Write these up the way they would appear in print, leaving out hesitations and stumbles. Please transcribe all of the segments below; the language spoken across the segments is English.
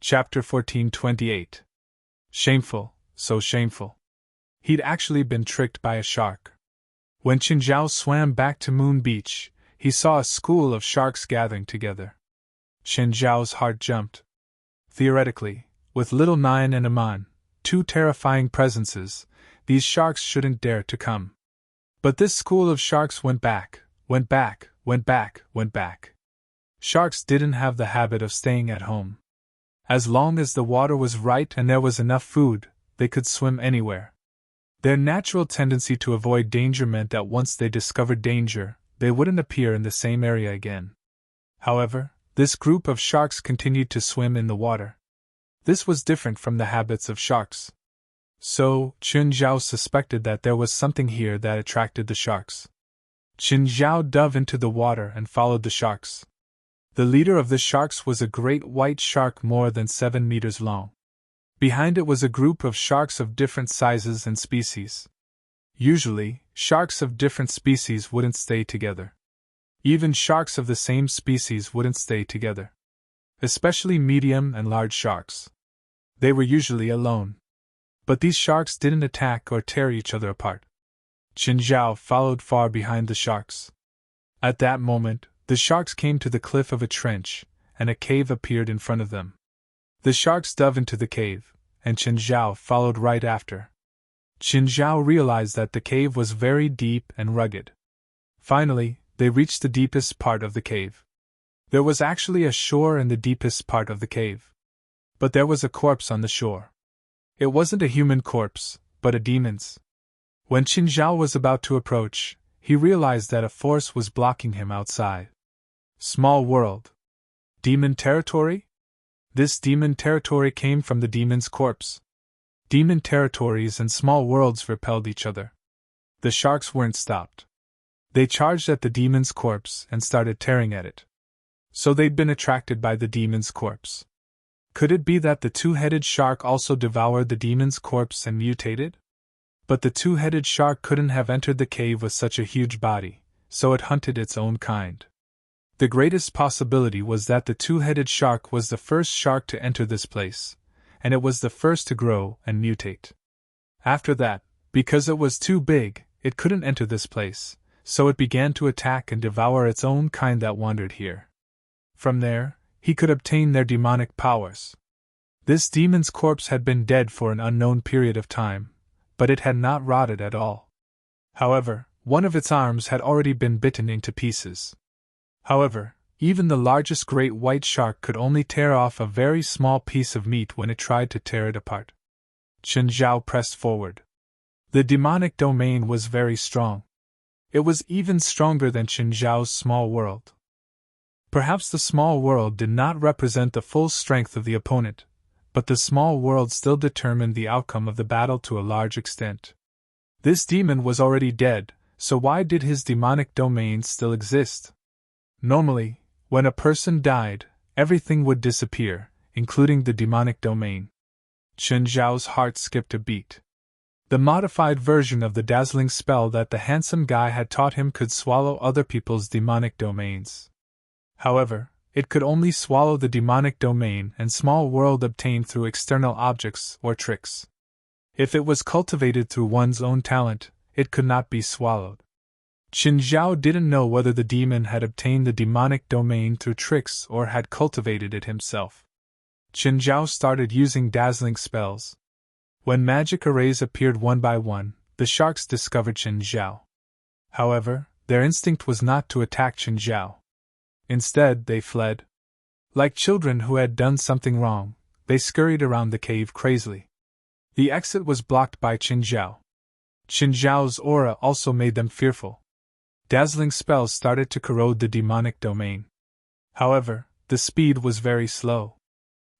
Chapter 1428. Shameful, so shameful. He'd actually been tricked by a shark. When Qinzhao swam back to Moon Beach, he saw a school of sharks gathering together. Qinzhao's heart jumped. Theoretically, with Little Nine and Aman, two terrifying presences, these sharks shouldn't dare to come. But this school of sharks went back. Sharks didn't have the habit of staying at home. As long as the water was right and there was enough food, they could swim anywhere. Their natural tendency to avoid danger meant that once they discovered danger, they wouldn't appear in the same area again. However, this group of sharks continued to swim in the water. This was different from the habits of sharks. So, Qinzhao suspected that there was something here that attracted the sharks. Qinzhao dove into the water and followed the sharks. The leader of the sharks was a great white shark more than 7 meters long. Behind it was a group of sharks of different sizes and species. Usually, sharks of different species wouldn't stay together. Even sharks of the same species wouldn't stay together. Especially medium and large sharks. They were usually alone. But these sharks didn't attack or tear each other apart. Qinzhao followed far behind the sharks. At that moment, the sharks came to the cliff of a trench, and a cave appeared in front of them. The sharks dove into the cave, and Qinzhao followed right after. Qinzhao realized that the cave was very deep and rugged. Finally, they reached the deepest part of the cave. There was actually a shore in the deepest part of the cave. But there was a corpse on the shore. It wasn't a human corpse, but a demon's. When Qinzhao was about to approach, he realized that a force was blocking him outside. Small world. Demon territory? This demon territory came from the demon's corpse. Demon territories and small worlds repelled each other. The sharks weren't stopped. They charged at the demon's corpse and started tearing at it. So they'd been attracted by the demon's corpse. Could it be that the two-headed shark also devoured the demon's corpse and mutated? But the two-headed shark couldn't have entered the cave with such a huge body, so it hunted its own kind. The greatest possibility was that the two-headed shark was the first shark to enter this place, and it was the first to grow and mutate. After that, because it was too big, it couldn't enter this place, so it began to attack and devour its own kind that wandered here. From there, he could obtain their demonic powers. This demon's corpse had been dead for an unknown period of time, but it had not rotted at all. However, one of its arms had already been bitten into pieces. However, even the largest great white shark could only tear off a very small piece of meat when it tried to tear it apart. Qinzhao pressed forward. The demonic domain was very strong. It was even stronger than Qinzhao's small world. Perhaps the small world did not represent the full strength of the opponent, but the small world still determined the outcome of the battle to a large extent. This demon was already dead, so why did his demonic domain still exist? Normally, when a person died, everything would disappear, including the demonic domain. Qinzhao's heart skipped a beat. The modified version of the dazzling spell that the handsome guy had taught him could swallow other people's demonic domains. However, it could only swallow the demonic domain and small world obtained through external objects or tricks. If it was cultivated through one's own talent, it could not be swallowed. Qinzhao didn't know whether the demon had obtained the demonic domain through tricks or had cultivated it himself. Qinzhao started using dazzling spells. When magic arrays appeared one by one, the sharks discovered Qinzhao. However, their instinct was not to attack Qinzhao. Instead, they fled. Like children who had done something wrong, they scurried around the cave crazily. The exit was blocked by Qinzhao. Qinzhao's aura also made them fearful. Dazzling spells started to corrode the demonic domain. However, the speed was very slow.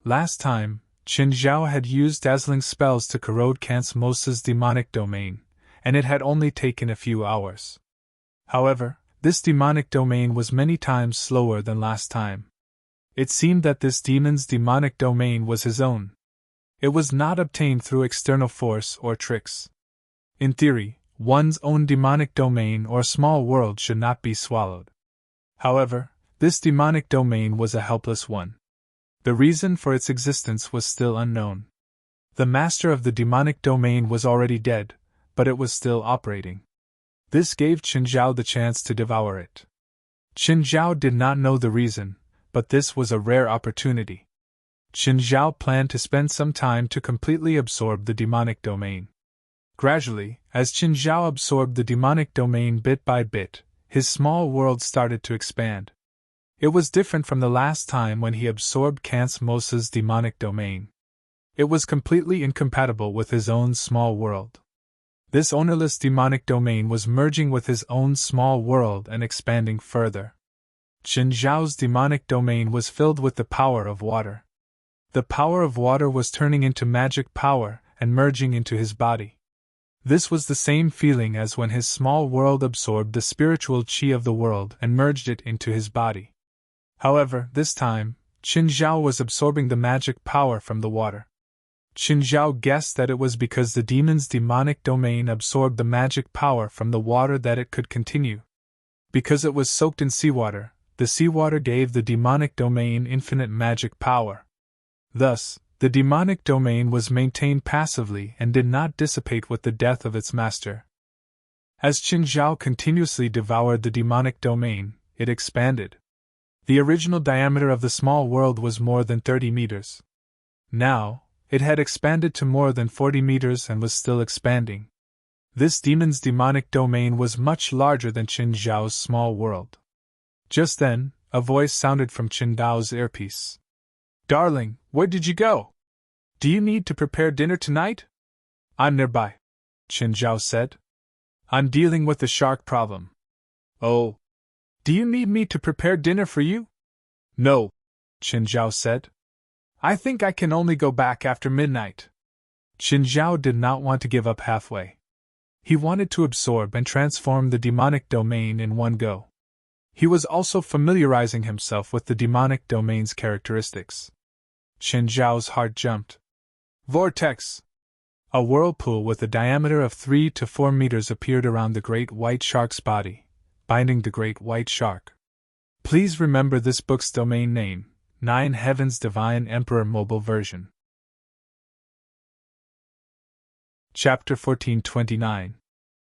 Last time, Qinzhao had used dazzling spells to corrode Kansmosa's demonic domain, and it had only taken a few hours. However, this demonic domain was many times slower than last time. It seemed that this demon's demonic domain was his own. It was not obtained through external force or tricks. In theory, one's own demonic domain or small world should not be swallowed. However, this demonic domain was a helpless one. The reason for its existence was still unknown. The master of the demonic domain was already dead, but it was still operating. This gave Qin Zhao the chance to devour it. Qin Zhao did not know the reason, but this was a rare opportunity. Qin Zhao planned to spend some time to completely absorb the demonic domain. Gradually, as Qin Zhao absorbed the demonic domain bit by bit, his small world started to expand. It was different from the last time when he absorbed Kans Mosa's demonic domain. It was completely incompatible with his own small world. This ownerless demonic domain was merging with his own small world and expanding further. Qin Zhao's demonic domain was filled with the power of water. The power of water was turning into magic power and merging into his body. This was the same feeling as when his small world absorbed the spiritual qi of the world and merged it into his body. However, this time, Qin Zhao was absorbing the magic power from the water. Qin Zhao guessed that it was because the demon's demonic domain absorbed the magic power from the water that it could continue. Because it was soaked in seawater, the seawater gave the demonic domain infinite magic power. Thus, the demonic domain was maintained passively and did not dissipate with the death of its master. As Qin Zhao continuously devoured the demonic domain, it expanded. The original diameter of the small world was more than 30 meters. Now, it had expanded to more than 40 meters and was still expanding. This demon's demonic domain was much larger than Qin Zhao's small world. Just then, a voice sounded from Qin Dao's earpiece. "Darling, where did you go? Do you need to prepare dinner tonight?" "I'm nearby," Qin Zhao said. "I'm dealing with the shark problem." "Oh. Do you need me to prepare dinner for you?" "No," Qin Zhao said. "I think I can only go back after midnight." Qin Zhao did not want to give up halfway. He wanted to absorb and transform the demonic domain in one go. He was also familiarizing himself with the demonic domain's characteristics. Qin Zhao's heart jumped. Vortex! A whirlpool with a diameter of 3 to 4 meters appeared around the great white shark's body, binding the great white shark. Please remember this book's domain name, 9 Heavens Divine Emperor Mobile Version. Chapter 1429.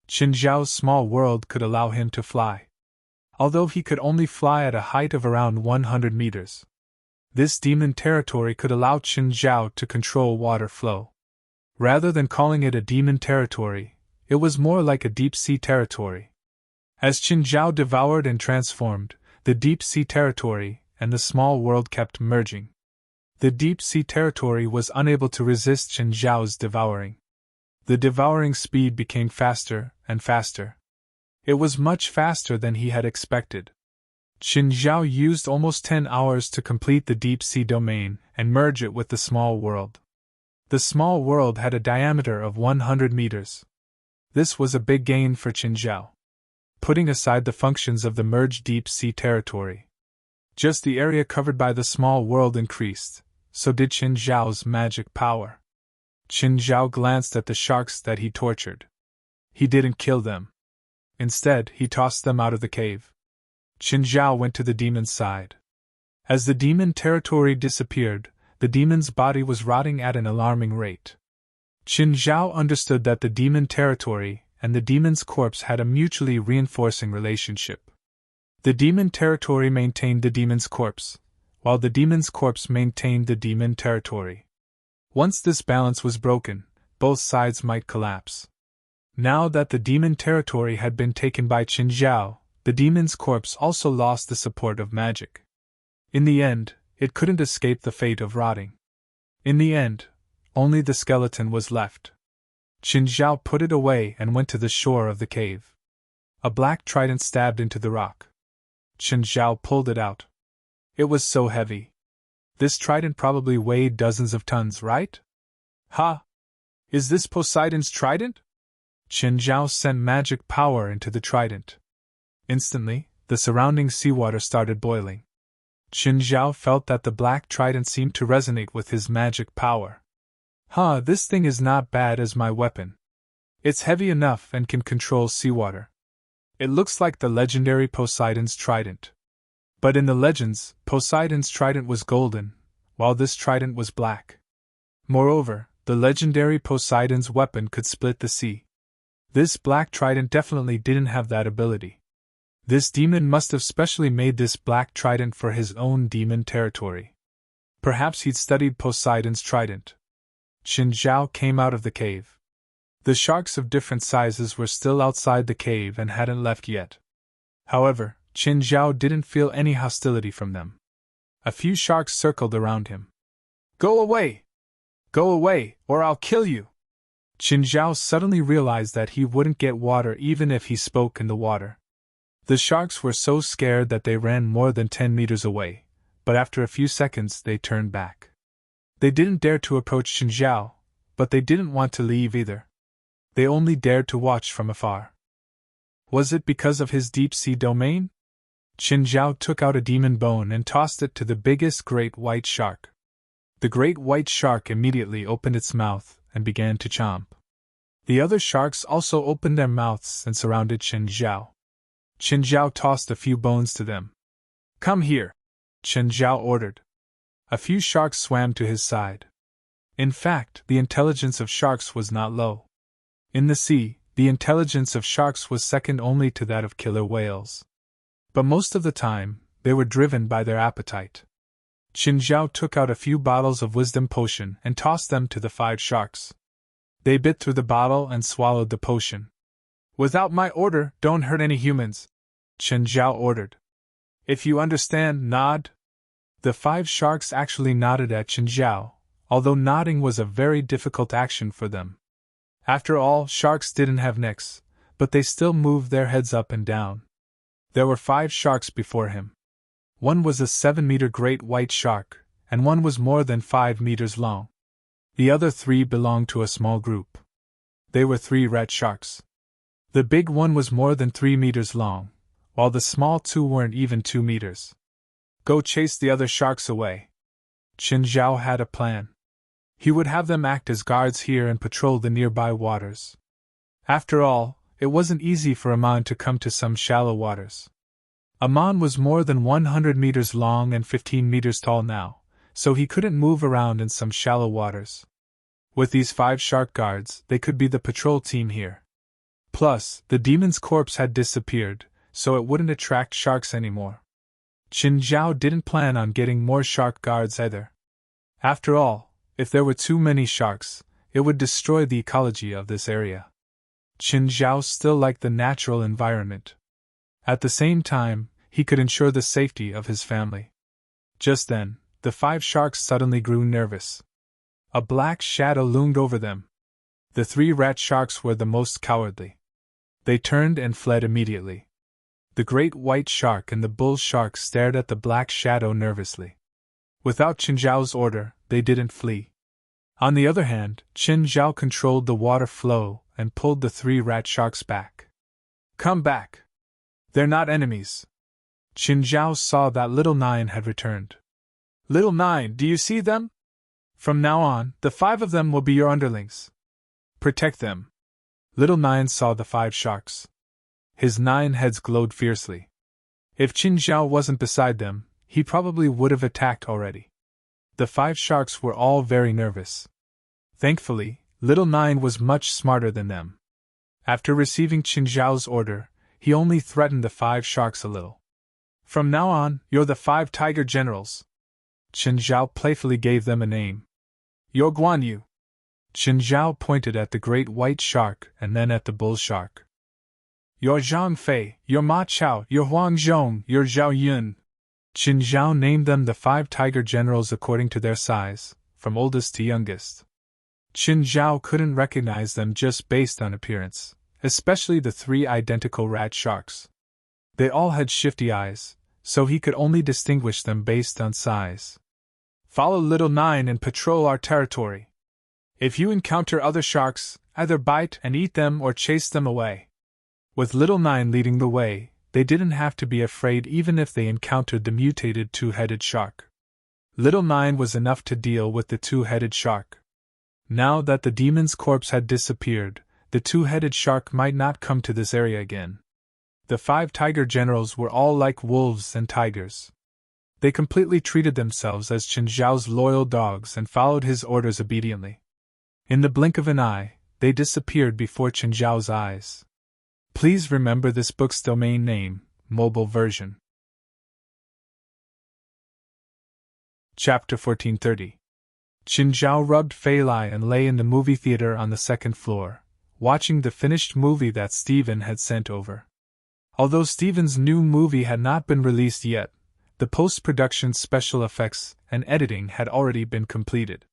Qin Zhao's small world could allow him to fly. Although he could only fly at a height of around 100 meters. This demon territory could allow Qin Zhao to control water flow. Rather than calling it a demon territory, it was more like a deep-sea territory. As Qin Zhao devoured and transformed, the deep-sea territory and the small world kept merging. The deep-sea territory was unable to resist Qin Zhao's devouring. The devouring speed became faster and faster. It was much faster than he had expected. Qin Zhao used almost 10 hours to complete the deep-sea domain and merge it with the small world. The small world had a diameter of 100 meters. This was a big gain for Qin Zhao. Putting aside the functions of the merged deep-sea territory, just the area covered by the small world increased, so did Qin Zhao's magic power. Qin Zhao glanced at the sharks that he tortured. He didn't kill them. Instead, he tossed them out of the cave. Qin Zhao went to the demon's side. As the demon territory disappeared, the demon's body was rotting at an alarming rate. Qin Zhao understood that the demon territory and the demon's corpse had a mutually reinforcing relationship. The demon territory maintained the demon's corpse, while the demon's corpse maintained the demon territory. Once this balance was broken, both sides might collapse. Now that the demon territory had been taken by Qin Zhao, the demon's corpse also lost the support of magic. In the end, it couldn't escape the fate of rotting. In the end, only the skeleton was left. Qin Zhao put it away and went to the shore of the cave. A black trident stabbed into the rock. Qin Zhao pulled it out. It was so heavy. This trident probably weighed dozens of tons, right? Ha! Is this Poseidon's trident? Qin Zhao sent magic power into the trident. Instantly, the surrounding seawater started boiling. Qin Zhao felt that the black trident seemed to resonate with his magic power. This thing is not bad as my weapon. It's heavy enough and can control seawater. It looks like the legendary Poseidon's trident. But in the legends, Poseidon's trident was golden, while this trident was black. Moreover, the legendary Poseidon's weapon could split the sea. This black trident definitely didn't have that ability. This demon must have specially made this black trident for his own demon territory. Perhaps he'd studied Poseidon's trident. Qin Zhao came out of the cave. The sharks of different sizes were still outside the cave and hadn't left yet. However, Qin Zhao didn't feel any hostility from them. A few sharks circled around him. "Go away! Go away, or I'll kill you!" Qin Zhao suddenly realized that he wouldn't get water even if he spoke in the water. The sharks were so scared that they ran more than 10 meters away, but after a few seconds they turned back. They didn't dare to approach Qin Zhao, but they didn't want to leave either. They only dared to watch from afar. Was it because of his deep-sea domain? Qin Zhao took out a demon bone and tossed it to the biggest great white shark. The great white shark immediately opened its mouth and began to chomp. The other sharks also opened their mouths and surrounded Qin Zhao. Qin Zhao tossed a few bones to them. "Come here," Qin Zhao ordered. A few sharks swam to his side. In fact, the intelligence of sharks was not low. In the sea, the intelligence of sharks was second only to that of killer whales. But most of the time, they were driven by their appetite. Qin Zhao took out a few bottles of wisdom potion and tossed them to the 5 sharks. They bit through the bottle and swallowed the potion. "Without my order, don't hurt any humans," Qin Zhao ordered. "If you understand, nod." The 5 sharks actually nodded at Qin Zhao, although nodding was a very difficult action for them. After all, sharks didn't have necks, but they still moved their heads up and down. There were 5 sharks before him. One was a 7-meter great white shark, and one was more than 5 meters long. The other 3 belonged to a small group. They were 3 rat sharks. The big one was more than 3 meters long, while the small 2 weren't even 2 meters. "Go chase the other sharks away." Qin Zhao had a plan. He would have them act as guards here and patrol the nearby waters. After all, it wasn't easy for Amon to come to some shallow waters. Amon was more than 100 meters long and 15 meters tall now, so he couldn't move around in some shallow waters. With these 5 shark guards, they could be the patrol team here. Plus, the demon's corpse had disappeared, so it wouldn't attract sharks anymore. Qin Zhao didn't plan on getting more shark guards either. After all, if there were too many sharks, it would destroy the ecology of this area. Qin Zhao still liked the natural environment. At the same time, he could ensure the safety of his family. Just then, the 5 sharks suddenly grew nervous. A black shadow loomed over them. The 3 rat sharks were the most cowardly. They turned and fled immediately. The great white shark and the bull shark stared at the black shadow nervously. Without Qin Zhao's order, they didn't flee. On the other hand, Qin Zhao controlled the water flow and pulled the 3 rat sharks back. "Come back! They're not enemies." Qin Zhao saw that Little Nine had returned. "Little Nine, do you see them? From now on, the 5 of them will be your underlings. Protect them." Little Nine saw the 5 sharks. His 9 heads glowed fiercely. If Qin Zhao wasn't beside them, he probably would have attacked already. The 5 sharks were all very nervous. Thankfully, Little Nine was much smarter than them. After receiving Qin Zhao's order, he only threatened the 5 sharks a little. "From now on, you're the 5 tiger generals." Qin Zhao playfully gave them a name. "You're Guan Yu." Qin Zhao pointed at the great white shark and then at the bull shark. "You're Zhang Fei, you're Ma Chao, you're Huang Zhong, you're Zhao Yun." Qin Zhao named them the 5 tiger generals according to their size, from oldest to youngest. Qin Zhao couldn't recognize them just based on appearance, especially the 3 identical rat sharks. They all had shifty eyes, so he could only distinguish them based on size. "Follow Little Nine and patrol our territory. If you encounter other sharks, either bite and eat them or chase them away." With Little Nine leading the way, they didn't have to be afraid even if they encountered the mutated 2-headed shark. Little Nine was enough to deal with the 2-headed shark. Now that the demon's corpse had disappeared, the 2-headed shark might not come to this area again. The 5 tiger generals were all like wolves and tigers. They completely treated themselves as Chen Zhao's loyal dogs and followed his orders obediently. In the blink of an eye, they disappeared before Chen Zhao's eyes. Please remember this book's domain name, mobile version. Chapter 1430. Chen Zhao rubbed Fei Lai and lay in the movie theater on the second floor, watching the finished movie that Steven had sent over. Although Steven's new movie had not been released yet, the post-production special effects and editing had already been completed.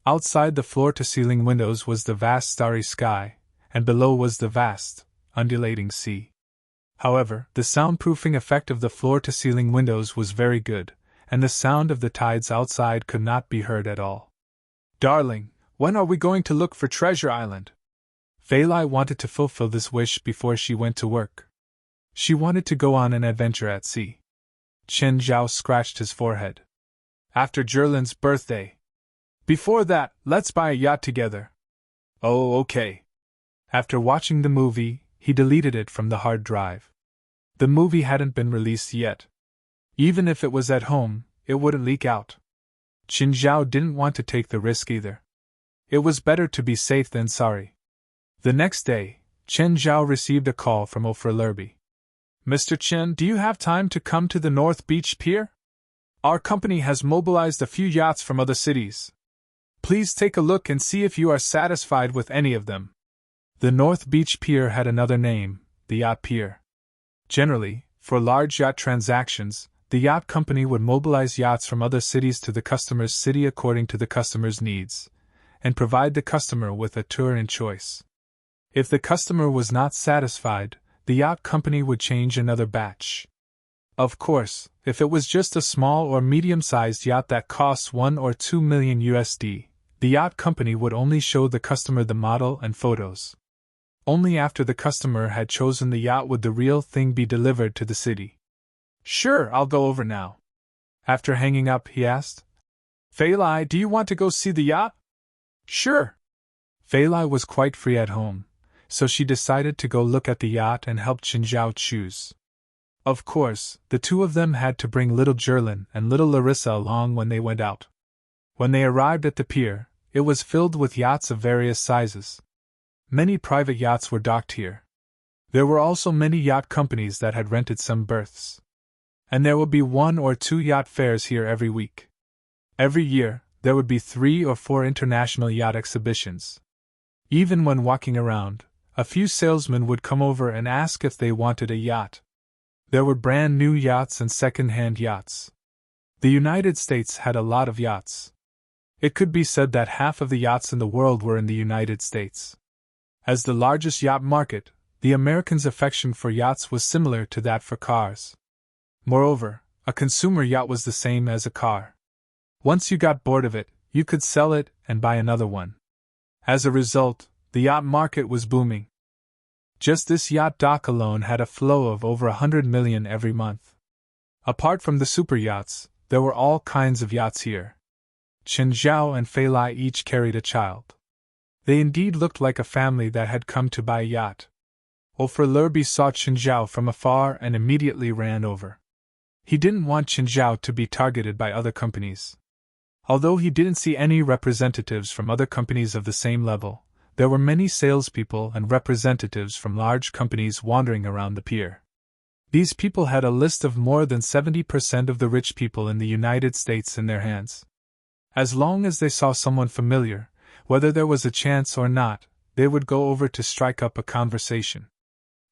Outside the floor-to-ceiling windows was the vast starry sky, and below was the vast, undulating sea. However, the soundproofing effect of the floor-to-ceiling windows was very good, and the sound of the tides outside could not be heard at all. Darling, when are we going to look for Treasure Island? Fei Lai wanted to fulfill this wish before she went to work. She wanted to go on an adventure at sea. Chen Zhao scratched his forehead. After Jerlin's birthday. Before that, let's buy a yacht together. Oh, okay. After watching the movie, he deleted it from the hard drive. The movie hadn't been released yet. Even if it was at home, it wouldn't leak out. Chen Zhao didn't want to take the risk either. It was better to be safe than sorry. The next day, Chen Zhao received a call from O'Frelurby. Mr. Chen, do you have time to come to the North Beach Pier? Our company has mobilized a few yachts from other cities. Please take a look and see if you are satisfied with any of them. The North Beach Pier had another name, the Yacht Pier. Generally, for large yacht transactions, the yacht company would mobilize yachts from other cities to the customer's city according to the customer's needs, and provide the customer with a tour in choice. If the customer was not satisfied, the yacht company would change another batch. Of course, if it was just a small or medium-sized yacht that costs 1 or 2 million USD, the yacht company would only show the customer the model and photos. Only after the customer had chosen the yacht would the real thing be delivered to the city. Sure, I'll go over now. After hanging up, he asked, Fei Lai, do you want to go see the yacht? Sure. Fei Lai was quite free at home, so she decided to go look at the yacht and help Chen Zhao choose. Of course, the two of them had to bring little Jerlin and little Larissa along when they went out. When they arrived at the pier, it was filled with yachts of various sizes. Many private yachts were docked here. There were also many yacht companies that had rented some berths. And there would be 1 or 2 yacht fairs here every week. Every year, there would be 3 or 4 international yacht exhibitions. Even when walking around, a few salesmen would come over and ask if they wanted a yacht. There were brand new yachts and second-hand yachts. The United States had a lot of yachts. It could be said that half of the yachts in the world were in the United States. As the largest yacht market, the Americans' affection for yachts was similar to that for cars. Moreover, a consumer yacht was the same as a car. Once you got bored of it, you could sell it and buy another one. As a result, the yacht market was booming. Just this yacht dock alone had a flow of over 100 million every month. Apart from the super yachts, there were all kinds of yachts here. Chen Zhao and Fei Lai each carried a child. They indeed looked like a family that had come to buy a yacht. O'Frelurby saw Chen Zhao from afar and immediately ran over. He didn't want Chen Zhao to be targeted by other companies. Although he didn't see any representatives from other companies of the same level, there were many salespeople and representatives from large companies wandering around the pier. These people had a list of more than 70% of the rich people in the United States in their hands. As long as they saw someone familiar, whether there was a chance or not, they would go over to strike up a conversation.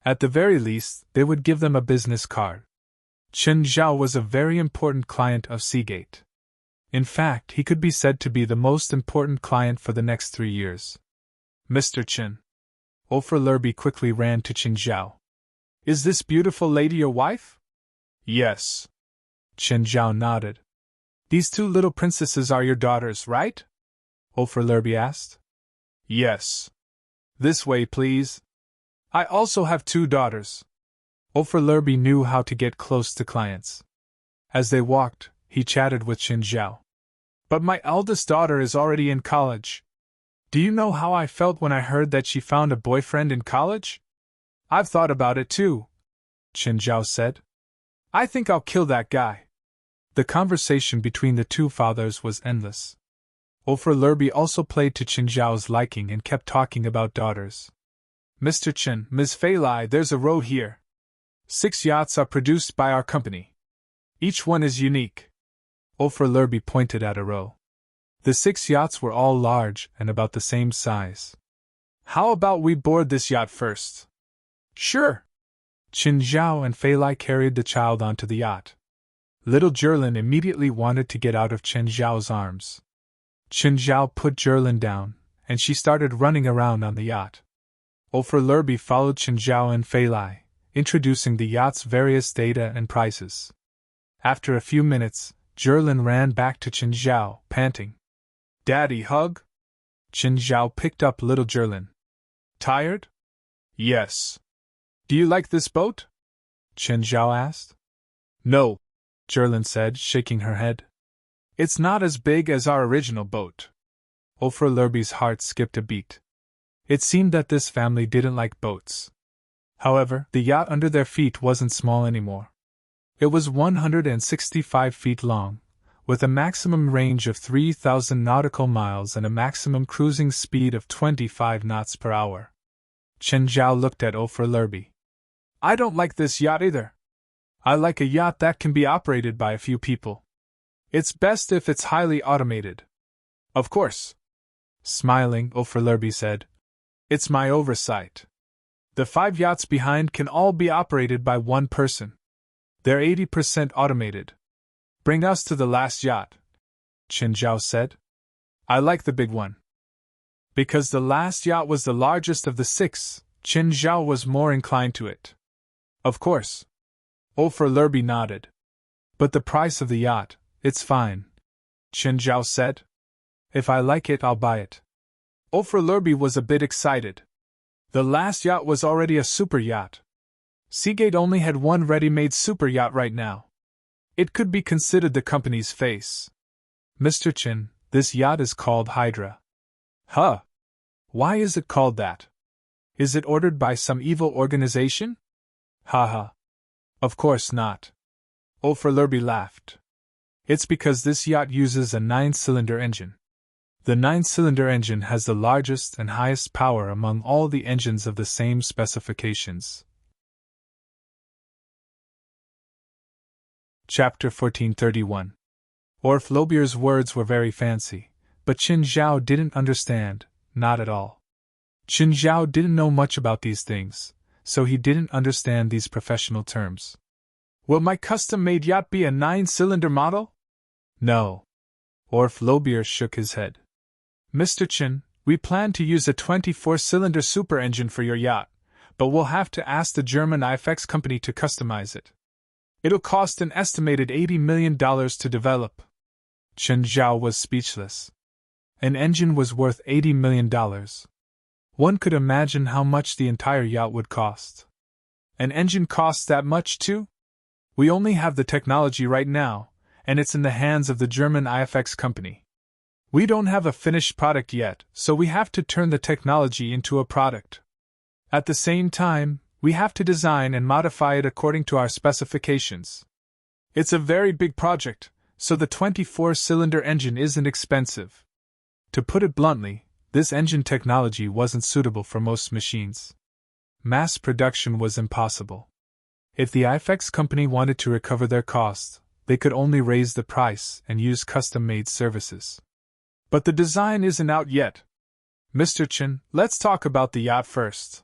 At the very least, they would give them a business card. Chen Zhao was a very important client of Seagate. In fact, he could be said to be the most important client for the next 3 years. Mr. Chen. O'Frelurby quickly ran to Chen Zhao. Is this beautiful lady your wife? Yes. Chen Zhao nodded. These 2 little princesses are your daughters, right? O'Frelurby asked. Yes. This way, please. I also have 2 daughters. O'Frelurby knew how to get close to clients. As they walked, he chatted with Chen Zhao. But my eldest daughter is already in college. Do you know how I felt when I heard that she found a boyfriend in college? I've thought about it too, Chen Zhao said. I think I'll kill that guy. The conversation between the two fathers was endless. Ofra Lurby also played to Qin Zhao's liking and kept talking about daughters. Mr. Chen, Ms. Fei Lai, there's a row here. 6 yachts are produced by our company. Each one is unique. Ofra Lurby pointed at a row. The 6 yachts were all large and about the same size. How about we board this yacht first? Sure. Qin Zhao and Fei Lai carried the child onto the yacht. Little Jerlin immediately wanted to get out of Qin Zhao's arms. Qin Zhao put Jerlin down, and she started running around on the yacht. Ofra Lurby followed Qin Zhao and Fei Lai, introducing the yacht's various data and prices. After a few minutes, Jerlin ran back to Qin Zhao, panting. Daddy, hug? Qin Zhao picked up little Jerlin. Tired? Yes. Do you like this boat? Qin Zhao asked. No, Jerlin said, shaking her head. It's not as big as our original boat. Ofra Lurby's heart skipped a beat. It seemed that this family didn't like boats. However, the yacht under their feet wasn't small anymore. It was 165 feet long, with a maximum range of 3,000 nautical miles and a maximum cruising speed of 25 knots per hour. Qin Zhao looked at Ofra Lurby. I don't like this yacht either. I like a yacht that can be operated by a few people. It's best if it's highly automated. Of course. Smiling, Ofra Lurby said. It's my oversight. The 5 yachts behind can all be operated by one person. They're 80% automated. Bring us to the last yacht, Qin Zhao said. I like the big one. Because the last yacht was the largest of the 6, Qin Zhao was more inclined to it. Of course. Ofra Lurby nodded. But the price of the yacht, it's fine, Qin Zhao said. If I like it, I'll buy it. Ofra Lurby was a bit excited. The last yacht was already a super yacht. Seagate only had one ready-made super yacht right now. It could be considered the company's face. Mr. Qin, this yacht is called Hydra. Huh? Why is it called that? Is it ordered by some evil organization? Haha. Of course not. Ofra Lurby laughed. It's because this yacht uses a 9-cylinder engine. The 9-cylinder engine has the largest and highest power among all the engines of the same specifications. Chapter 1431. Ofra Lurby's words were very fancy, but Qin Zhao didn't understand, not at all. Qin Zhao didn't know much about these things, so he didn't understand these professional terms. Will my custom-made yacht be a 9-cylinder model? No. Ofra Lurby shook his head. Mr. Qin, we plan to use a 24-cylinder super engine for your yacht, but we'll have to ask the German IFX company to customize it. It'll cost an estimated $80 million to develop. Qin Zhao was speechless. An engine was worth $80 million. One could imagine how much the entire yacht would cost. An engine costs that much too? We only have the technology right now, and it's in the hands of the German IFX company. We don't have a finished product yet, so we have to turn the technology into a product. At the same time, we have to design and modify it according to our specifications. It's a very big project, so the 24-cylinder engine isn't expensive. To put it bluntly, this engine technology wasn't suitable for most machines. Mass production was impossible. If the IFX company wanted to recover their costs, they could only raise the price and use custom-made services. But the design isn't out yet. Mr. Qin, let's talk about the yacht first.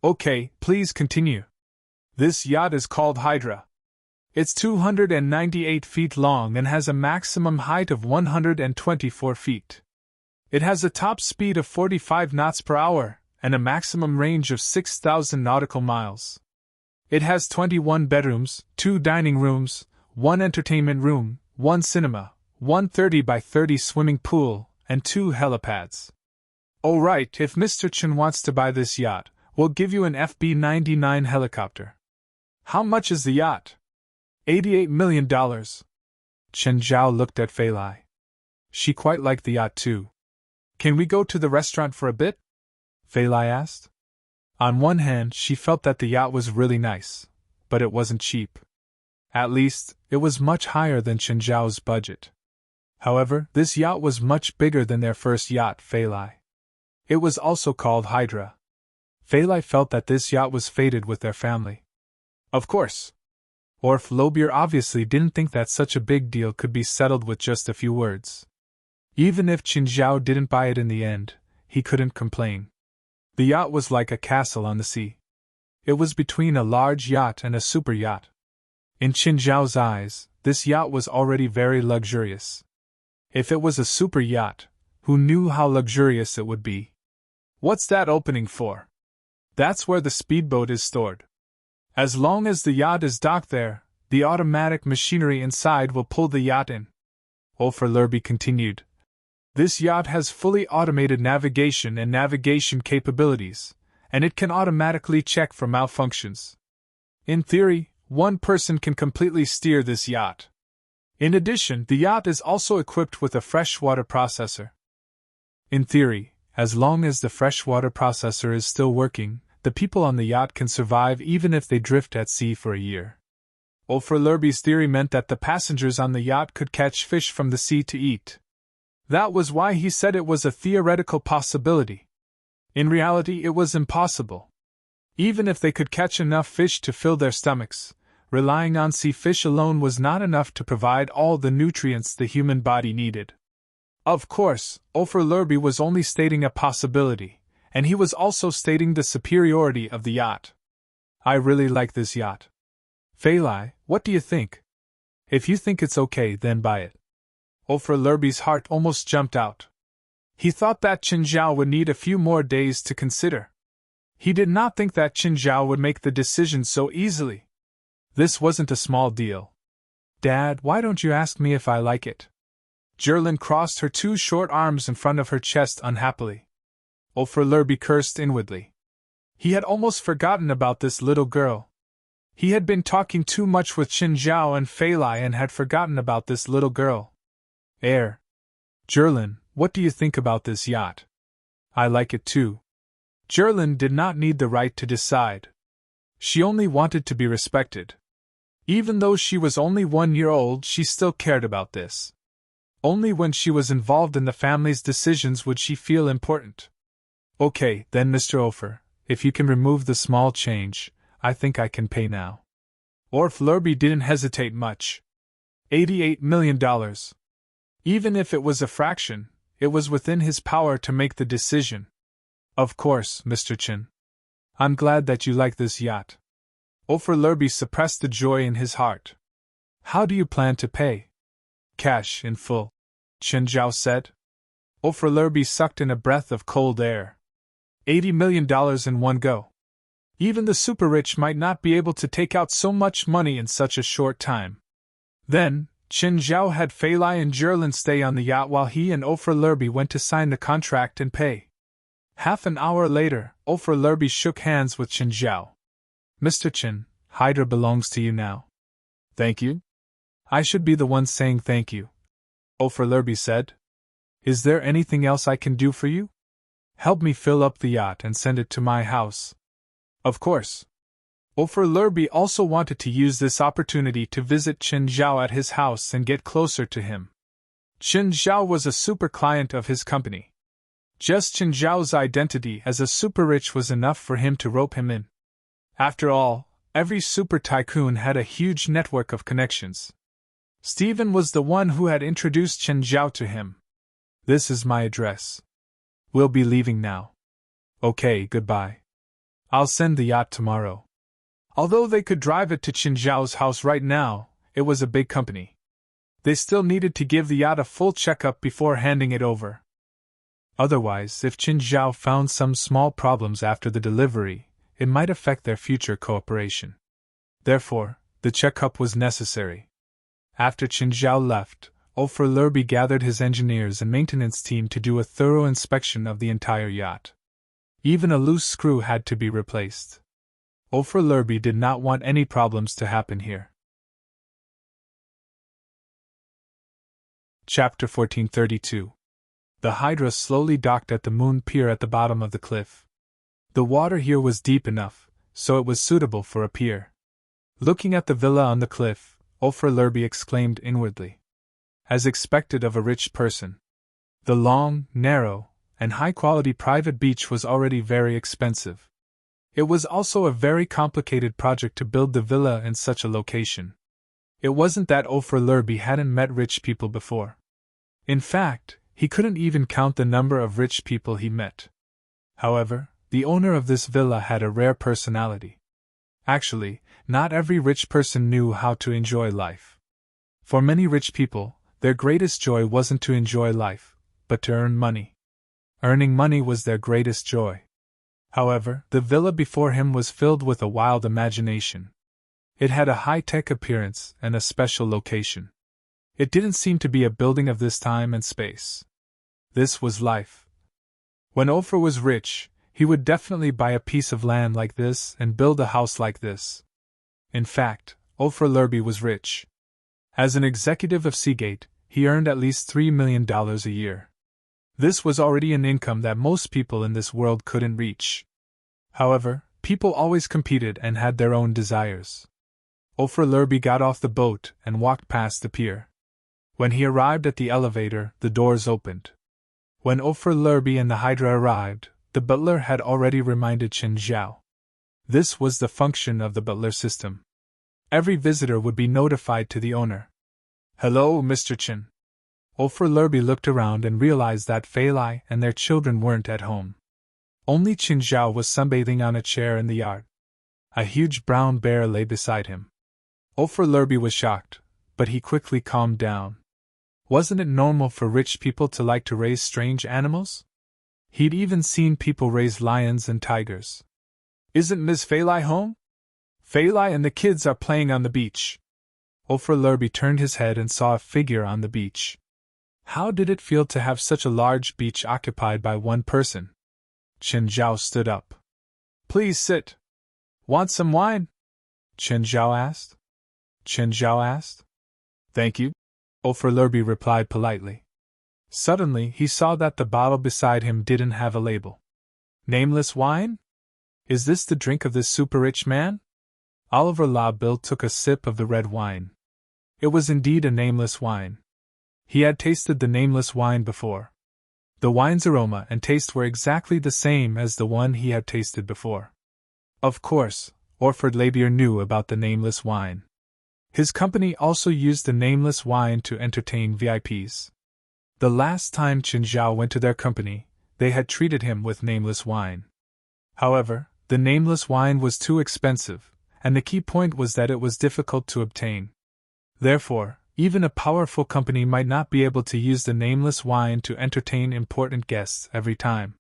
Okay, please continue. This yacht is called Hydra. It's 298 feet long and has a maximum height of 124 feet. It has a top speed of 45 knots per hour and a maximum range of 6,000 nautical miles. It has 21 bedrooms, 2 dining rooms, 1 entertainment room, 1 cinema, 1 30 by 30 swimming pool, and 2 helipads. Oh right, if Mr. Qin wants to buy this yacht, we'll give you an FB-99 helicopter. How much is the yacht? $88 million. Qin Zhao looked at Fei Lai. She quite liked the yacht too. Can we go to the restaurant for a bit? Fei Lai asked. On one hand, she felt that the yacht was really nice, but it wasn't cheap. At least, it was much higher than Chenjiao's budget. However, this yacht was much bigger than their first yacht, Feilai. It was also called Hydra. Feilai felt that this yacht was fated with their family. Of course. Orf Lobier obviously didn't think that such a big deal could be settled with just a few words. Even if Chenjiao didn't buy it in the end, he couldn't complain. The yacht was like a castle on the sea. It was between a large yacht and a super yacht. In Chenjiao's eyes, this yacht was already very luxurious. If it was a super yacht, who knew how luxurious it would be? What's that opening for? That's where the speedboat is stored. As long as the yacht is docked there, the automatic machinery inside will pull the yacht in. O'Furlerby continued. This yacht has fully automated navigation and navigation capabilities, and it can automatically check for malfunctions. In theory, one person can completely steer this yacht. In addition, the yacht is also equipped with a freshwater processor. In theory, as long as the freshwater processor is still working, the people on the yacht can survive even if they drift at sea for a year. O'Furlerby's theory meant that the passengers on the yacht could catch fish from the sea to eat. That was why he said it was a theoretical possibility. In reality, it was impossible. Even if they could catch enough fish to fill their stomachs, relying on sea fish alone was not enough to provide all the nutrients the human body needed. Of course, O'Furlerby was only stating a possibility, and he was also stating the superiority of the yacht. I really like this yacht. Feilai, what do you think? If you think it's okay, then buy it. O'Furlerby's heart almost jumped out. He thought that Chenjiao would need a few more days to consider. He did not think that Chenjiao would make the decision so easily. This wasn't a small deal. Dad, why don't you ask me if I like it? Jerlyn crossed her two short arms in front of her chest unhappily. O'Furlerby cursed inwardly. He had almost forgotten about this little girl. He had been talking too much with Chenjiao and Feilai and had forgotten about this little girl. Jerlyn, what do you think about this yacht? I like it too. Jerlyn did not need the right to decide. She only wanted to be respected. Even though she was only 1 year old, she still cared about this. Only when she was involved in the family's decisions would she feel important. Okay, then Mr. Ofer, if you can remove the small change, I think I can pay now. O'Furlerby didn't hesitate much. $88 million. Even if it was a fraction, it was within his power to make the decision. Of course, Mr. Chen. I'm glad that you like this yacht. O'Furlerby suppressed the joy in his heart. How do you plan to pay? Cash in full, Chenjiao said. O'Furlerby sucked in a breath of cold air. $80 million in one go. Even the super-rich might not be able to take out so much money in such a short time. Then, Chenjiao had Feilai and Jerlyn stay on the yacht while he and O'Furlerby went to sign the contract and pay. Half an hour later, O'Furlerby shook hands with Chenjiao. Mr. Chen, Hydra belongs to you now. Thank you? I should be the one saying thank you, O'Furlerby said. Is there anything else I can do for you? Help me fill up the yacht and send it to my house. Of course. O'Furlerby also wanted to use this opportunity to visit Chenjiao at his house and get closer to him. Chenjiao was a super client of his company. Just Chenjiao's identity as a super-rich was enough for him to rope him in. After all, every super tycoon had a huge network of connections. Stephen was the one who had introduced Chenjiao to him. This is my address. We'll be leaving now. Okay, goodbye. I'll send the yacht tomorrow. Although they could drive it to Chenjiao's house right now, it was a big company. They still needed to give the yacht a full checkup before handing it over. Otherwise, if Chenjiao found some small problems after the delivery, it might affect their future cooperation. Therefore, the checkup was necessary. After Chenjiao left, O'Furlerby gathered his engineers and maintenance team to do a thorough inspection of the entire yacht. Even a loose screw had to be replaced. O'Furlerby did not want any problems to happen here. Chapter 1432. The Hydra slowly docked at the moon pier at the bottom of the cliff. The water here was deep enough, so it was suitable for a pier. Looking at the villa on the cliff, Ulfr Lurby exclaimed inwardly. As expected of a rich person. The long, narrow, and high-quality private beach was already very expensive. It was also a very complicated project to build the villa in such a location. It wasn't that Ulfr Lurby hadn't met rich people before. In fact, he couldn't even count the number of rich people he met. However, the owner of this villa had a rare personality. Actually, not every rich person knew how to enjoy life. For many rich people, their greatest joy wasn't to enjoy life, but to earn money. Earning money was their greatest joy. However, the villa before him was filled with a wild imagination. It had a high-tech appearance and a special location. It didn't seem to be a building of this time and space. This was life. When Ulfr was rich, he would definitely buy a piece of land like this and build a house like this. In fact, Ulfr Lurby was rich. As an executive of Seagate, he earned at least $3 million a year. This was already an income that most people in this world couldn't reach. However, people always competed and had their own desires. Ulfr Lurby got off the boat and walked past the pier. When he arrived at the elevator, the doors opened. When Ulfr Lurby and the Hydra arrived, the butler had already reminded Qin Zhao. This was the function of the butler system. Every visitor would be notified to the owner. "Hello, Mr. Qin." Ulfr Lurby looked around and realized that Feilai and their children weren't at home. Only Qin Zhao was sunbathing on a chair in the yard. A huge brown bear lay beside him. Ulfr Lurby was shocked, but he quickly calmed down. Wasn't it normal for rich people to like to raise strange animals? He'd even seen people raise lions and tigers. "Isn't Miss Feilai home? Feilai and the kids are playing on the beach." Ulfr Lurby turned his head and saw a figure on the beach. How did it feel to have such a large beach occupied by one person? Qin Zhao stood up. "Please sit." "Want some wine?" Qin Zhao asked. "Thank you," Ulfr Lurby replied politely. Suddenly, he saw that the bottle beside him didn't have a label. "Nameless wine? Is this the drink of this super-rich man?" Oliver Labil took a sip of the red wine. It was indeed a nameless wine. He had tasted the nameless wine before. The wine's aroma and taste were exactly the same as the one he had tasted before. Of course, Ulfr Lurby knew about the nameless wine. His company also used the nameless wine to entertain VIPs. The last time Qin Zhao went to their company, they had treated him with nameless wine. However, the nameless wine was too expensive, and the key point was that it was difficult to obtain. Therefore, even a powerful company might not be able to use the nameless wine to entertain important guests every time.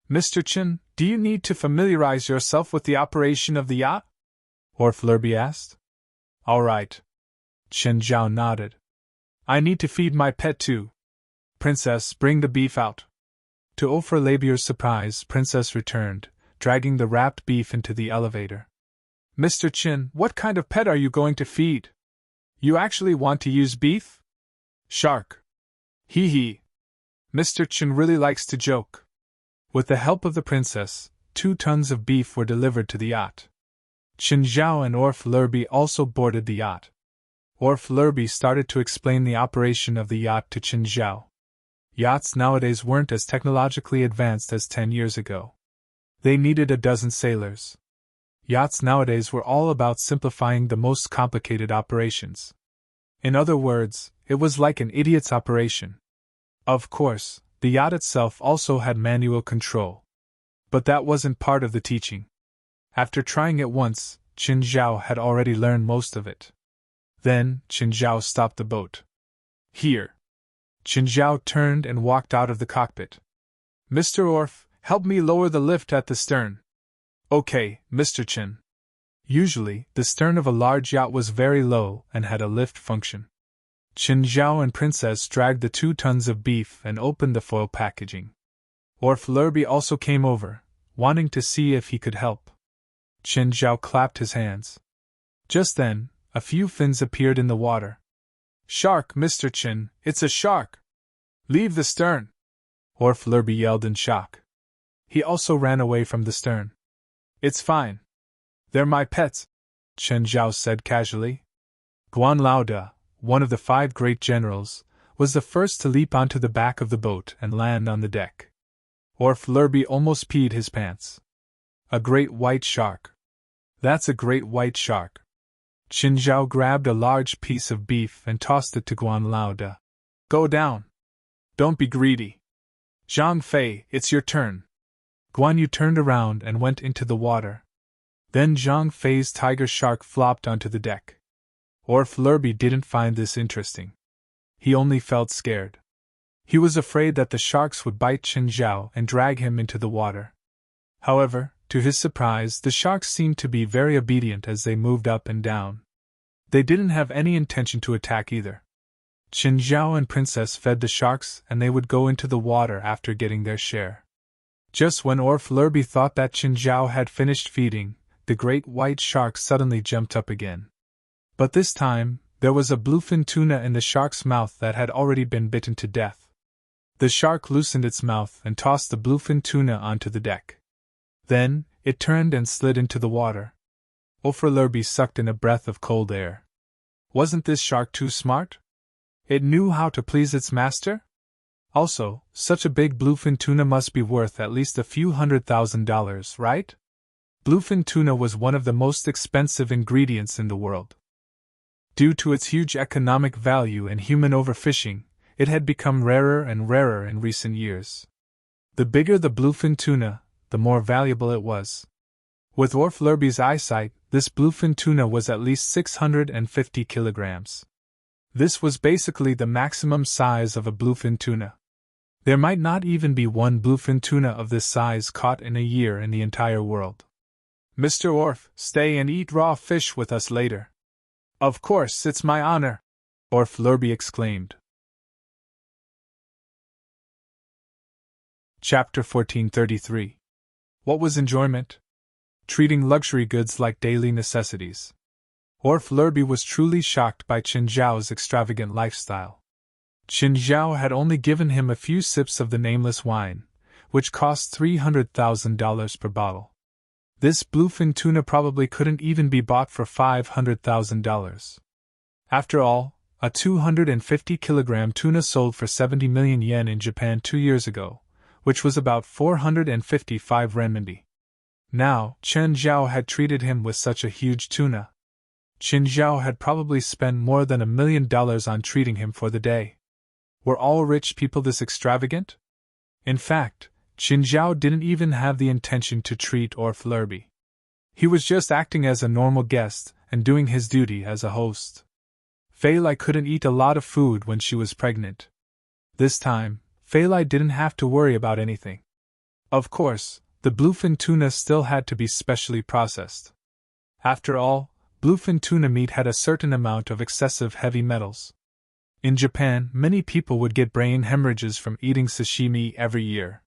"Mr. Qin, do you need to familiarize yourself with the operation of the yacht?" Ulfr Lurby asked. "All right." Qin Zhao nodded. "I need to feed my pet too. Princess, bring the beef out." To Ulfr Lurby's surprise, Princess returned, dragging the wrapped beef into the elevator. "Mr. Qin, what kind of pet are you going to feed? You actually want to use beef?" "Shark. Hee hee. Mr. Qin really likes to joke." With the help of the princess, 2 tons of beef were delivered to the yacht. Qin Zhao and Ulfr Lurby also boarded the yacht. Ulfr Lurby started to explain the operation of the yacht to Qin Zhao. Yachts nowadays weren't as technologically advanced as 10 years ago. They needed a dozen sailors. Yachts nowadays were all about simplifying the most complicated operations. In other words, it was like an idiot's operation. Of course, the yacht itself also had manual control. But that wasn't part of the teaching. After trying it once, Qin Zhao had already learned most of it. Then, Qin Zhao stopped the boat. "Here." Qin Zhao turned and walked out of the cockpit. "Mr. Ulfr, help me lower the lift at the stern." "Okay, Mr. Qin." Usually, the stern of a large yacht was very low and had a lift function. Qin Zhao and Princess dragged the 2 tons of beef and opened the foil packaging. Ulfr Lurby also came over, wanting to see if he could help. Qin Zhao clapped his hands. Just then, a few fins appeared in the water. "Shark, Mr. Qin, it's a shark! Leave the stern!" Ulfr Lurby yelled in shock. He also ran away from the stern. "It's fine. They're my pets," Qin Zhao said casually. Guan Lao, one of the 5 great generals, was the first to leap onto the back of the boat and land on the deck. Orf Lurby almost peed his pants. A great white shark. That's a great white shark. Qin Zhao grabbed a large piece of beef and tossed it to Guan Lao. Go down. Don't be greedy. Zhang Fei, it's your turn. Guan Yu turned around and went into the water. Then Zhang Fei's tiger shark flopped onto the deck. Orf Lurby didn't find this interesting. He only felt scared. He was afraid that the sharks would bite Qin Zhao and drag him into the water. However, to his surprise, the sharks seemed to be very obedient as they moved up and down. They didn't have any intention to attack either. Qin Zhao and Princess fed the sharks and they would go into the water after getting their share. Just when Orf Lurby thought that Qin Zhao had finished feeding, the great white shark suddenly jumped up again. But this time, there was a bluefin tuna in the shark's mouth that had already been bitten to death. The shark loosened its mouth and tossed the bluefin tuna onto the deck. Then, it turned and slid into the water. Orf Lurby sucked in a breath of cold air. Wasn't this shark too smart? It knew how to please its master? Also, such a big bluefin tuna must be worth at least a few $100,000, right? Bluefin tuna was one of the most expensive ingredients in the world. Due to its huge economic value and human overfishing, it had become rarer and rarer in recent years. The bigger the bluefin tuna, the more valuable it was. With Orf Lurby's eyesight, this bluefin tuna was at least 650 kilograms. This was basically the maximum size of a bluefin tuna. There might not even be one bluefin tuna of this size caught in a year in the entire world. Mr. Orf, stay and eat raw fish with us later. Of course, it's my honor, Orf Lurby exclaimed. Chapter 1433. What was enjoyment? Treating luxury goods like daily necessities. Orf Lurby was truly shocked by Qin Zhao's extravagant lifestyle. Qin Zhao had only given him a few sips of the nameless wine, which cost $300,000 per bottle. This bluefin tuna probably couldn't even be bought for $500,000. After all, a 250-kilogram tuna sold for 70 million yen in Japan 2 years ago, which was about 455 renminbi. Now, Qin Zhao had treated him with such a huge tuna. Qin Zhao had probably spent more than $1 million on treating him for the day. Were all rich people this extravagant? In fact, Qin Zhao didn't even have the intention to treat Orf Lurby. He was just acting as a normal guest and doing his duty as a host. Fei Lai couldn't eat a lot of food when she was pregnant. This time, Fei Lai didn't have to worry about anything. Of course, the bluefin tuna still had to be specially processed. After all, bluefin tuna meat had a certain amount of excessive heavy metals. In Japan, many people would get brain hemorrhages from eating sashimi every year.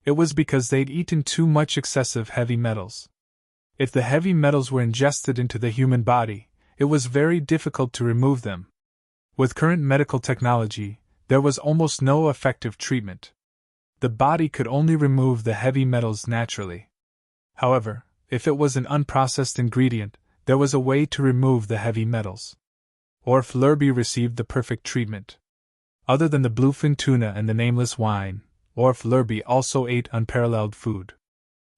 It was because they'd eaten too much excessive heavy metals. If the heavy metals were ingested into the human body, it was very difficult to remove them. With current medical technology, there was almost no effective treatment. The body could only remove the heavy metals naturally. However, if it was an unprocessed ingredient, there was a way to remove the heavy metals. Orf Lurby received the perfect treatment. Other than the bluefin tuna and the nameless wine, Orf Lurby also ate unparalleled food.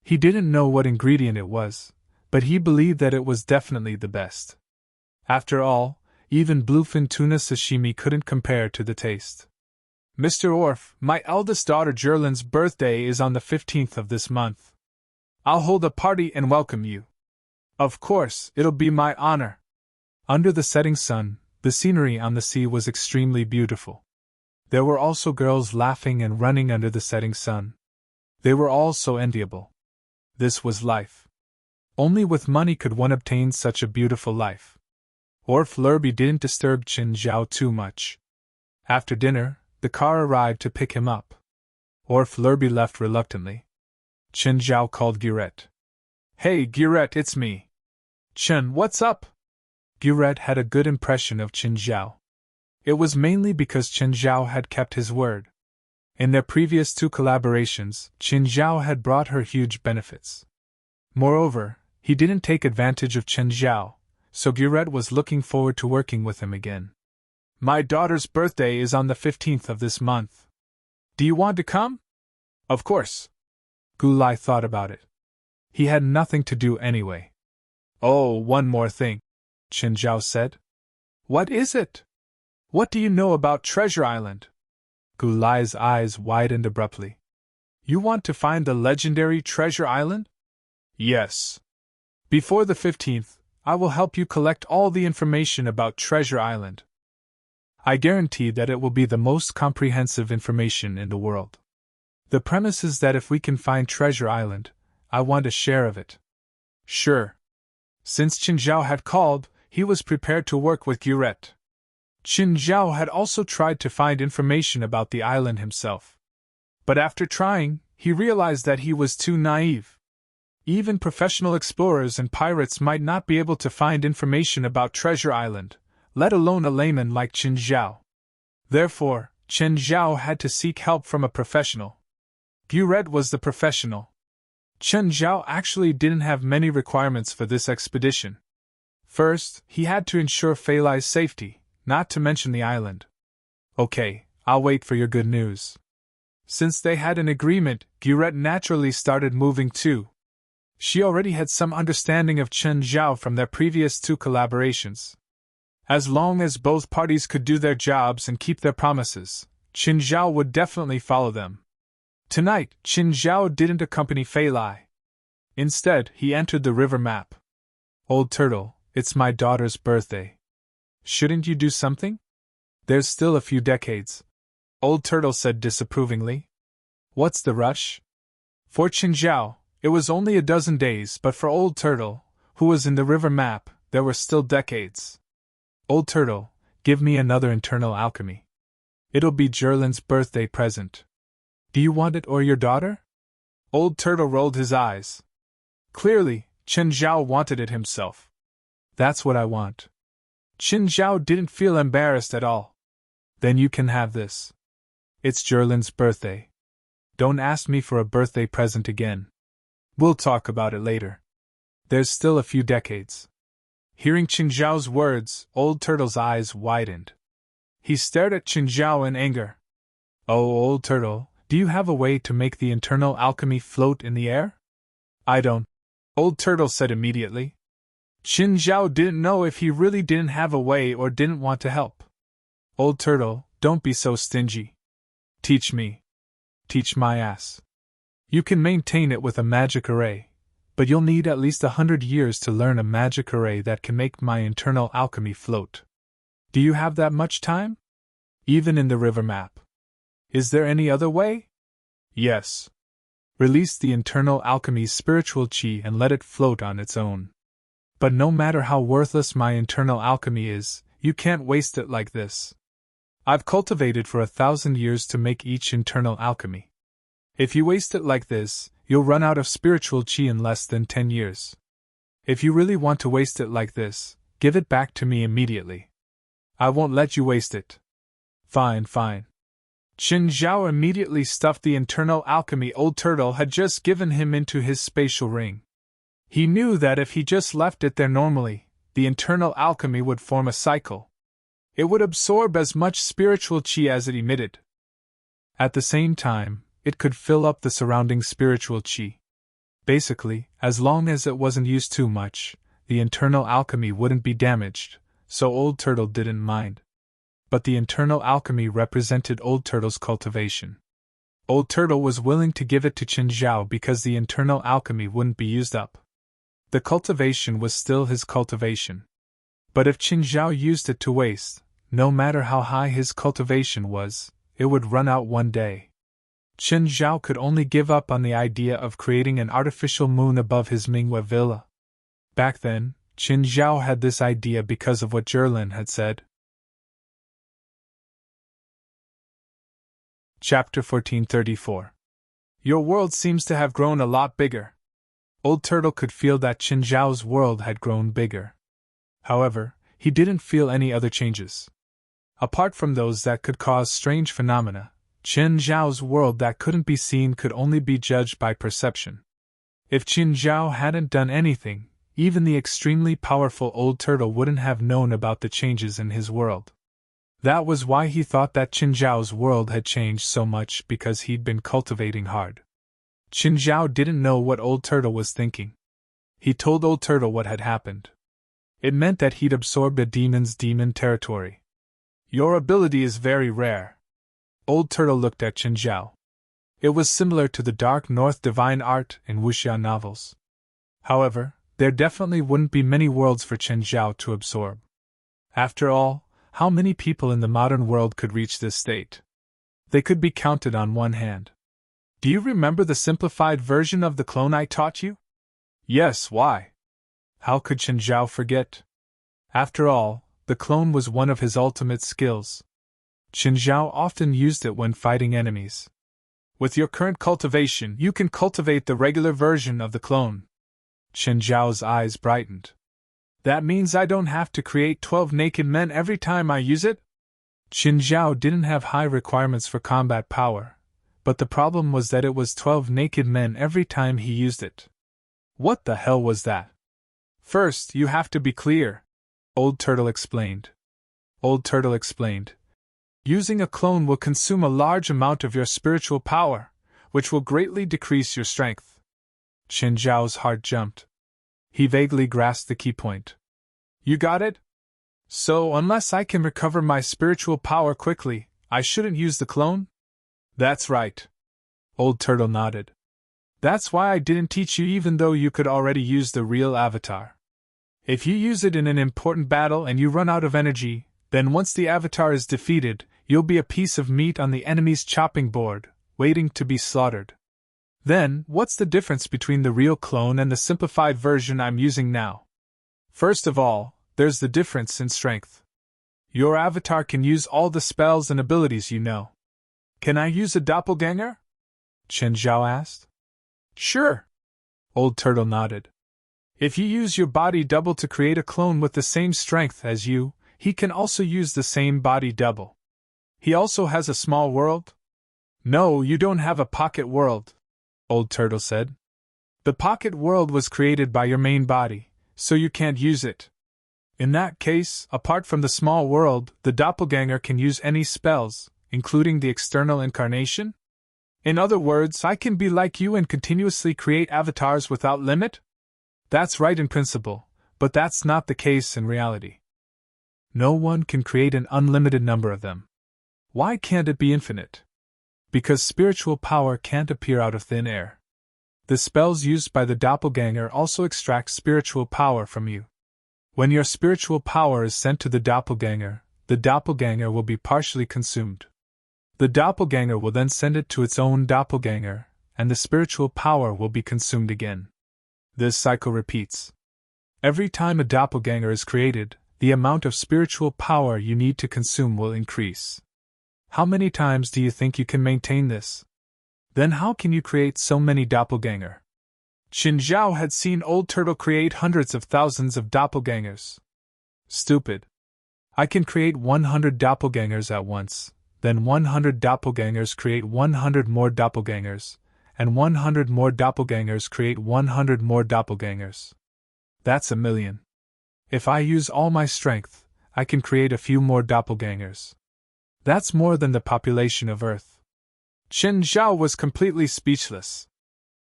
He didn't know what ingredient it was, but he believed that it was definitely the best. After all, even bluefin tuna sashimi couldn't compare to the taste. Mr. Orf, my eldest daughter Jerlin's birthday is on the 15th of this month. I'll hold a party and welcome you. Of course, it'll be my honor. Under the setting sun, the scenery on the sea was extremely beautiful. There were also girls laughing and running under the setting sun. They were all so enviable. This was life. Only with money could one obtain such a beautiful life. Orf Lurby didn't disturb Qin Zhao too much. After dinner, the car arrived to pick him up. Orf Lurby left reluctantly. Qin Zhao called Giret. Hey Giret, it's me. Qin, what's up? Giret had a good impression of Qin Zhao. It was mainly because Qin Zhao had kept his word. In their previous 2 collaborations, Qin Zhao had brought her huge benefits. Moreover, he didn't take advantage of Qin Zhao, so Guret was looking forward to working with him again. My daughter's birthday is on the 15th of this month. Do you want to come? Of course. Gulai thought about it. He had nothing to do anyway. Oh, one more thing, Qin Zhao said. What is it? What do you know about Treasure Island? Gulai's eyes widened abruptly. You want to find the legendary Treasure Island? Yes. Before the 15th, I will help you collect all the information about Treasure Island. I guarantee that it will be the most comprehensive information in the world. The premise is that if we can find Treasure Island, I want a share of it. Sure. Since Qin Zhao had called, he was prepared to work with Guret. Qin Zhao had also tried to find information about the island himself. But after trying, he realized that he was too naive. Even professional explorers and pirates might not be able to find information about Treasure Island, let alone a layman like Qin Zhao. Therefore, Qin Zhao had to seek help from a professional. Guret was the professional. Qin Zhao actually didn't have many requirements for this expedition. First, he had to ensure Feilai's safety, not to mention the island. Okay, I'll wait for your good news. Since they had an agreement, Guret naturally started moving too. She already had some understanding of Qin Zhao from their previous 2 collaborations. As long as both parties could do their jobs and keep their promises, Qin Zhao would definitely follow them. Tonight, Qin Zhao didn't accompany Feilai. Instead, he entered the river map. Old Turtle, it's my daughter's birthday. Shouldn't you do something? There's still a few decades. Old Turtle said disapprovingly. What's the rush? For Qin Zhao, it was only a dozen days, but for Old Turtle, who was in the river map, there were still decades. Old Turtle, give me another internal alchemy. It'll be Jerlin's birthday present. Do you want it or your daughter? Old Turtle rolled his eyes. Clearly, Qin Zhao wanted it himself. That's what I want. Qin Zhao didn't feel embarrassed at all. Then you can have this. It's Jerlin's birthday. Don't ask me for a birthday present again. We'll talk about it later. There's still a few decades. Hearing Qin Zhao's words, Old Turtle's eyes widened. He stared at Qin Zhao in anger. Oh, Old Turtle, do you have a way to make the internal alchemy float in the air? I don't. Old Turtle said immediately. Qin Zhao didn't know if he really didn't have a way or didn't want to help. Old Turtle, don't be so stingy. Teach me. Teach my ass. You can maintain it with a magic array, but you'll need at least 100 years to learn a magic array that can make my internal alchemy float. Do you have that much time? Even in the river map. Is there any other way? Yes. Release the internal alchemy's spiritual chi and let it float on its own. But no matter how worthless my internal alchemy is, you can't waste it like this. I've cultivated for 1,000 years to make each internal alchemy. If you waste it like this, you'll run out of spiritual chi in less than 10 years. If you really want to waste it like this, give it back to me immediately. I won't let you waste it. Fine, fine. Qin Zhao immediately stuffed the internal alchemy Old Turtle had just given him into his spatial ring. He knew that if he just left it there normally, the internal alchemy would form a cycle. It would absorb as much spiritual chi as it emitted. At the same time, it could fill up the surrounding spiritual chi. Basically, as long as it wasn't used too much, the internal alchemy wouldn't be damaged, so Old Turtle didn't mind. But the internal alchemy represented Old Turtle's cultivation. Old Turtle was willing to give it to Qin Zhao because the internal alchemy wouldn't be used up. The cultivation was still his cultivation. But if Qin Zhao used it to waste, no matter how high his cultivation was, it would run out one day. Qin Zhao could only give up on the idea of creating an artificial moon above his Minghui villa. Back then, Qin Zhao had this idea because of what Jerlin had said. Chapter 1434. Your world seems to have grown a lot bigger. Old Turtle could feel that Qin Zhao's world had grown bigger. However, he didn't feel any other changes. Apart from those that could cause strange phenomena, Qin Zhao's world that couldn't be seen could only be judged by perception. If Qin Zhao hadn't done anything, even the extremely powerful Old Turtle wouldn't have known about the changes in his world. That was why he thought that Qinzhao's world had changed so much, because he'd been cultivating hard. Qinzhao didn't know what Old Turtle was thinking. He told Old Turtle what had happened. It meant that he'd absorbed a demon's demon territory. Your ability is very rare. Old Turtle looked at Qinzhao. It was similar to the Dark North divine art in wuxia novels. However, there definitely wouldn't be many worlds for Qinzhao to absorb. After all, how many people in the modern world could reach this state? They could be counted on one hand. Do you remember the simplified version of the clone I taught you? Yes, why? How could Qinzhao forget? After all, the clone was one of his ultimate skills. Qinzhao often used it when fighting enemies. With your current cultivation, you can cultivate the regular version of the clone. Qinzhao's eyes brightened. That means I don't have to create 12 naked men every time I use it? Qinzhao didn't have high requirements for combat power, but the problem was that it was 12 naked men every time he used it. What the hell was that? First, you have to be clear, Old Turtle explained. Using a clone will consume a large amount of your spiritual power, which will greatly decrease your strength. Qinzhao's heart jumped. He vaguely grasped the key point. You got it? So, unless I can recover my spiritual power quickly, I shouldn't use the clone? That's right. Old Turtle nodded. That's why I didn't teach you, even though you could already use the real avatar. If you use it in an important battle and you run out of energy, then once the avatar is defeated, you'll be a piece of meat on the enemy's chopping board, waiting to be slaughtered. Then, what's the difference between the real clone and the simplified version I'm using now? First of all, there's the difference in strength. Your avatar can use all the spells and abilities you know. Can I use a doppelganger? Qinzhao asked. Sure. Old Turtle nodded. If you use your body double to create a clone with the same strength as you, he can also use the same body double. He also has a small world? No, you don't have a pocket world, Old Turtle said. The pocket world was created by your main body, so you can't use it. In that case, apart from the small world, the doppelganger can use any spells, including the external incarnation? In other words, I can be like you and continuously create avatars without limit? That's right in principle, but that's not the case in reality. No one can create an unlimited number of them. Why can't it be infinite? Because spiritual power can't appear out of thin air. The spells used by the doppelganger also extract spiritual power from you. When your spiritual power is sent to the doppelganger will be partially consumed. The doppelganger will then send it to its own doppelganger, and the spiritual power will be consumed again. This cycle repeats. Every time a doppelganger is created, the amount of spiritual power you need to consume will increase. How many times do you think you can maintain this? Then how can you create so many doppelganger? Qinzhao had seen Old Turtle create hundreds of thousands of doppelgangers. Stupid. I can create 100 doppelgangers at once, then 100 doppelgangers create 100 more doppelgangers, and 100 more doppelgangers create 100 more doppelgangers. That's 1,000,000. If I use all my strength, I can create a few more doppelgangers. That's more than the population of Earth. Qinzhao was completely speechless.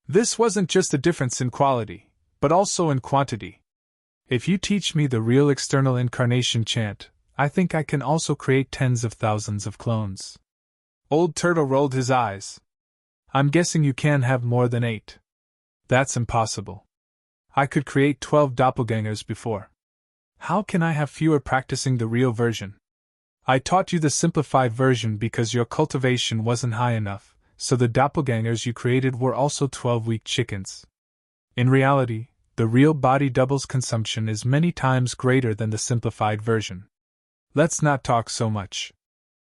This wasn't just a difference in quality, but also in quantity. If you teach me the real external incarnation chant, I think I can also create tens of thousands of clones. Old Turtle rolled his eyes. I'm guessing you can have more than 8. That's impossible. I could create 12 doppelgangers before. How can I have fewer practicing the real version? I taught you the simplified version because your cultivation wasn't high enough, so the doppelgangers you created were also 12 weak chickens. In reality, the real body double's consumption is many times greater than the simplified version. Let's not talk so much.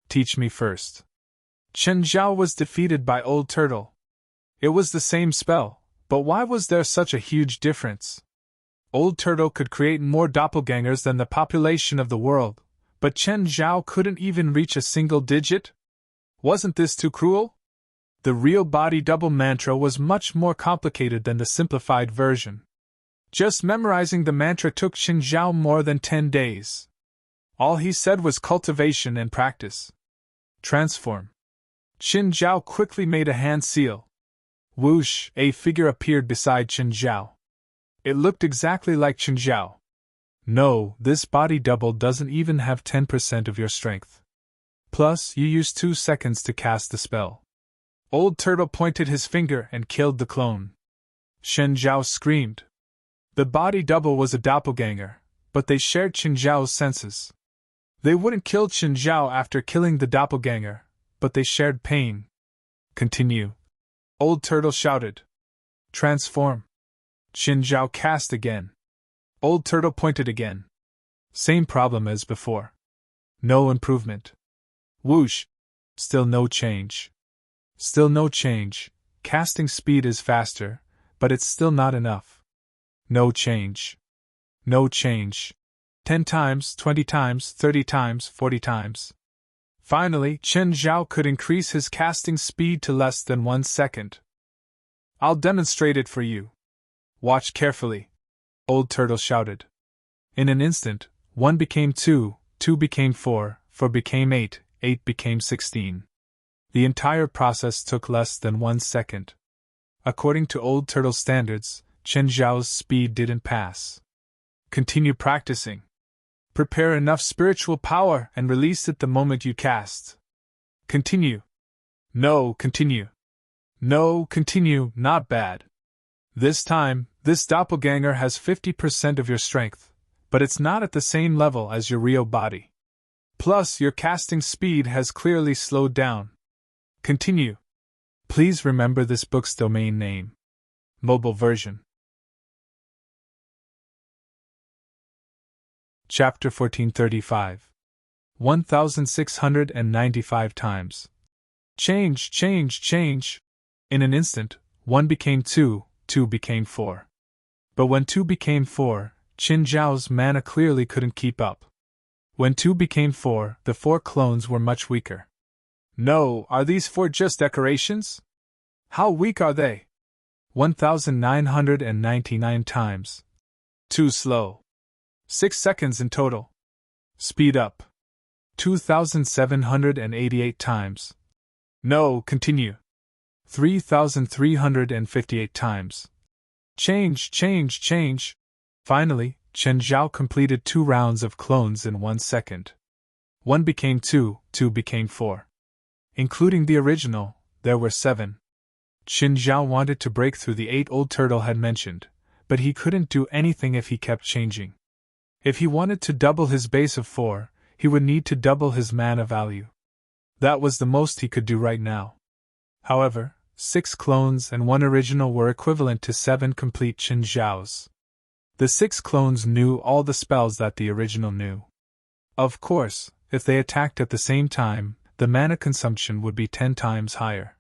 Teach me first. Qinzhao was defeated by Old Turtle. It was the same spell, but why was there such a huge difference? Old Turtle could create more doppelgangers than the population of the world, but Qinzhao couldn't even reach a single digit? Wasn't this too cruel? The real body double mantra was much more complicated than the simplified version. Just memorizing the mantra took Qin Zhao more than 10 days. All he said was cultivation and practice. Transform. Qin Zhao quickly made a hand seal. Whoosh, a figure appeared beside Qin Zhao. It looked exactly like Qin Zhao. No, this body double doesn't even have 10% of your strength. Plus, you used 2 seconds to cast the spell. Old Turtle pointed his finger and killed the clone. Qin Zhao screamed. The body double was a doppelganger, but they shared Qin Zhao's senses. They wouldn't kill Qin Zhao after killing the doppelganger, but they shared pain. Continue. Old Turtle shouted. Transform. Qin Zhao cast again. Old Turtle pointed again. Same problem as before. No improvement. Whoosh. Still no change. Still no change. Casting speed is faster, but it's still not enough. No change. No change. 10 times, 20 times, 30 times, 40 times. Finally, Qin Zhao could increase his casting speed to less than 1 second. I'll demonstrate it for you. Watch carefully. Old Turtle shouted. In an instant, 1 became 2, 2 became 4, 4 became 8, 8 became 16. The entire process took less than 1 second. According to Old Turtle standards, Qin Zhao's speed didn't pass. Continue practicing. Prepare enough spiritual power and release it the moment you cast. Continue. No, continue. No, continue, not bad. This time, this doppelganger has 50% of your strength, but it's not at the same level as your real body. Plus, your casting speed has clearly slowed down. Continue. Please remember this book's domain name. Mobile version. Chapter 1435. 1695 times. Change, change, change. In an instant, 1 became 2, 2 became 4. But when 2 became 4, Qin Zhao's mana clearly couldn't keep up. When 2 became 4, the 4 clones were much weaker. No, are these 4 just decorations? How weak are they? 1999 times. Too slow. 6 seconds in total. Speed up. 2788 times. No, continue. 3358 times. Change, change, change. Finally, Qin Zhao completed 2 rounds of clones in 1 second. 1 became 2, 2 became 4. Including the original, there were 7. Qin Zhao wanted to break through the 8 Old Turtle had mentioned, but he couldn't do anything if he kept changing. If he wanted to double his base of 4, he would need to double his mana value. That was the most he could do right now. However, 6 clones and 1 original were equivalent to 7 complete Qin Zhaos. The 6 clones knew all the spells that the original knew. Of course, if they attacked at the same time, the mana consumption would be 10 times higher.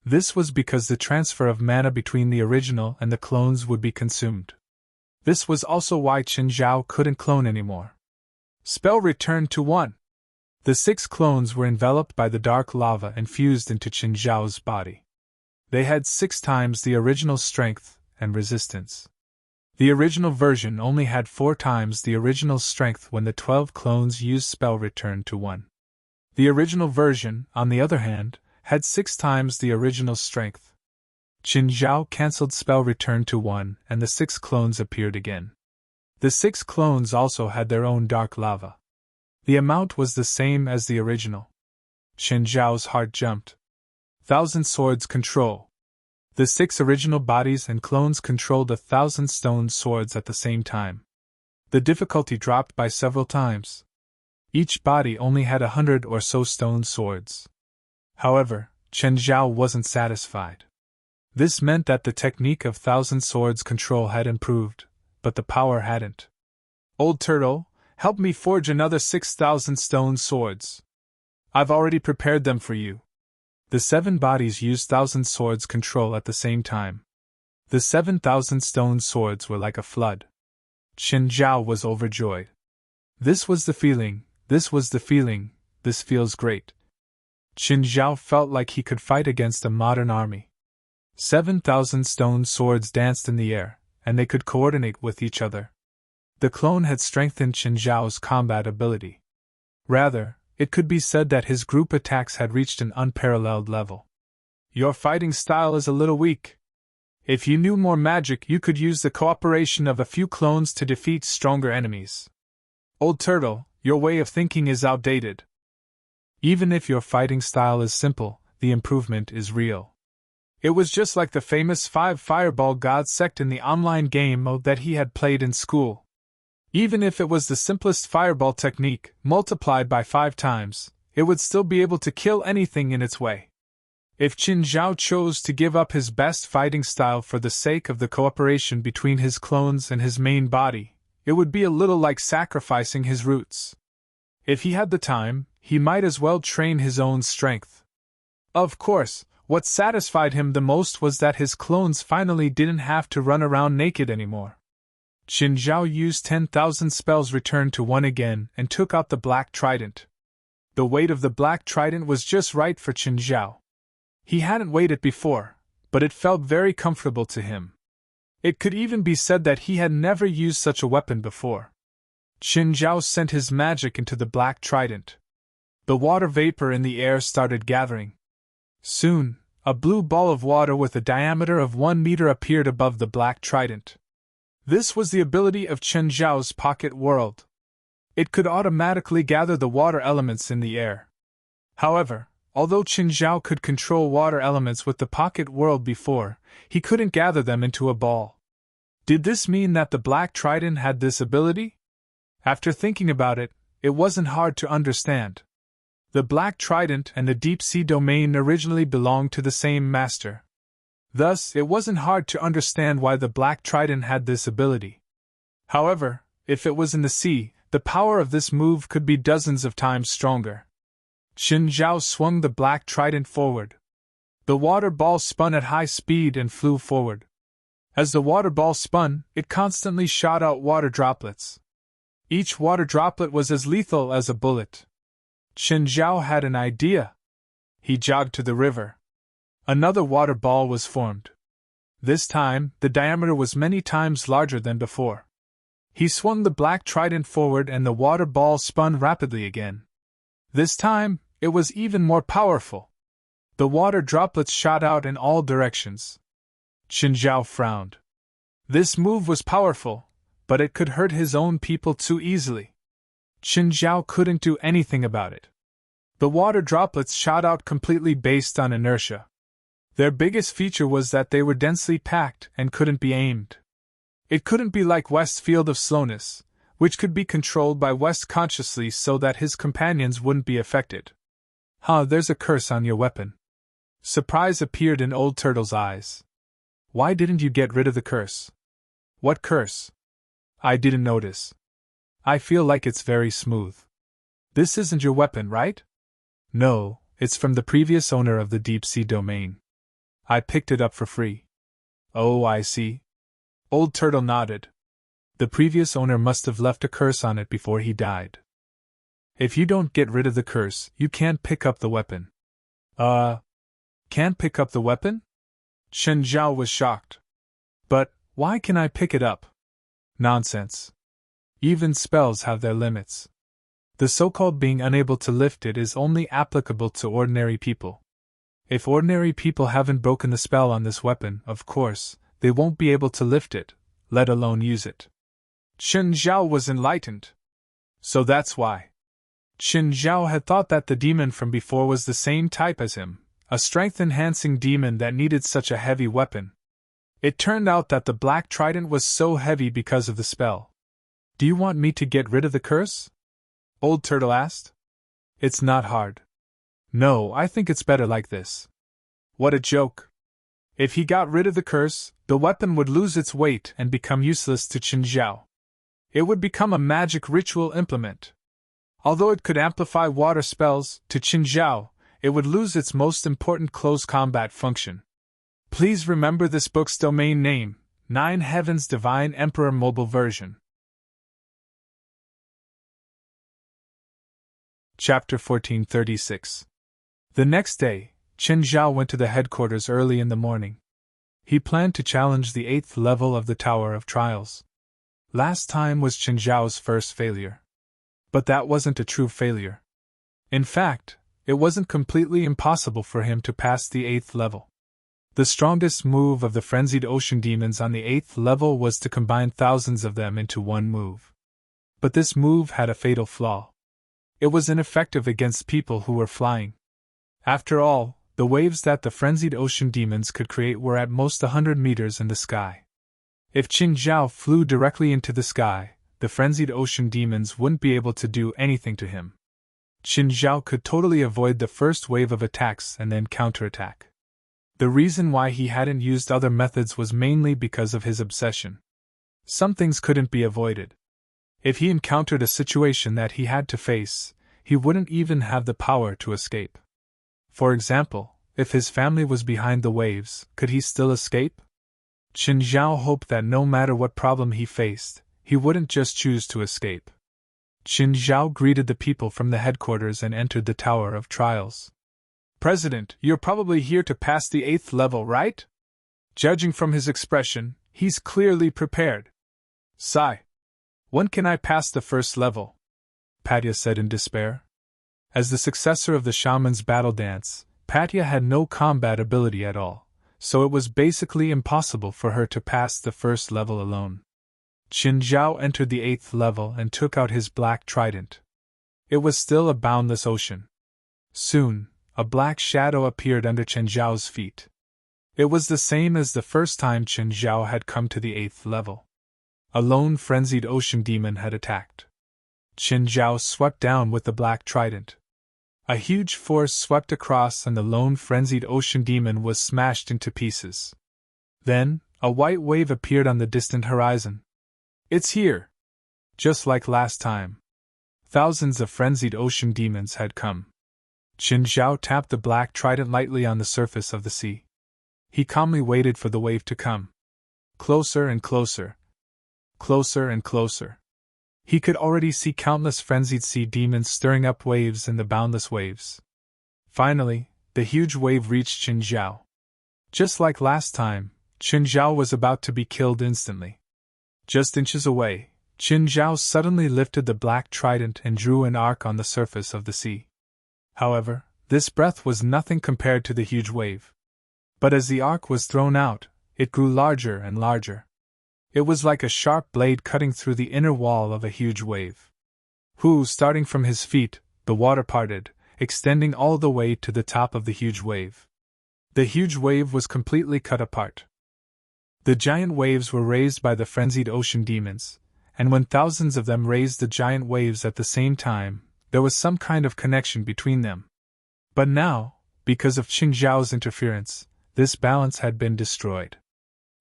This was because the transfer of mana between the original and the clones would be consumed. This was also why Qin Zhao couldn't clone anymore. Spell returned to 1. The 6 clones were enveloped by the dark lava and fused into Qin Zhao's body. They had 6 times the original strength and resistance. The original version only had 4 times the original strength when the 12 clones used spell return to 1. The original version, on the other hand, had 6 times the original strength. Qin Zhao cancelled spell return to 1 and the 6 clones appeared again. The 6 clones also had their own dark lava. The amount was the same as the original. Qin Zhao's heart jumped. 1,000 swords control. The 6 original bodies and clones controlled 1,000 stone swords at the same time. The difficulty dropped by several times. Each body only had 100 or so stone swords. However, Qin Zhao wasn't satisfied. This meant that the technique of 1,000 swords control had improved, but the power hadn't. Old Turtle, help me forge another 6,000 stone swords. I've already prepared them for you. The 7 bodies used 1,000 swords control at the same time. The 7,000 stone swords were like a flood. Qin Zhao was overjoyed. This was the feeling, this was the feeling, this feels great. Qin Zhao felt like he could fight against a modern army. 7,000 stone swords danced in the air, and they could coordinate with each other. The clone had strengthened Qin Zhao's combat ability. Rather, it could be said that his group attacks had reached an unparalleled level. Your fighting style is a little weak. If you knew more magic, you could use the cooperation of a few clones to defeat stronger enemies. Old Turtle, your way of thinking is outdated. Even if your fighting style is simple, the improvement is real. It was just like the famous 5 Fireball God sect in the online game mode that he had played in school. Even if it was the simplest fireball technique, multiplied by 5 times, it would still be able to kill anything in its way. If Qin Zhao chose to give up his best fighting style for the sake of the cooperation between his clones and his main body, it would be a little like sacrificing his roots. If he had the time, he might as well train his own strength. Of course, what satisfied him the most was that his clones finally didn't have to run around naked anymore. Qin Zhao used 10,000 spells returned to 1 again and took out the black trident. The weight of the black trident was just right for Qin Zhao. He hadn't weighed it before, but it felt very comfortable to him. It could even be said that he had never used such a weapon before. Qin Zhao sent his magic into the black trident. The water vapor in the air started gathering. Soon, a blue ball of water with a diameter of 1 meter appeared above the black trident. This was the ability of Qin Zhao's pocket world. It could automatically gather the water elements in the air. However, although Qin Zhao could control water elements with the pocket world before, he couldn't gather them into a ball. Did this mean that the black trident had this ability? After thinking about it, it wasn't hard to understand. The black trident and the deep sea domain originally belonged to the same master. Thus, it wasn't hard to understand why the black trident had this ability. However, if it was in the sea, the power of this move could be dozens of times stronger. Qin Zhao swung the black trident forward. The water ball spun at high speed and flew forward. As the water ball spun, it constantly shot out water droplets. Each water droplet was as lethal as a bullet. Qin Zhao had an idea. He jogged to the river. Another water ball was formed. This time, the diameter was many times larger than before. He swung the black trident forward and the water ball spun rapidly again. This time, it was even more powerful. The water droplets shot out in all directions. Qin Zhao frowned. This move was powerful, but it could hurt his own people too easily. Qin Zhao couldn't do anything about it. The water droplets shot out completely based on inertia. Their biggest feature was that they were densely packed and couldn't be aimed. It couldn't be like West's field of slowness, which could be controlled by West consciously so that his companions wouldn't be affected. There's a curse on your weapon. Surprise appeared in Old Turtle's eyes. Why didn't you get rid of the curse? What curse? I didn't notice. I feel like it's very smooth. This isn't your weapon, right? No, it's from the previous owner of the deep sea domain. I picked it up for free. Oh, I see. Old Turtle nodded. The previous owner must have left a curse on it before he died. If you don't get rid of the curse, you can't pick up the weapon. Can't pick up the weapon? Qin Zhao was shocked. But, why can I pick it up? Nonsense. Even spells have their limits. The so-called being unable to lift it is only applicable to ordinary people. If ordinary people haven't broken the spell on this weapon, of course, they won't be able to lift it, let alone use it. Qin Zhao was enlightened. So that's why. Qin Zhao had thought that the demon from before was the same type as him, a strength-enhancing demon that needed such a heavy weapon. It turned out that the black trident was so heavy because of the spell. Do you want me to get rid of the curse? Old Turtle asked. It's not hard. No, I think it's better like this. What a joke. If he got rid of the curse, the weapon would lose its weight and become useless to Qin Zhao. It would become a magic ritual implement. Although it could amplify water spells, to Qin Zhao, it would lose its most important close combat function. Please remember this book's domain name, 9 Heavens Divine Emperor Mobile Version. Chapter 1436. The next day, Qin Zhao went to the headquarters early in the morning. He planned to challenge the 8th level of the Tower of Trials. Last time was Chen Zhao's first failure. But that wasn't a true failure. In fact, it wasn't completely impossible for him to pass the 8th level. The strongest move of the frenzied ocean demons on the 8th level was to combine thousands of them into one move. But this move had a fatal flaw. It was ineffective against people who were flying. After all, the waves that the frenzied ocean demons could create were at most 100 meters in the sky. If Qin Zhao flew directly into the sky, the frenzied ocean demons wouldn't be able to do anything to him. Qin Zhao could totally avoid the first wave of attacks and then counterattack. The reason why he hadn't used other methods was mainly because of his obsession. Some things couldn't be avoided. If he encountered a situation that he had to face, he wouldn't even have the power to escape. For example, if his family was behind the waves, could he still escape? Qin Zhao hoped that no matter what problem he faced, he wouldn't just choose to escape. Qin Zhao greeted the people from the headquarters and entered the Tower of Trials. "President, you're probably here to pass the 8th level, right?" Judging from his expression, he's clearly prepared. "Sigh. When can I pass the first level?" Patya said in despair. As the successor of the shaman's battle dance, Patya had no combat ability at all, so it was basically impossible for her to pass the first level alone. Qin Zhao entered the 8th level and took out his black trident. It was still a boundless ocean. Soon, a black shadow appeared under Qin Zhao's feet. It was the same as the first time Qin Zhao had come to the 8th level. A lone frenzied ocean demon had attacked. Qin Zhao swept down with the black trident. A huge force swept across and the lone frenzied ocean demon was smashed into pieces. Then, a white wave appeared on the distant horizon. "It's here!" Just like last time. Thousands of frenzied ocean demons had come. Qin Zhao tapped the black trident lightly on the surface of the sea. He calmly waited for the wave to come. Closer and closer. Closer and closer. He could already see countless frenzied sea demons stirring up waves in the boundless waves. Finally, the huge wave reached Qin Zhao. Just like last time, Qin Zhao was about to be killed instantly. Just inches away, Qin Zhao suddenly lifted the black trident and drew an arc on the surface of the sea. However, this breath was nothing compared to the huge wave. But as the arc was thrown out, it grew larger and larger. It was like a sharp blade cutting through the inner wall of a huge wave. Starting from his feet, the water parted, extending all the way to the top of the huge wave. The huge wave was completely cut apart. The giant waves were raised by the frenzied ocean demons, and when thousands of them raised the giant waves at the same time, there was some kind of connection between them. But now, because of Qin Zhao's interference, this balance had been destroyed.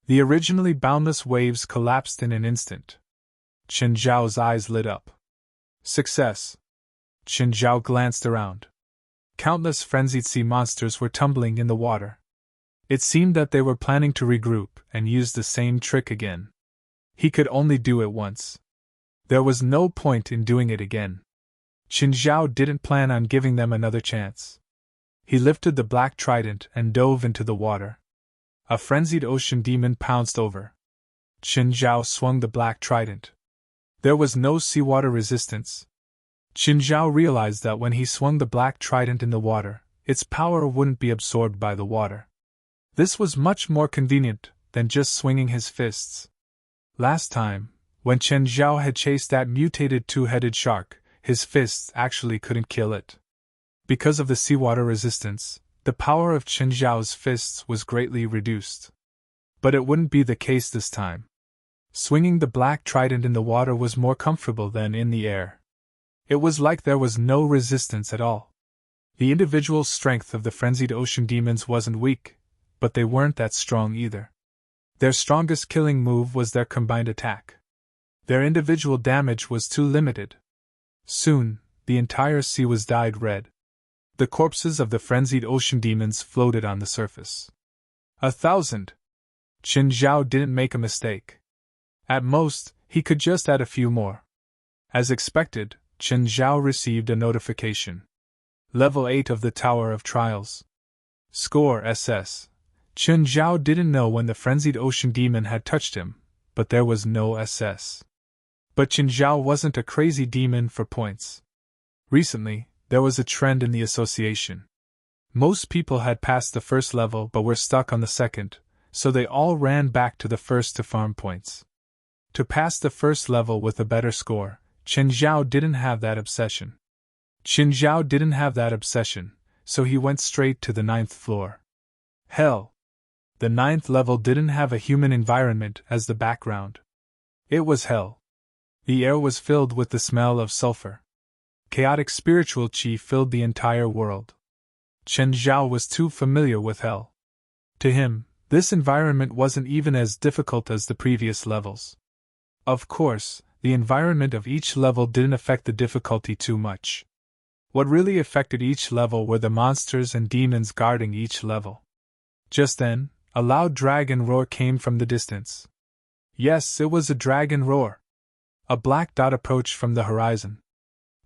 The originally boundless waves collapsed in an instant. Qin Zhao's eyes lit up. Success! Qin Zhao glanced around. Countless frenzied sea monsters were tumbling in the water. It seemed that they were planning to regroup and use the same trick again. He could only do it once. There was no point in doing it again. Qin Zhao didn't plan on giving them another chance. He lifted the black trident and dove into the water. A frenzied ocean demon pounced over. Qin Zhao swung the black trident. There was no seawater resistance. Qin Zhao realized that when he swung the black trident in the water, its power wouldn't be absorbed by the water. This was much more convenient than just swinging his fists. Last time, when Qin Zhao had chased that mutated two-headed shark, his fists actually couldn't kill it. Because of the seawater resistance, the power of Qin Zhao's fists was greatly reduced. But it wouldn't be the case this time. Swinging the black trident in the water was more comfortable than in the air. It was like there was no resistance at all. The individual strength of the frenzied ocean demons wasn't weak, but they weren't that strong either. Their strongest killing move was their combined attack. Their individual damage was too limited. Soon, the entire sea was dyed red. The corpses of the frenzied ocean demons floated on the surface. 1,000! Qin Zhao didn't make a mistake. At most, he could just add a few more. As expected, Qin Zhao received a notification. Level 8 of the Tower of Trials. Score SS. Chen Zhao didn't know when the frenzied ocean demon had touched him, but there was no SS. But Chen Zhao wasn't a crazy demon for points. Recently, there was a trend in the association. Most people had passed the first level but were stuck on the second, so they all ran back to the first to farm points. To pass the first level with a better score, Chen Zhao didn't have that obsession. So he went straight to the 9th floor. Hell! The 9th level didn't have a human environment as the background. It was hell. The air was filled with the smell of sulfur. Chaotic spiritual chi filled the entire world. Chen Zhao was too familiar with hell. To him, this environment wasn't even as difficult as the previous levels. Of course, the environment of each level didn't affect the difficulty too much. What really affected each level were the monsters and demons guarding each level. Just then, a loud dragon roar came from the distance. Yes, it was a dragon roar. A black dot approached from the horizon.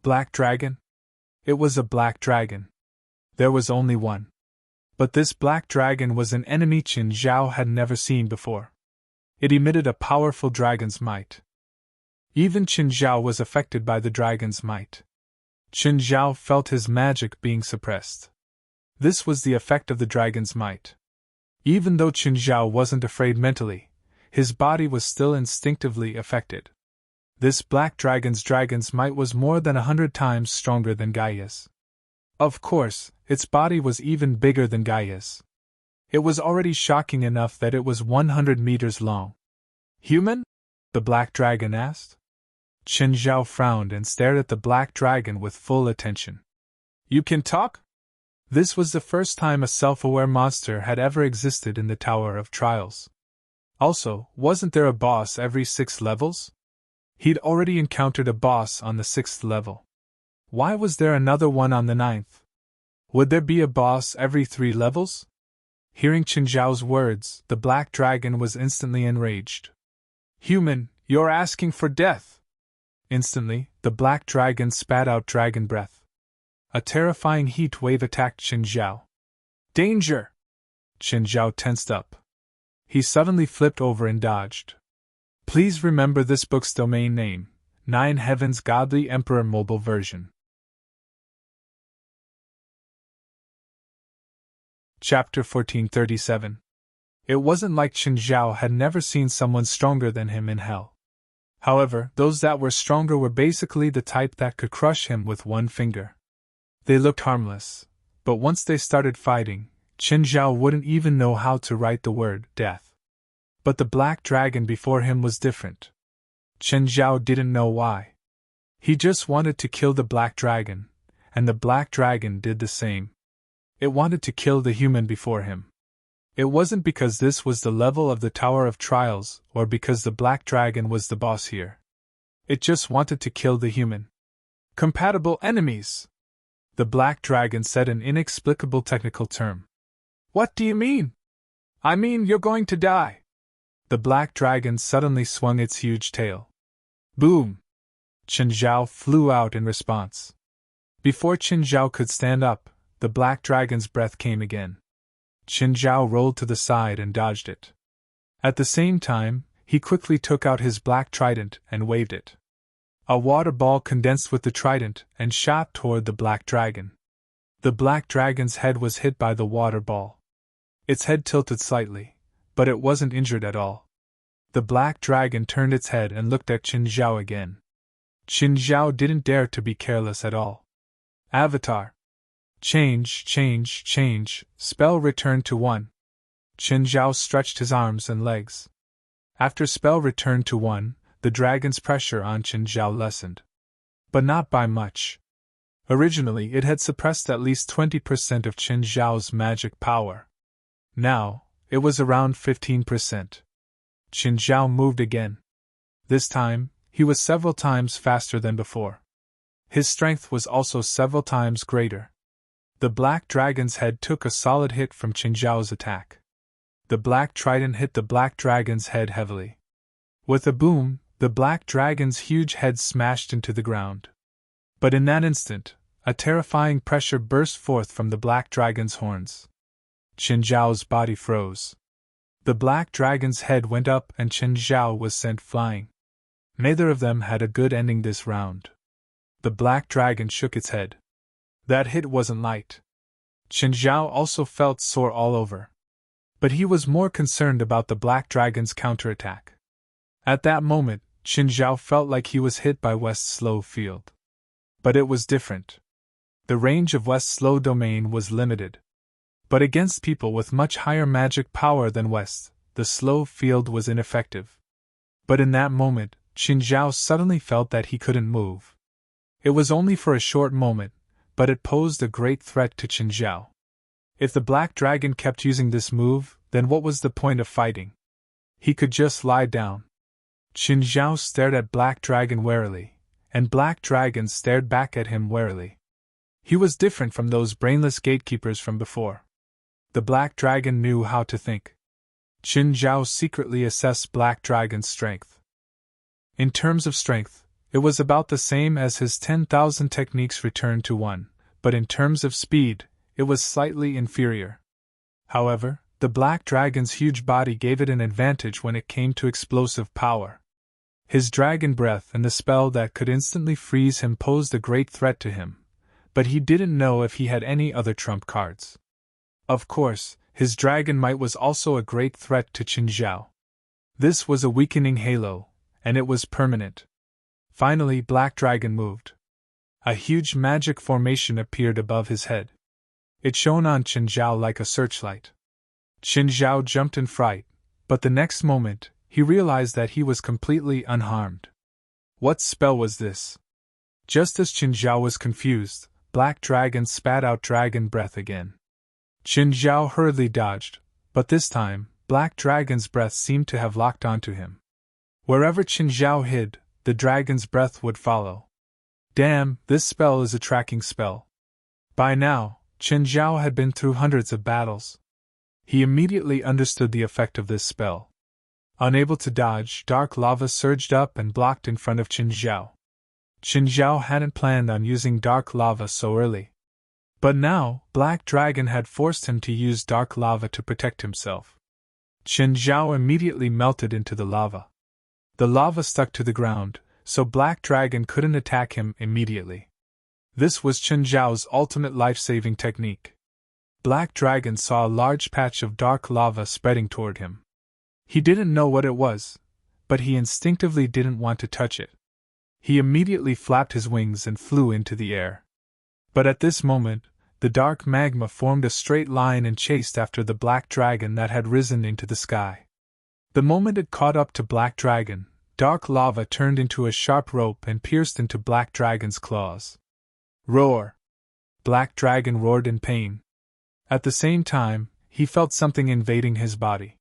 Black dragon? It was a black dragon. There was only one. But this black dragon was an enemy Chen Zhao had never seen before. It emitted a powerful dragon's might. Even Chen Zhao was affected by the dragon's might. Chen Zhao felt his magic being suppressed. This was the effect of the dragon's might. Even though Chen Zhao wasn't afraid mentally, his body was still instinctively affected. This black dragon's might was more than 100 times stronger than Gaia's. Of course, its body was even bigger than Gaia's. It was already shocking enough that it was 100 meters long. Human? The black dragon asked. Chen Zhao frowned and stared at the black dragon with full attention. You can talk? This was the first time a self-aware monster had ever existed in the Tower of Trials. Also, wasn't there a boss every 6 levels? He'd already encountered a boss on the 6th level. Why was there another one on the 9th? Would there be a boss every 3 levels? Hearing Chen Zhao's words, the black dragon was instantly enraged. Human, you're asking for death! Instantly, the black dragon spat out dragon breath. A terrifying heat wave attacked Chen Zhao. Danger! Chen Zhao tensed up. He suddenly flipped over and dodged. Please remember this book's domain name, 9 Heavens Godly Emperor Mobile Version. Chapter 1437. It wasn't like Chen Zhao had never seen someone stronger than him in hell. However, those that were stronger were basically the type that could crush him with one finger. They looked harmless, but once they started fighting, Chen Zhao wouldn't even know how to write the word death. But the black dragon before him was different. Chen Zhao didn't know why. He just wanted to kill the black dragon, and the black dragon did the same. It wanted to kill the human before him. It wasn't because this was the level of the Tower of Trials or because the black dragon was the boss here. It just wanted to kill the human. Compatible enemies! The black dragon said an inexplicable technical term. What do you mean? I mean you're going to die. The black dragon suddenly swung its huge tail. Boom! Chen Zhao flew out in response. Before Chen Zhao could stand up, the black dragon's breath came again. Chen Zhao rolled to the side and dodged it. At the same time, he quickly took out his black trident and waved it. A water ball condensed with the trident and shot toward the black dragon. The black dragon's head was hit by the water ball. Its head tilted slightly, but it wasn't injured at all. The black dragon turned its head and looked at Chen Zhao again. Chen Zhao didn't dare to be careless at all. Avatar. Change, spell returned to 1. Chen Zhao stretched his arms and legs. After spell returned to 1, the dragon's pressure on Chen Zhao lessened. But not by much. Originally it had suppressed at least 20% of Chen Zhao's magic power. Now, it was around 15%. Chen Zhao moved again. This time, he was several times faster than before. His strength was also several times greater. The black dragon's head took a solid hit from Chen Zhao's attack. The black trident hit the black dragon's head heavily. With a boom, the black dragon's huge head smashed into the ground. But in that instant, a terrifying pressure burst forth from the black dragon's horns. Qin Zhao's body froze. The black dragon's head went up and Qin Zhao was sent flying. Neither of them had a good ending this round. The black dragon shook its head. That hit wasn't light. Qin Zhao also felt sore all over. But he was more concerned about the black dragon's counterattack. At that moment, Qin Zhao felt like he was hit by West's slow field. But it was different. The range of West's slow domain was limited. But against people with much higher magic power than West, the slow field was ineffective. But in that moment, Qin Zhao suddenly felt that he couldn't move. It was only for a short moment, but it posed a great threat to Qin Zhao. If the black dragon kept using this move, then what was the point of fighting? He could just lie down. Qin Zhao stared at Black Dragon warily, and Black Dragon stared back at him warily. He was different from those brainless gatekeepers from before. The Black Dragon knew how to think. Qin Zhao secretly assessed Black Dragon's strength. In terms of strength, it was about the same as his 10,000 techniques returned to one, but in terms of speed, it was slightly inferior. However, the Black Dragon's huge body gave it an advantage when it came to explosive power. His dragon breath and the spell that could instantly freeze him posed a great threat to him, but he didn't know if he had any other trump cards. Of course, his dragon might was also a great threat to Qin Zhao. This was a weakening halo, and it was permanent. Finally, Black Dragon moved. A huge magic formation appeared above his head. It shone on Qin Zhao like a searchlight. Qin Zhao jumped in fright, but the next moment, he realized that he was completely unharmed. What spell was this? Just as Qin Zhao was confused, Black Dragon spat out dragon breath again. Qin Zhao hurriedly dodged, but this time, Black Dragon's breath seemed to have locked onto him. Wherever Qin Zhao hid, the dragon's breath would follow. Damn, this spell is a tracking spell. By now, Qin Zhao had been through hundreds of battles. He immediately understood the effect of this spell. Unable to dodge, dark lava surged up and blocked in front of Qin Zhao. Qin Zhao hadn't planned on using dark lava so early. But now, Black Dragon had forced him to use dark lava to protect himself. Qin Zhao immediately melted into the lava. The lava stuck to the ground, so Black Dragon couldn't attack him immediately. This was Qin Zhao's ultimate life-saving technique. Black Dragon saw a large patch of dark lava spreading toward him. He didn't know what it was, but he instinctively didn't want to touch it. He immediately flapped his wings and flew into the air. But at this moment, the dark magma formed a straight line and chased after the Black Dragon that had risen into the sky. The moment it caught up to Black Dragon, dark lava turned into a sharp rope and pierced into Black Dragon's claws. Roar! Black Dragon roared in pain. At the same time, he felt something invading his body.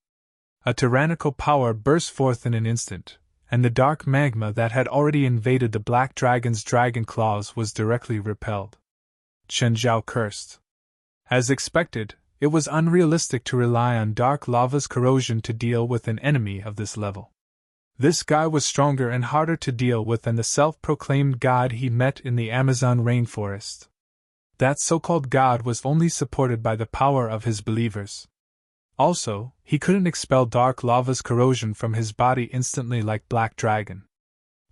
A tyrannical power burst forth in an instant, and the dark magma that had already invaded the Black Dragon's dragon claws was directly repelled. Qin Zhao cursed. As expected, it was unrealistic to rely on dark lava's corrosion to deal with an enemy of this level. This guy was stronger and harder to deal with than the self-proclaimed god he met in the Amazon rainforest. That so-called god was only supported by the power of his believers. Also, he couldn't expel dark lava's corrosion from his body instantly like Black Dragon.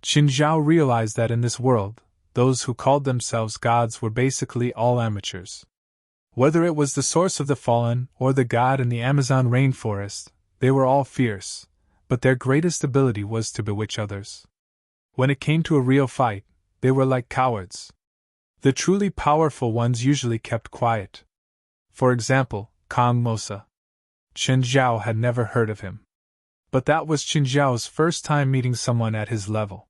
Qin Zhao realized that in this world, those who called themselves gods were basically all amateurs. Whether it was the source of the fallen or the god in the Amazon rainforest, they were all fierce, but their greatest ability was to bewitch others. When it came to a real fight, they were like cowards. The truly powerful ones usually kept quiet. For example, Kang Mosa. Qin Zhao had never heard of him. But that was Qin Zhao's first time meeting someone at his level.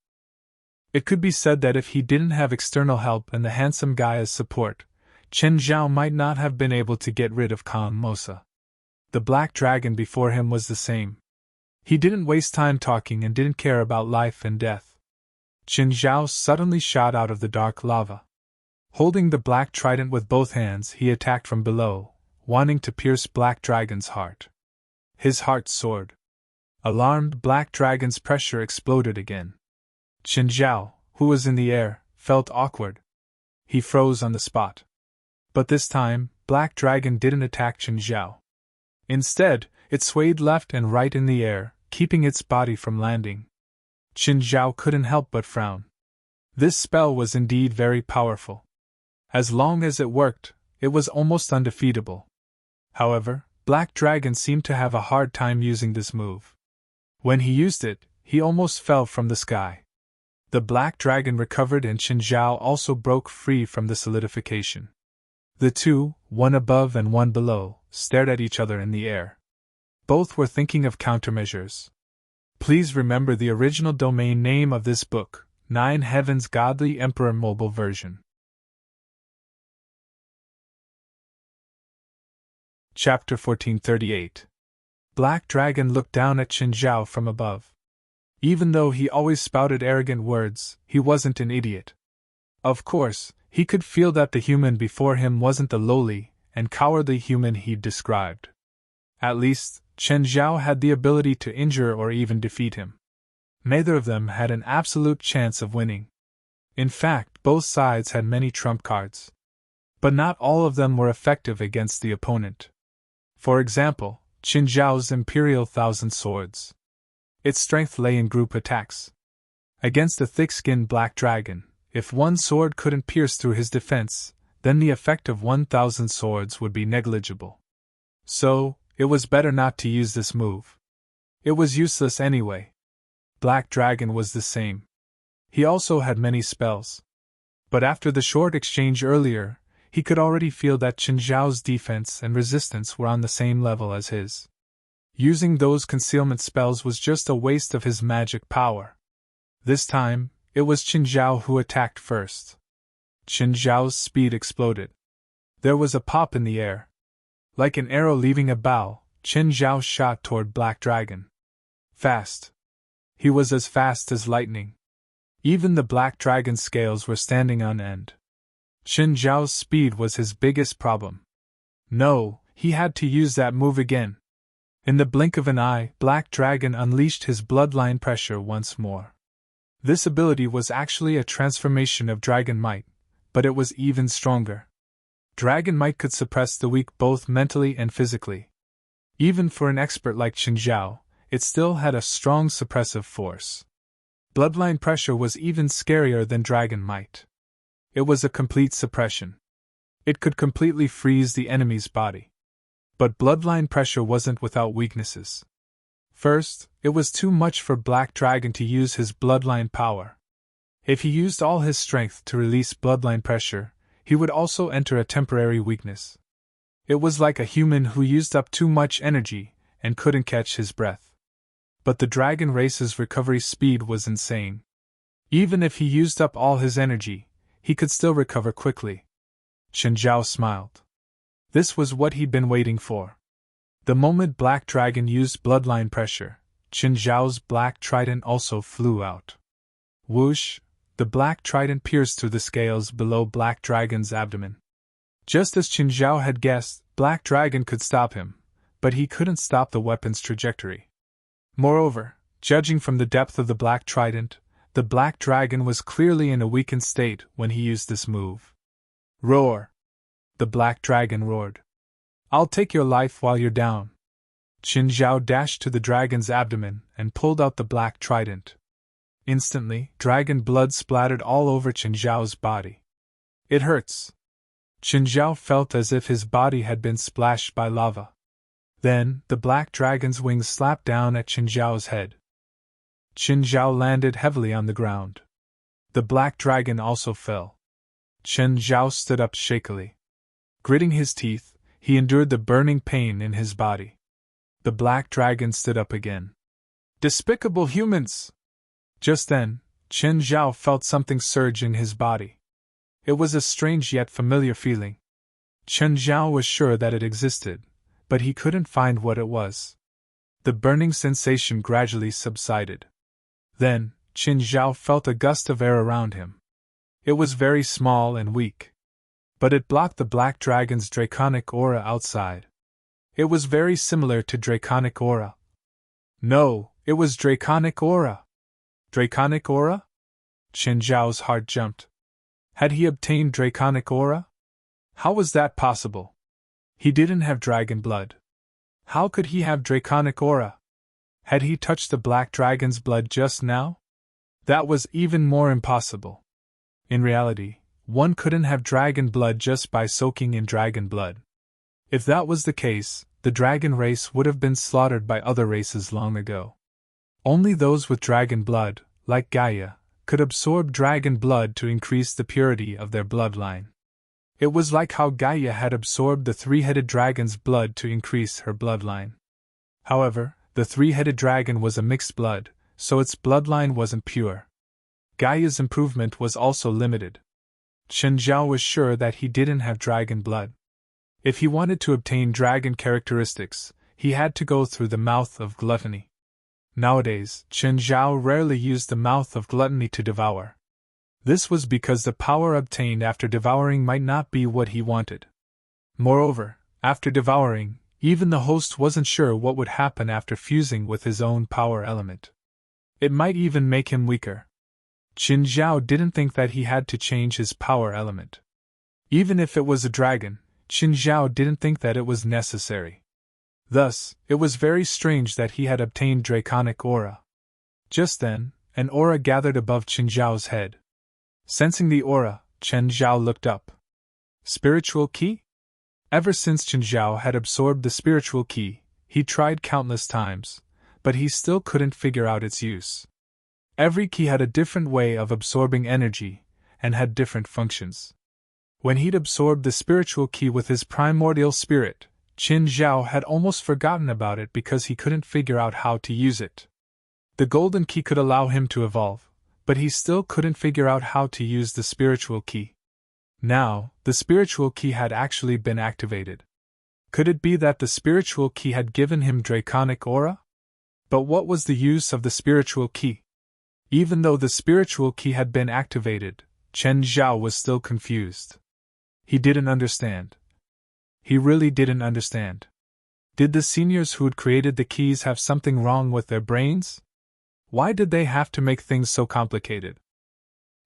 It could be said that if he didn't have external help and the handsome guy as support, Qin Zhao might not have been able to get rid of Kang Mosa. The Black Dragon before him was the same. He didn't waste time talking and didn't care about life and death. Qin Zhao suddenly shot out of the dark lava. Holding the black trident with both hands, he attacked from below, wanting to pierce Black Dragon's heart. His heart soared. Alarmed, Black Dragon's pressure exploded again. Qin Zhao, who was in the air, felt awkward. He froze on the spot. But this time, Black Dragon didn't attack Qin Zhao. Instead, it swayed left and right in the air, keeping its body from landing. Qin Zhao couldn't help but frown. This spell was indeed very powerful. As long as it worked, it was almost undefeatable. However, Black Dragon seemed to have a hard time using this move. When he used it, he almost fell from the sky. The Black Dragon recovered and Qin Zhao also broke free from the solidification. The two, one above and one below, stared at each other in the air. Both were thinking of countermeasures. Please remember the original domain name of this book, 9 Heavens Godly Emperor Mobile Version. Chapter 1438. Black Dragon looked down at Qin Zhao from above. Even though he always spouted arrogant words, he wasn't an idiot. Of course, he could feel that the human before him wasn't the lowly and cowardly human he'd described. At least, Qin Zhao had the ability to injure or even defeat him. Neither of them had an absolute chance of winning. In fact, both sides had many trump cards. But not all of them were effective against the opponent. For example, Qin Zhao's Imperial Thousand Swords. Its strength lay in group attacks. Against a thick-skinned Black Dragon, if one sword couldn't pierce through his defense, then the effect of 1,000 swords would be negligible. So, it was better not to use this move. It was useless anyway. Black Dragon was the same. He also had many spells. But after the short exchange earlier, he could already feel that Qin Zhao's defense and resistance were on the same level as his. Using those concealment spells was just a waste of his magic power. This time, it was Qin Zhao who attacked first. Qin Zhao's speed exploded. There was a pop in the air. Like an arrow leaving a bow, Qin Zhao shot toward Black Dragon. Fast. He was as fast as lightning. Even the Black Dragon's scales were standing on end. Qin Zhao's speed was his biggest problem. No, he had to use that move again. In the blink of an eye, Black Dragon unleashed his bloodline pressure once more. This ability was actually a transformation of Dragon Might, but it was even stronger. Dragon Might could suppress the weak both mentally and physically. Even for an expert like Qin Zhao, it still had a strong suppressive force. Bloodline pressure was even scarier than Dragon Might. It was a complete suppression. It could completely freeze the enemy's body. But bloodline pressure wasn't without weaknesses. First, it was too much for Black Dragon to use his bloodline power. If he used all his strength to release bloodline pressure, he would also enter a temporary weakness. It was like a human who used up too much energy and couldn't catch his breath. But the dragon race's recovery speed was insane. Even if he used up all his energy, he could still recover quickly. Qin Zhao smiled. This was what he'd been waiting for. The moment Black Dragon used bloodline pressure, Qin Zhao's black trident also flew out. Whoosh! The black trident pierced through the scales below Black Dragon's abdomen. Just as Qin Zhao had guessed, Black Dragon could stop him, but he couldn't stop the weapon's trajectory. Moreover, judging from the depth of the black trident, the Black Dragon was clearly in a weakened state when he used this move. Roar! The Black Dragon roared. I'll take your life while you're down. Qin Zhao dashed to the dragon's abdomen and pulled out the black trident. Instantly, dragon blood splattered all over Qin Zhao's body. It hurts. Qin Zhao felt as if his body had been splashed by lava. Then, the black dragon's wings slapped down at Qin Zhao's head. Qin Zhao landed heavily on the ground. The black dragon also fell. Qin Zhao stood up shakily. Gritting his teeth, he endured the burning pain in his body. The black dragon stood up again. Despicable humans! Just then, Qin Zhao felt something surge in his body. It was a strange yet familiar feeling. Qin Zhao was sure that it existed, but he couldn't find what it was. The burning sensation gradually subsided. Then, Qin Zhao felt a gust of air around him. It was very small and weak. But it blocked the black dragon's draconic aura outside. It was very similar to draconic aura. No, it was draconic aura. Draconic aura? Qin Zhao's heart jumped. Had he obtained draconic aura? How was that possible? He didn't have dragon blood. How could he have draconic aura? Had he touched the black dragon's blood just now? That was even more impossible. In reality, one couldn't have dragon blood just by soaking in dragon blood. If that was the case, the dragon race would have been slaughtered by other races long ago. Only those with dragon blood, like Gaia, could absorb dragon blood to increase the purity of their bloodline. It was like how Gaia had absorbed the three-headed dragon's blood to increase her bloodline. However, the three-headed dragon was a mixed blood, so its bloodline wasn't pure. Gaia's improvement was also limited. Chen Zhao was sure that he didn't have dragon blood. If he wanted to obtain dragon characteristics, he had to go through the mouth of gluttony. Nowadays, Chen Zhao rarely used the mouth of gluttony to devour. This was because the power obtained after devouring might not be what he wanted. Moreover, after devouring, even the host wasn't sure what would happen after fusing with his own power element. It might even make him weaker. Qin Zhao didn't think that he had to change his power element. Even if it was a dragon, Qin Zhao didn't think that it was necessary. Thus, it was very strange that he had obtained draconic aura. Just then, an aura gathered above Qin Zhao's head. Sensing the aura, Chen Zhao looked up. Spiritual key? Ever since Chen Zhao had absorbed the spiritual key, he tried countless times, but he still couldn't figure out its use. Every key had a different way of absorbing energy, and had different functions. When he'd absorbed the spiritual key with his primordial spirit, Qin Zhao had almost forgotten about it because he couldn't figure out how to use it. The golden key could allow him to evolve, but he still couldn't figure out how to use the spiritual key. Now, the spiritual key had actually been activated. Could it be that the spiritual key had given him draconic aura? But what was the use of the spiritual key? Even though the spiritual key had been activated, Chen Zhao was still confused. He didn't understand. He really didn't understand. Did the seniors who'd created the keys have something wrong with their brains? Why did they have to make things so complicated?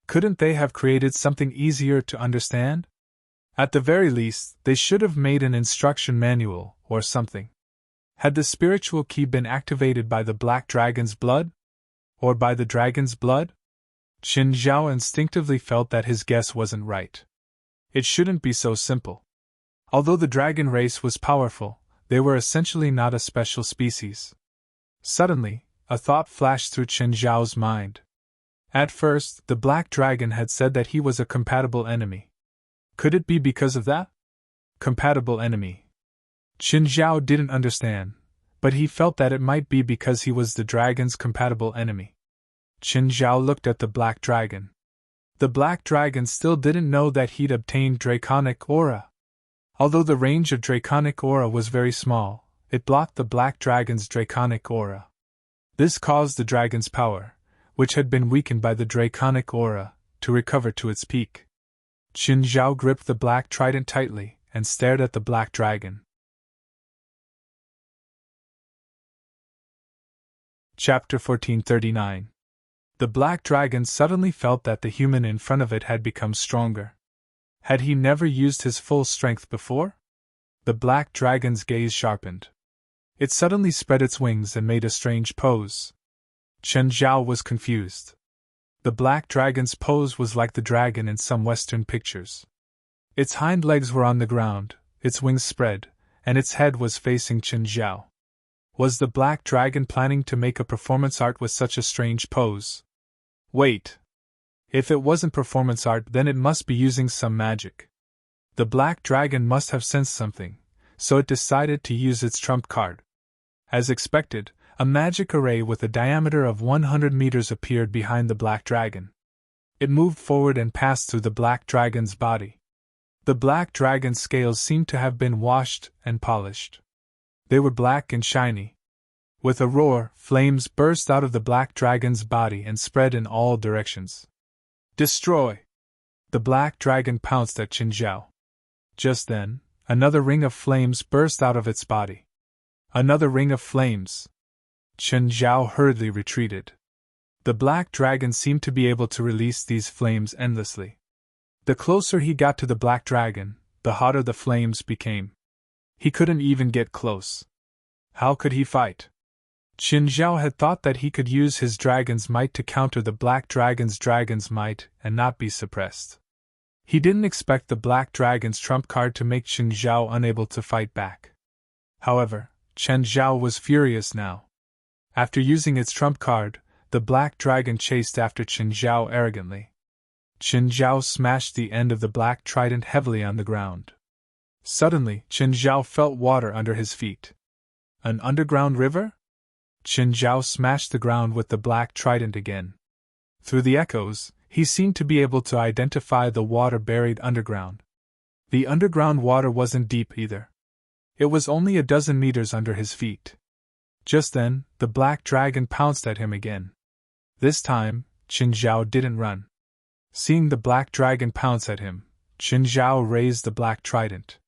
Couldn't they have created something easier to understand? At the very least, they should have made an instruction manual, or something. Had the spiritual key been activated by the black dragon's blood? Or by the dragon's blood? Qin Zhao instinctively felt that his guess wasn't right. It shouldn't be so simple. Although the dragon race was powerful, they were essentially not a special species. Suddenly, a thought flashed through Qin Zhao's mind. At first, the black dragon had said that he was a compatible enemy. Could it be because of that? Compatible enemy. Qin Zhao didn't understand, but he felt that it might be because he was the dragon's compatible enemy. Qin Zhao looked at the black dragon. The black dragon still didn't know that he'd obtained draconic aura. Although the range of draconic aura was very small, it blocked the black dragon's draconic aura. This caused the dragon's power, which had been weakened by the draconic aura, to recover to its peak. Qin Zhao gripped the black trident tightly and stared at the black dragon. Chapter 1439. The black dragon suddenly felt that the human in front of it had become stronger. Had he never used his full strength before? The black dragon's gaze sharpened. It suddenly spread its wings and made a strange pose. Chen Zhao was confused. The black dragon's pose was like the dragon in some Western pictures. Its hind legs were on the ground, its wings spread, and its head was facing Chen Zhao. Was the black dragon planning to make a performance art with such a strange pose? Wait. If it wasn't performance art, then it must be using some magic. The black dragon must have sensed something, so it decided to use its trump card. As expected, a magic array with a diameter of 100 meters appeared behind the black dragon. It moved forward and passed through the black dragon's body. The black dragon's scales seemed to have been washed and polished. They were black and shiny. With a roar, flames burst out of the black dragon's body and spread in all directions. Destroy! The black dragon pounced at Qin Zhao. Just then, another ring of flames burst out of its body. Another ring of flames. Qin Zhao hurriedly retreated. The black dragon seemed to be able to release these flames endlessly. The closer he got to the black dragon, the hotter the flames became. He couldn't even get close. How could he fight? Qin Zhao had thought that he could use his dragon's might to counter the black dragon's might and not be suppressed. He didn't expect the black dragon's trump card to make Qin Zhao unable to fight back. However, Qin Zhao was furious now. After using its trump card, the black dragon chased after Qin Zhao arrogantly. Qin Zhao smashed the end of the black trident heavily on the ground. Suddenly, Qin Zhao felt water under his feet. An underground river? Qin Zhao smashed the ground with the black trident again. Through the echoes, he seemed to be able to identify the water buried underground. The underground water wasn't deep either. It was only a dozen meters under his feet. Just then, the black dragon pounced at him again. This time, Qin Zhao didn't run. Seeing the black dragon pounce at him, Qin Zhao raised the black trident.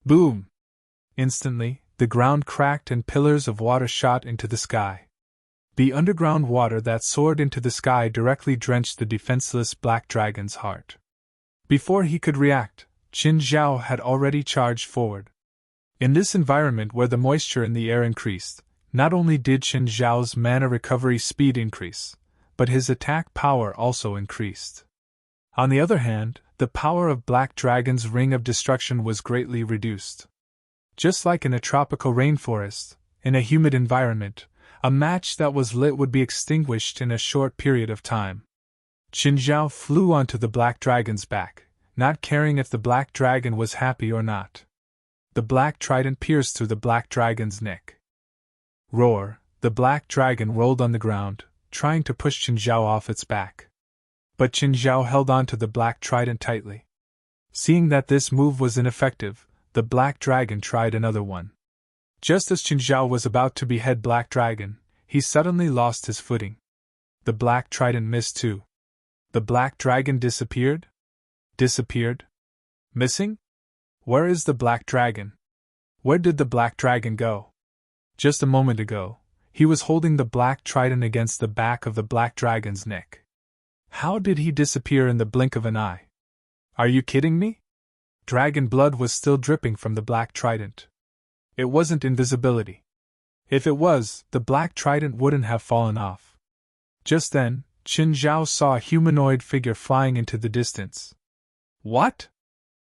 Boom! Instantly, the ground cracked and pillars of water shot into the sky. The underground water that soared into the sky directly drenched the defenseless black dragon's heart. Before he could react, Qin Zhao had already charged forward. In this environment where the moisture in the air increased, not only did Qin Zhao's mana recovery speed increase, but his attack power also increased. On the other hand, the power of Black Dragon's Ring of Destruction was greatly reduced. Just like in a tropical rainforest, in a humid environment, a match that was lit would be extinguished in a short period of time. Qin Zhao flew onto the Black Dragon's back, not caring if the Black Dragon was happy or not. The Black Trident pierced through the Black Dragon's neck. Roar! The Black Dragon rolled on the ground, trying to push Qin Zhao off its back. But Qin Zhao held on to the Black Trident tightly. Seeing that this move was ineffective, the Black Dragon tried another one. Just as Qin Zhao was about to behead Black Dragon, he suddenly lost his footing. The Black Trident missed too. The Black Dragon disappeared? Disappeared? Missing? Where is the Black Dragon? Where did the Black Dragon go? Just a moment ago, he was holding the Black Trident against the back of the Black Dragon's neck. How did he disappear in the blink of an eye? Are you kidding me? Dragon blood was still dripping from the Black Trident. It wasn't invisibility. If it was, the Black Trident wouldn't have fallen off. Just then, Qin Zhao saw a humanoid figure flying into the distance. What?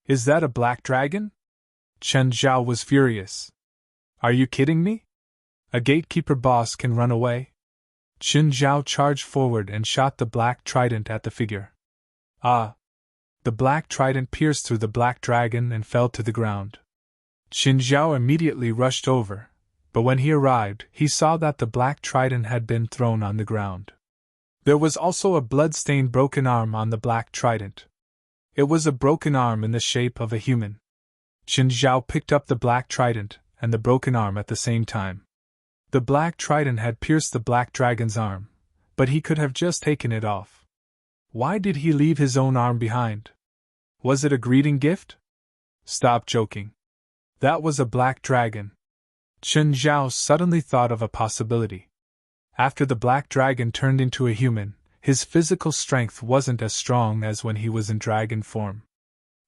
Is that a Black Dragon? Qin Zhao was furious. Are you kidding me? A gatekeeper boss can run away? Qin Zhao charged forward and shot the Black Trident at the figure. Ah! The Black Trident pierced through the Black Dragon and fell to the ground. Qin Zhao immediately rushed over, but when he arrived, he saw that the Black Trident had been thrown on the ground. There was also a blood-stained broken arm on the Black Trident. It was a broken arm in the shape of a human. Qin Zhao picked up the Black Trident and the broken arm at the same time. The Black Trident had pierced the Black Dragon's arm, but he could have just taken it off. Why did he leave his own arm behind? Was it a greeting gift? Stop joking. That was a Black Dragon. Qin Zhao suddenly thought of a possibility. After the Black Dragon turned into a human, his physical strength wasn't as strong as when he was in dragon form.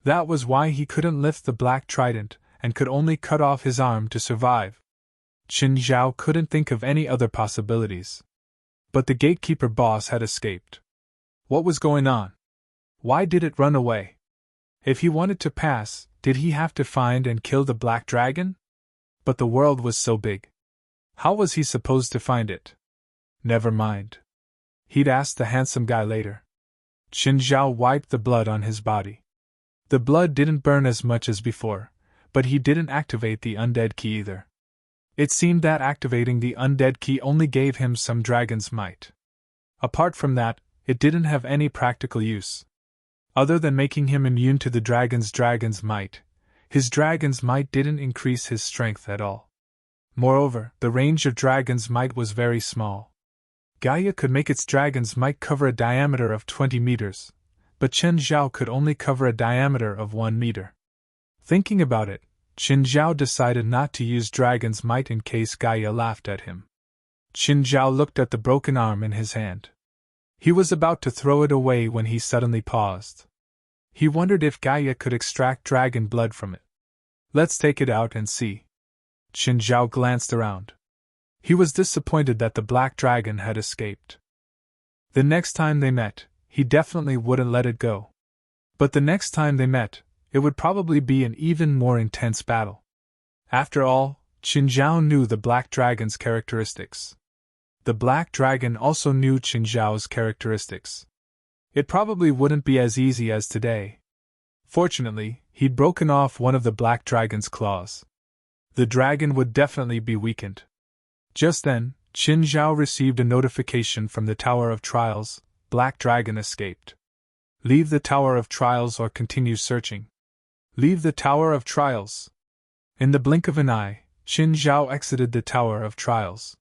That was why he couldn't lift the Black Trident and could only cut off his arm to survive. Qin Zhao couldn't think of any other possibilities. But the gatekeeper boss had escaped. What was going on? Why did it run away? If he wanted to pass, did he have to find and kill the Black Dragon? But the world was so big. How was he supposed to find it? Never mind. He'd ask the handsome guy later. Qin Zhao wiped the blood on his body. The blood didn't burn as much as before, but he didn't activate the undead key either. It seemed that activating the undead key only gave him some dragon's might. Apart from that, it didn't have any practical use. Other than making him immune to the dragon's might, his dragon's might didn't increase his strength at all. Moreover, the range of dragon's might was very small. Gaia could make its dragon's might cover a diameter of 20 meters, but Qin Zhao could only cover a diameter of 1 meter. Thinking about it, Qin Zhao decided not to use dragon's might in case Gaia laughed at him. Qin Zhao looked at the broken arm in his hand. He was about to throw it away when he suddenly paused. He wondered if Gaia could extract dragon blood from it. Let's take it out and see. Qin Zhao glanced around. He was disappointed that the black dragon had escaped. The next time they met, he definitely wouldn't let it go. But the next time they met, it would probably be an even more intense battle. After all, Qin Zhao knew the black dragon's characteristics. The black dragon also knew Qin Zhao's characteristics. It probably wouldn't be as easy as today. Fortunately, he'd broken off one of the black dragon's claws. The dragon would definitely be weakened. Just then, Qin Zhao received a notification from the Tower of Trials. Black dragon escaped. Leave the Tower of Trials or continue searching. Leave the Tower of Trials. In the blink of an eye, Qin Zhao exited the Tower of Trials.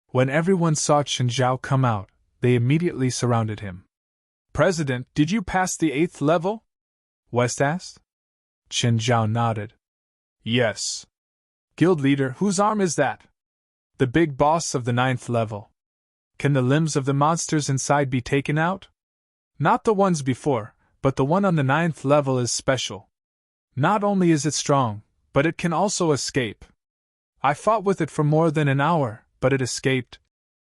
When everyone saw Qin Zhao come out, they immediately surrounded him. President, did you pass the 8th level? West asked. Qin Zhao nodded. Yes. Guild leader, whose arm is that? The big boss of the 9th level. Can the limbs of the monsters inside be taken out? Not the ones before, but the one on the 9th level is special. Not only is it strong, but it can also escape. I fought with it for more than an hour, but it escaped,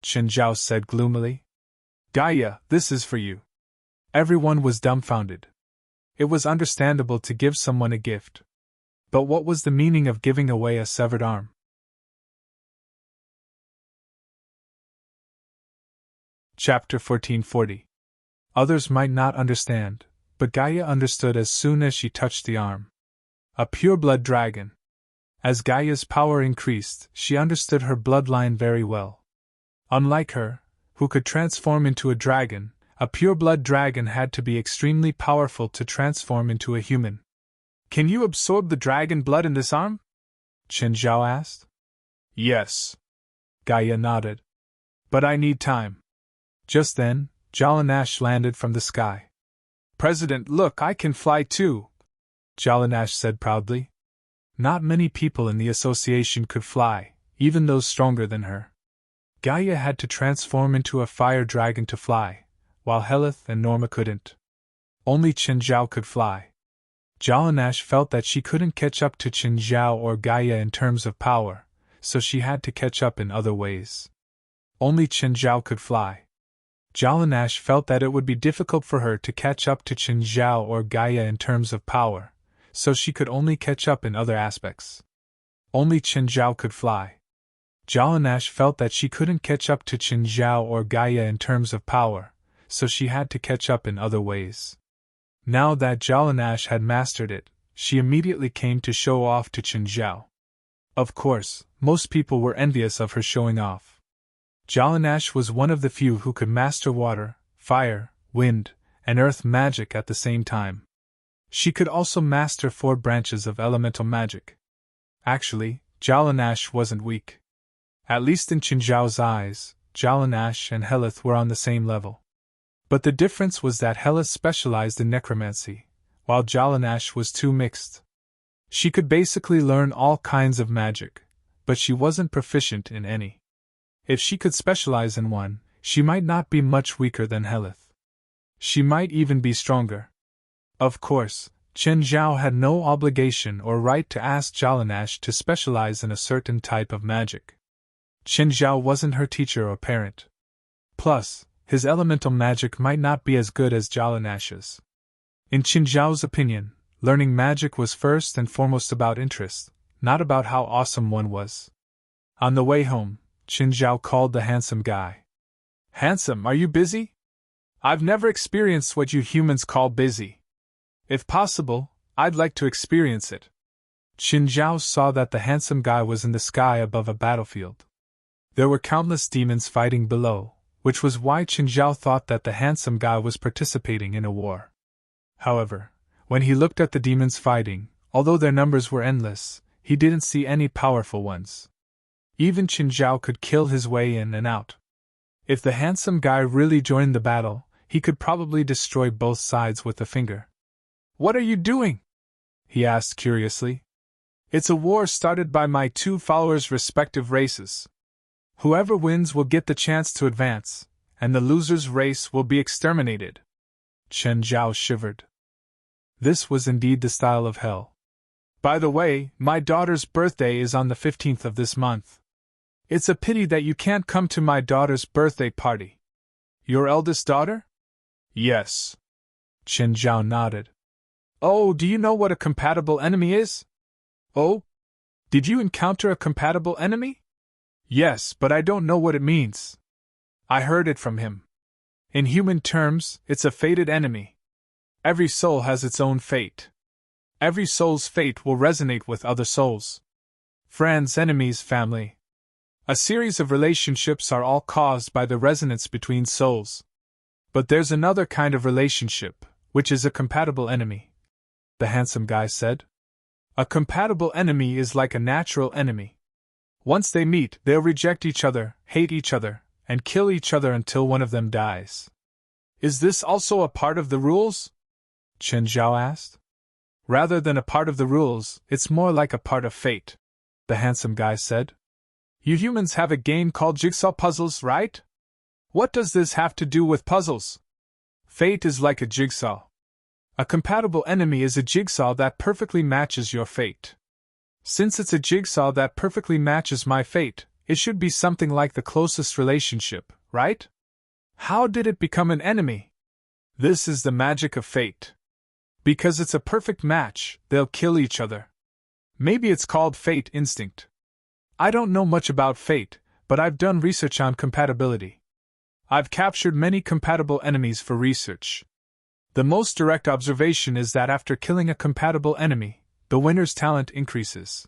Qin Zhao said gloomily. Gaia, this is for you. Everyone was dumbfounded. It was understandable to give someone a gift. But what was the meaning of giving away a severed arm? Chapter 1440. Others might not understand, but Gaia understood as soon as she touched the arm. A pureblood dragon. As Gaia's power increased, she understood her bloodline very well. Unlike her, who could transform into a dragon, a pureblood dragon had to be extremely powerful to transform into a human. Can you absorb the dragon blood in this arm? Qin Zhao asked. Yes. Gaia nodded. But I need time. Just then, Jalanash landed from the sky. President, look, I can fly too, Jalanash said proudly. Not many people in the association could fly, even those stronger than her. Gaia had to transform into a fire dragon to fly, while Helith and Norma couldn't. Only Qin Zhao could fly. Jalanash felt that she couldn't catch up to Qin Zhao or Gaia in terms of power, so she had to catch up in other ways. Only Qin Zhao could fly. Jalanash felt that it would be difficult for her to catch up to Qin Zhao or Gaia in terms of power, so she could only catch up in other aspects. Only Qin Zhao could fly. Jalanash felt that she couldn't catch up to Qin Zhao or Gaia in terms of power, so she had to catch up in other ways. Now that Jalanash had mastered it, she immediately came to show off to Qin Zhao. Of course, most people were envious of her showing off. Jalanash was one of the few who could master water, fire, wind, and earth magic at the same time. She could also master 4 branches of elemental magic. Actually, Jalanash wasn't weak. At least in Qin Zhao's eyes, Jalanash and Helith were on the same level. But the difference was that Helith specialized in necromancy, while Jalanash was too mixed. She could basically learn all kinds of magic, but she wasn't proficient in any. If she could specialize in one, she might not be much weaker than Helith. She might even be stronger. Of course, Qin Zhao had no obligation or right to ask Jalanash to specialize in a certain type of magic. Qin Zhao wasn't her teacher or parent. Plus, his elemental magic might not be as good as Jalanash's. In Qin Zhao's opinion, learning magic was first and foremost about interest, not about how awesome one was. On the way home, Qin Zhao called the handsome guy. Handsome, are you busy? I've never experienced what you humans call busy. If possible, I'd like to experience it. Qin Zhao saw that the handsome guy was in the sky above a battlefield. There were countless demons fighting below, which was why Qin Zhao thought that the handsome guy was participating in a war. However, when he looked at the demons fighting, although their numbers were endless, he didn't see any powerful ones. Even Qin Zhao could kill his way in and out. If the handsome guy really joined the battle, he could probably destroy both sides with a finger. What are you doing? He asked curiously. It's a war started by my 2 followers' respective races. Whoever wins will get the chance to advance, and the loser's race will be exterminated. Qin Zhao shivered. This was indeed the style of hell. By the way, my daughter's birthday is on the 15th of this month. It's a pity that you can't come to my daughter's birthday party. Your eldest daughter? Yes. Qin Zhao nodded. Oh, do you know what a compatible enemy is? Oh? Did you encounter a compatible enemy? Yes, but I don't know what it means. I heard it from him. In human terms, it's a fated enemy. Every soul has its own fate. Every soul's fate will resonate with other souls. Friends, enemies, family. A series of relationships are all caused by the resonance between souls. But there's another kind of relationship, which is a compatible enemy, the handsome guy said. A compatible enemy is like a natural enemy. Once they meet, they'll reject each other, hate each other, and kill each other until one of them dies. Is this also a part of the rules? Qin Zhao asked. Rather than a part of the rules, it's more like a part of fate, the handsome guy said. You humans have a game called jigsaw puzzles, right? What does this have to do with puzzles? Fate is like a jigsaw. A compatible enemy is a jigsaw that perfectly matches your fate. Since it's a jigsaw that perfectly matches my fate, it should be something like the closest relationship, right? How did it become an enemy? This is the magic of fate. Because it's a perfect match, they'll kill each other. Maybe it's called fate instinct. I don't know much about fate, but I've done research on compatibility. I've captured many compatible enemies for research. The most direct observation is that after killing a compatible enemy, the winner's talent increases.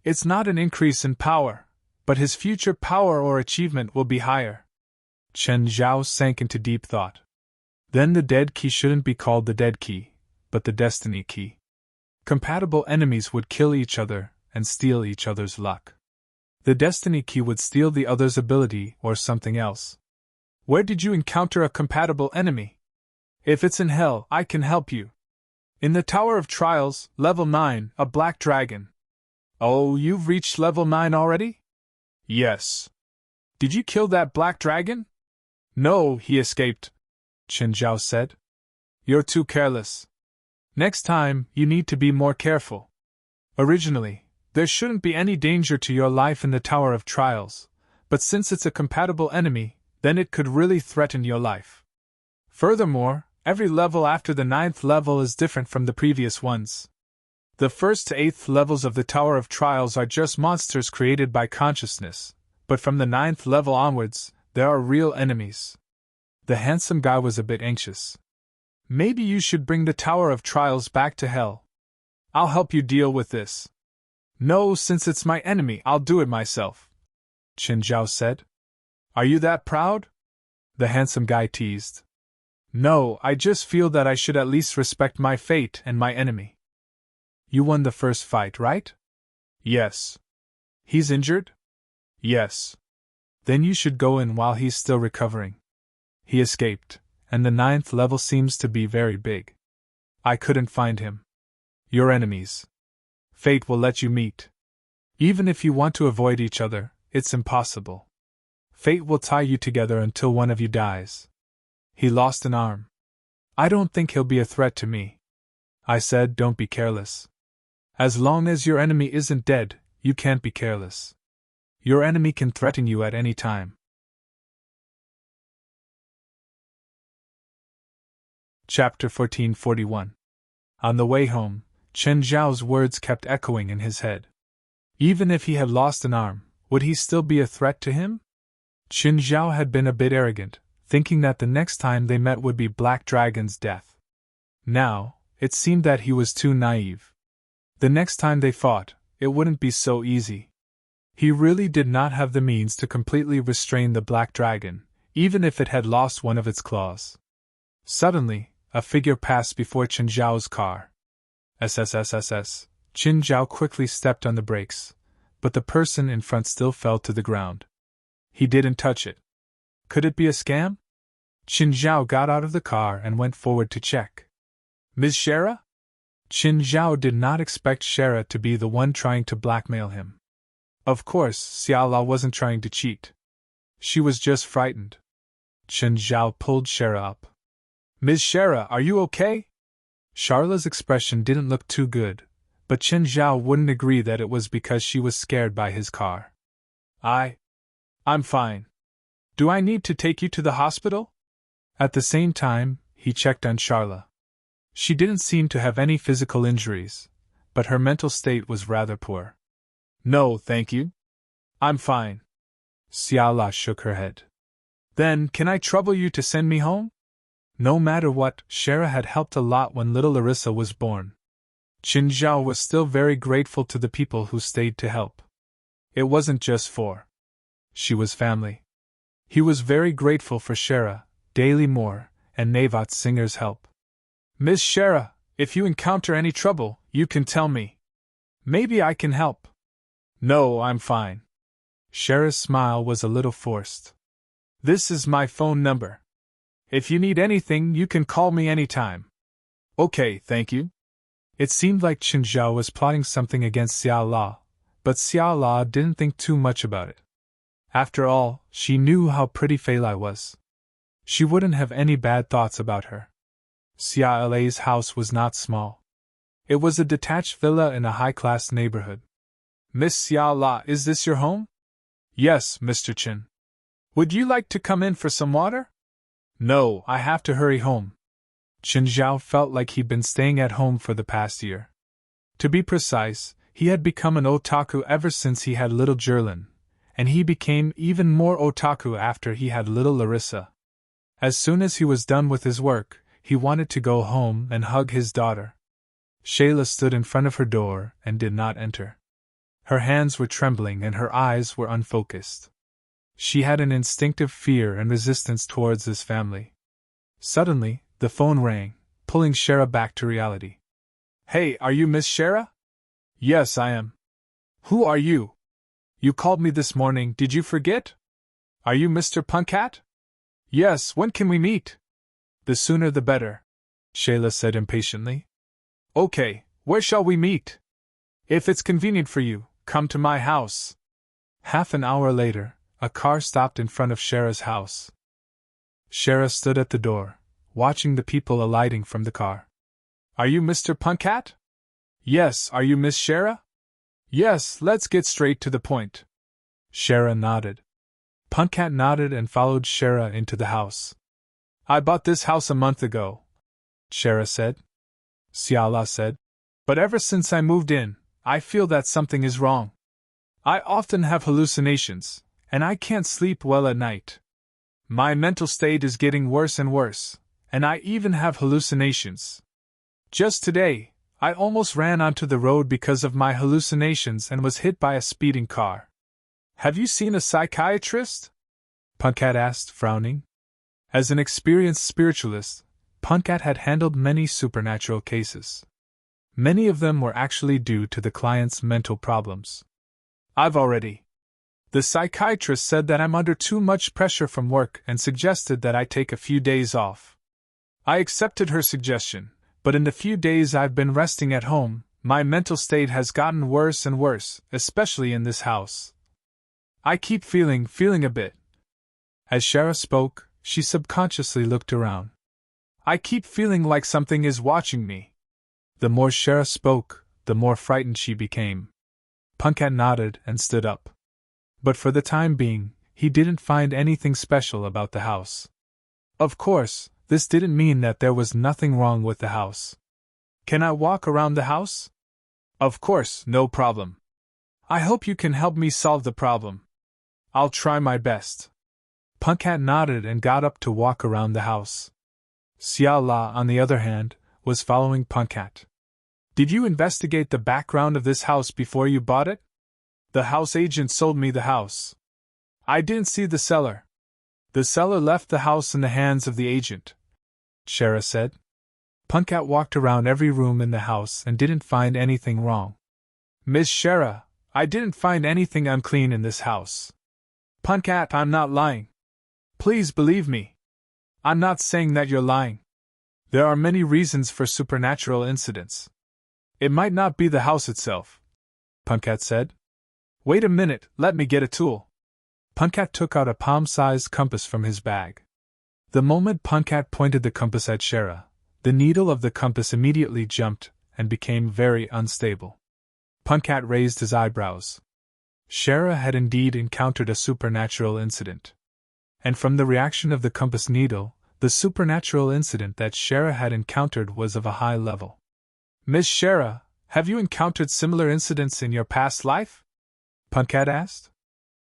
It's not an increase in power, but his future power or achievement will be higher. Qin Zhao sank into deep thought. Then the dead key shouldn't be called the dead key, but the destiny key. Compatible enemies would kill each other and steal each other's luck. The destiny key would steal the other's ability or something else. Where did you encounter a compatible enemy? If it's in hell, I can help you. In the Tower of Trials, level 9, a black dragon. Oh, you've reached level 9 already? Yes. Did you kill that black dragon? No, he escaped, Qin Zhao said. You're too careless. Next time, you need to be more careful. Originally, there shouldn't be any danger to your life in the Tower of Trials, but since it's a compatible enemy, then it could really threaten your life. Furthermore, every level after the 9th level is different from the previous ones. The 1st to 8th levels of the Tower of Trials are just monsters created by consciousness, but from the 9th level onwards, there are real enemies. The handsome guy was a bit anxious. Maybe you should bring the Tower of Trials back to hell. I'll help you deal with this. No, since it's my enemy, I'll do it myself, Qin Zhao said. Are you that proud? The handsome guy teased. No, I just feel that I should at least respect my fate and my enemy. You won the first fight, right? Yes. He's injured? Yes. Then you should go in while he's still recovering. He escaped, and the 9th level seems to be very big. I couldn't find him. Your enemies. Fate will let you meet. Even if you want to avoid each other, it's impossible. Fate will tie you together until one of you dies. He lost an arm. I don't think he'll be a threat to me. I said, don't be careless. As long as your enemy isn't dead, you can't be careless. Your enemy can threaten you at any time. Chapter 1441. On the way home, Qin Zhao's words kept echoing in his head. Even if he had lost an arm, would he still be a threat to him? Qin Zhao had been a bit arrogant, thinking that the next time they met would be Black Dragon's death. Now, it seemed that he was too naive. The next time they fought, it wouldn't be so easy. He really did not have the means to completely restrain the Black Dragon, even if it had lost one of its claws. Suddenly, a figure passed before Qin Zhao's car. SSSSS. Qin Zhao quickly stepped on the brakes, but the person in front still fell to the ground. He didn't touch it. Could it be a scam? Qin Zhao got out of the car and went forward to check. Ms. Shara? Qin Zhao did not expect Shara to be the one trying to blackmail him. Of course, Xiaola wasn't trying to cheat. She was just frightened. Qin Zhao pulled Shara up. Ms. Shara, are you okay? Charla's expression didn't look too good, but Chen Zhao wouldn't agree that it was because she was scared by his car. I'm fine. Do I need to take you to the hospital? At the same time, he checked on Charla. She didn't seem to have any physical injuries, but her mental state was rather poor. No, thank you. I'm fine. Xiaola shook her head. Then, can I trouble you to send me home? No matter what, Shara had helped a lot when little Larissa was born. Qin Zhao was still very grateful to the people who stayed to help. It wasn't just for she was family. He was very grateful for Shara, Daily Moore, and Navat Singer's help. Miss Shara, if you encounter any trouble, you can tell me. Maybe I can help. No, I'm fine. Shara's smile was a little forced. This is my phone number. If you need anything, you can call me anytime. Okay, thank you. It seemed like Qin Zhao was plotting something against Xiao La, but Xiao La didn't think too much about it. After all, she knew how pretty Fei Lai was. She wouldn't have any bad thoughts about her. Xiao La's house was not small. It was a detached villa in a high-class neighborhood. Miss Xiao La, is this your home? Yes, Mr. Qin. Would you like to come in for some water? No, I have to hurry home. Qin Zhao felt like he'd been staying at home for the past year. To be precise, he had become an otaku ever since he had little Jerlin, and he became even more otaku after he had little Larissa. As soon as he was done with his work, he wanted to go home and hug his daughter. Shayla stood in front of her door and did not enter. Her hands were trembling and her eyes were unfocused. She had an instinctive fear and resistance towards this family. Suddenly, the phone rang, pulling Shara back to reality. Hey, are you Miss Shara? Yes, I am. Who are you? You called me this morning, did you forget? Are you Mr. Punkat? Yes, when can we meet? The sooner the better, Shayla said impatiently. Okay, where shall we meet? If it's convenient for you, come to my house. Half an hour later, a car stopped in front of Shara's house. Shara stood at the door, watching the people alighting from the car. Are you Mr. Punkat? Yes, are you Miss Shara? Yes, let's get straight to the point. Shara nodded. Punkat nodded and followed Shara into the house. I bought this house a month ago, Shara said. Xiaola said. But ever since I moved in, I feel that something is wrong. I often have hallucinations, and I can't sleep well at night. My mental state is getting worse and worse, and I even have hallucinations. Just today, I almost ran onto the road because of my hallucinations and was hit by a speeding car. Have you seen a psychiatrist? Punkat asked, frowning. As an experienced spiritualist, Punkat had handled many supernatural cases. Many of them were actually due to the client's mental problems. I've already. The psychiatrist said that I'm under too much pressure from work and suggested that I take a few days off. I accepted her suggestion, but in the few days I've been resting at home, my mental state has gotten worse and worse, especially in this house. I keep feeling a bit. As Shara spoke, she subconsciously looked around. I keep feeling like something is watching me. The more Shara spoke, the more frightened she became. Punkat nodded and stood up. But for the time being, he didn't find anything special about the house. Of course, this didn't mean that there was nothing wrong with the house. Can I walk around the house? Of course, no problem. I hope you can help me solve the problem. I'll try my best. Punkat nodded and got up to walk around the house. Xiao La, on the other hand, was following Punkat. Did you investigate the background of this house before you bought it? The house agent sold me the house. I didn't see the seller. The seller left the house in the hands of the agent, Shara said. Punkat walked around every room in the house and didn't find anything wrong. Miss Shara, I didn't find anything unclean in this house. Punkat, I'm not lying. Please believe me. I'm not saying that you're lying. There are many reasons for supernatural incidents. It might not be the house itself, Punkat said. Wait a minute, let me get a tool. Punkat took out a palm-sized compass from his bag. The moment Punkat pointed the compass at Shara, the needle of the compass immediately jumped, and became very unstable. Punkat raised his eyebrows. Shara had indeed encountered a supernatural incident. And from the reaction of the compass needle, the supernatural incident that Shara had encountered was of a high level. Miss Shara, have you encountered similar incidents in your past life? Punkat asked.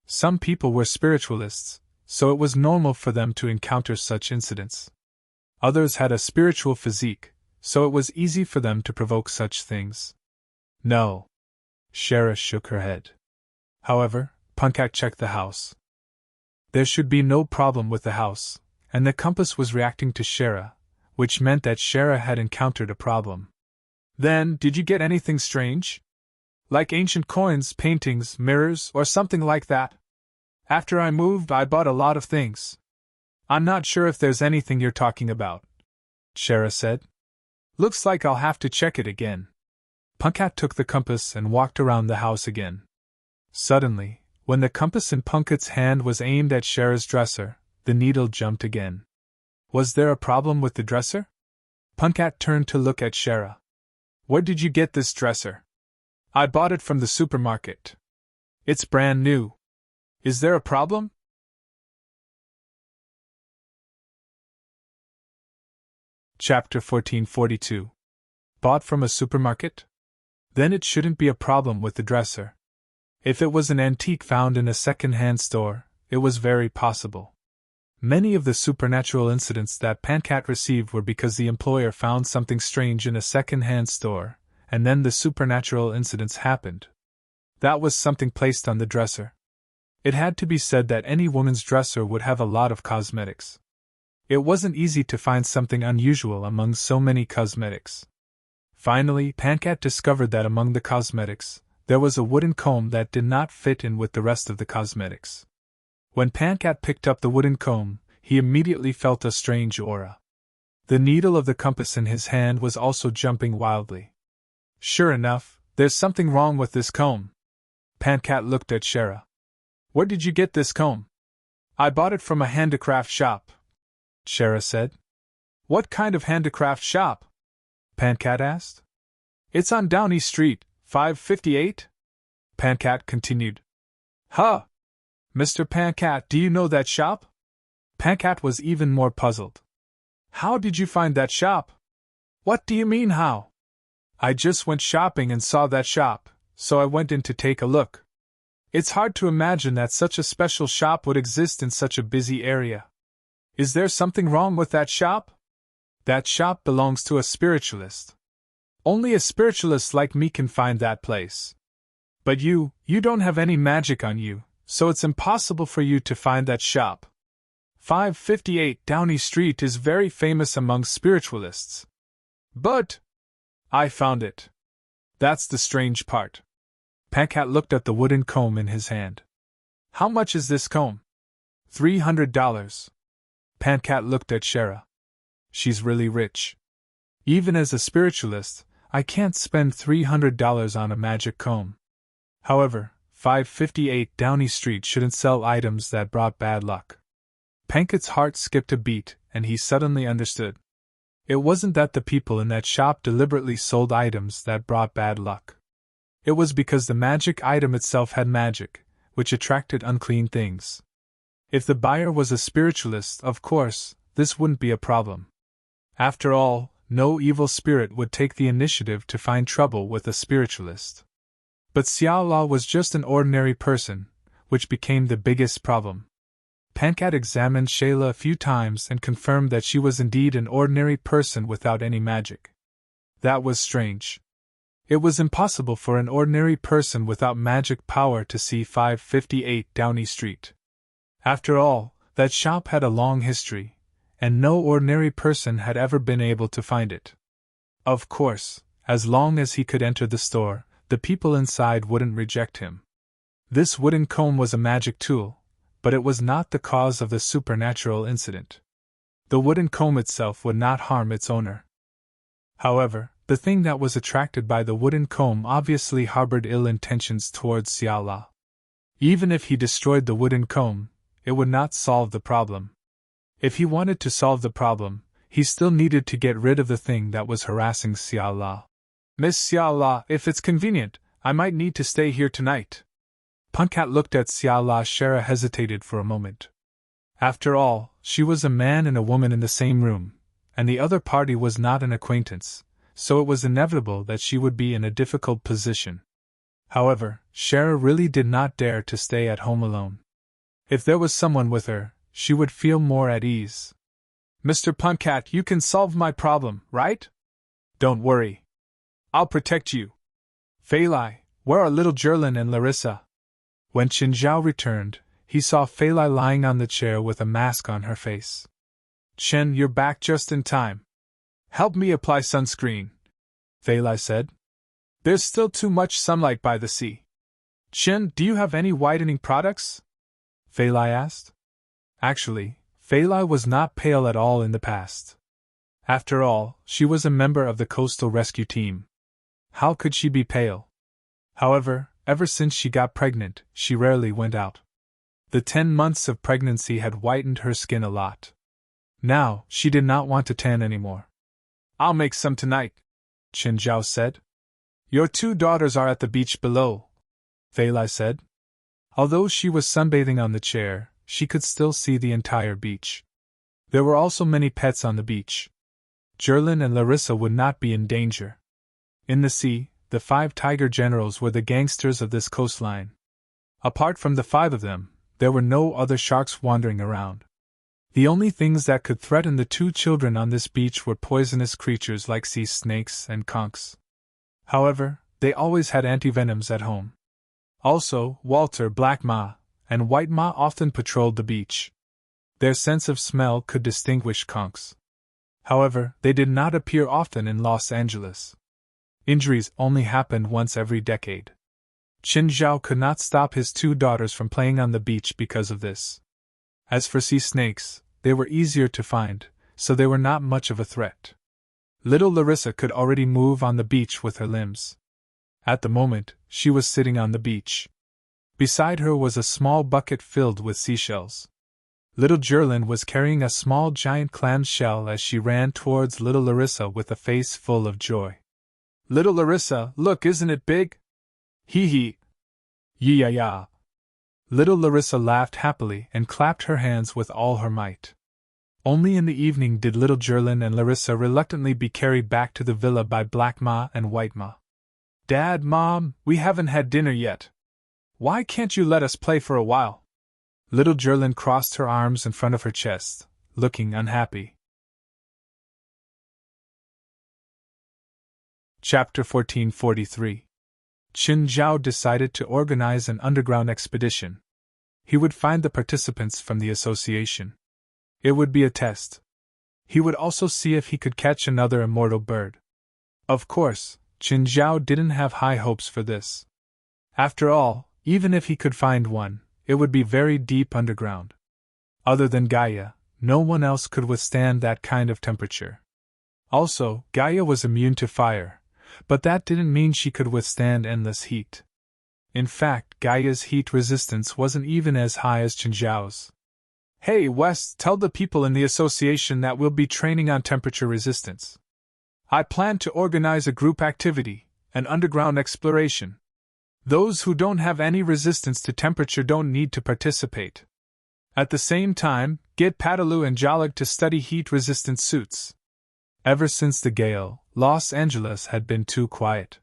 Some people were spiritualists, so it was normal for them to encounter such incidents. Others had a spiritual physique, so it was easy for them to provoke such things. No. Shara shook her head. However, Punkat checked the house. There should be no problem with the house, and the compass was reacting to Shara, which meant that Shara had encountered a problem. Then, did you get anything strange? Like ancient coins, paintings, mirrors, or something like that? After I moved, I bought a lot of things. I'm not sure if there's anything you're talking about, Shara said. Looks like I'll have to check it again. Punkat took the compass and walked around the house again. Suddenly, when the compass in Punkat's hand was aimed at Shara's dresser, the needle jumped again. Was there a problem with the dresser? Punkat turned to look at Shara. Where did you get this dresser? I bought it from the supermarket. It's brand new. Is there a problem? Chapter 1442. Bought from a supermarket? Then it shouldn't be a problem with the dresser. If it was an antique found in a second-hand store, it was very possible. Many of the supernatural incidents that Punkat received were because the employer found something strange in a second-hand store, and then the supernatural incidents happened. That was something placed on the dresser. It had to be said that any woman's dresser would have a lot of cosmetics. It wasn't easy to find something unusual among so many cosmetics. Finally, Punkat discovered that among the cosmetics, there was a wooden comb that did not fit in with the rest of the cosmetics. When Punkat picked up the wooden comb, he immediately felt a strange aura. The needle of the compass in his hand was also jumping wildly. Sure enough, there's something wrong with this comb. Punkat looked at Shara. Where did you get this comb? I bought it from a handicraft shop, Shara said. What kind of handicraft shop? Punkat asked. It's on Downey Street, 558? Punkat continued. Huh! Mr. Punkat, do you know that shop? Punkat was even more puzzled. How did you find that shop? What do you mean how? I just went shopping and saw that shop, so I went in to take a look. It's hard to imagine that such a special shop would exist in such a busy area. Is there something wrong with that shop? That shop belongs to a spiritualist. Only a spiritualist like me can find that place. But you don't have any magic on you, so it's impossible for you to find that shop. 558 Downey Street is very famous among spiritualists. But I found it. That's the strange part. Punkat looked at the wooden comb in his hand. How much is this comb? $300. Punkat looked at Shara. She's really rich. Even as a spiritualist, I can't spend $300 on a magic comb. However, 558 Downey Street shouldn't sell items that brought bad luck. Punkat's heart skipped a beat, and he suddenly understood. It wasn't that the people in that shop deliberately sold items that brought bad luck. It was because the magic item itself had magic, which attracted unclean things. If the buyer was a spiritualist, of course, this wouldn't be a problem. After all, no evil spirit would take the initiative to find trouble with a spiritualist. But Xiao La was just an ordinary person, which became the biggest problem. Punkat examined Shayla a few times and confirmed that she was indeed an ordinary person without any magic. That was strange. It was impossible for an ordinary person without magic power to see 558 Downey Street. After all, that shop had a long history, and no ordinary person had ever been able to find it. Of course, as long as he could enter the store, the people inside wouldn't reject him. This wooden comb was a magic tool, but it was not the cause of the supernatural incident. The wooden comb itself would not harm its owner. However, the thing that was attracted by the wooden comb obviously harbored ill intentions towards Xiao La. Even if he destroyed the wooden comb, it would not solve the problem. If he wanted to solve the problem, he still needed to get rid of the thing that was harassing Xiao La. Miss Xia La, if it's convenient, I might need to stay here tonight. Punkat looked at Xia La. Shara hesitated for a moment. After all, she was a man and a woman in the same room, and the other party was not an acquaintance, so it was inevitable that she would be in a difficult position. However, Shara really did not dare to stay at home alone. If there was someone with her, she would feel more at ease. Mr. Punkat, you can solve my problem, right? Don't worry. I'll protect you. Fei Lai, where are little Jerlin and Larissa? When Qin Zhao returned, he saw Fei Lai lying on the chair with a mask on her face. Chen, you're back just in time. Help me apply sunscreen, Fei Lai said. There's still too much sunlight by the sea. Chen, do you have any whitening products? Fei Lai asked. Actually, Fei Lai was not pale at all in the past. After all, she was a member of the coastal rescue team. How could she be pale? However, ever since she got pregnant, she rarely went out. The 10 months of pregnancy had whitened her skin a lot. Now, she did not want to tan anymore. I'll make some tonight, Qin Zhao said. Your 2 daughters are at the beach below, Fei Lai said. Although she was sunbathing on the chair, she could still see the entire beach. There were also many pets on the beach. Jerlin and Larissa would not be in danger. In the sea, the 5 tiger generals were the gangsters of this coastline. Apart from the 5 of them, there were no other sharks wandering around. The only things that could threaten the 2 children on this beach were poisonous creatures like sea snakes and conchs. However, they always had antivenoms at home. Also, Walter, Black Ma, and White Ma often patrolled the beach. Their sense of smell could distinguish conchs. However, they did not appear often in Los Angeles. Injuries only happened once every decade. Qin Zhao could not stop his 2 daughters from playing on the beach because of this. As for sea snakes, they were easier to find, so they were not much of a threat. Little Larissa could already move on the beach with her limbs. At the moment, she was sitting on the beach. Beside her was a small bucket filled with seashells. Little Jerlin was carrying a small giant clam shell as she ran towards little Larissa with a face full of joy. Little Larissa, look, isn't it big? Hee hee. Yee-ya-ya. Little Larissa laughed happily and clapped her hands with all her might. Only in the evening did little Jerlin and Larissa reluctantly be carried back to the villa by Black Ma and White Ma. Dad, Mom, we haven't had dinner yet. Why can't you let us play for a while? Little Jerlin crossed her arms in front of her chest, looking unhappy. Chapter 1443. Qin Zhao decided to organize an underground expedition. He would find the participants from the association. It would be a test. He would also see if he could catch another immortal bird. Of course, Qin Zhao didn't have high hopes for this. After all, even if he could find one, it would be very deep underground. Other than Gaia, no one else could withstand that kind of temperature. Also, Gaia was immune to fire, but that didn't mean she could withstand endless heat. In fact, Gaia's heat resistance wasn't even as high as Qin Zhao's. Hey, West, tell the people in the association that we'll be training on temperature resistance. I plan to organize a group activity, an underground exploration. Those who don't have any resistance to temperature don't need to participate. At the same time, get Padalu and Jalak to study heat-resistant suits. Ever since the gale, Los Angeles had been too quiet.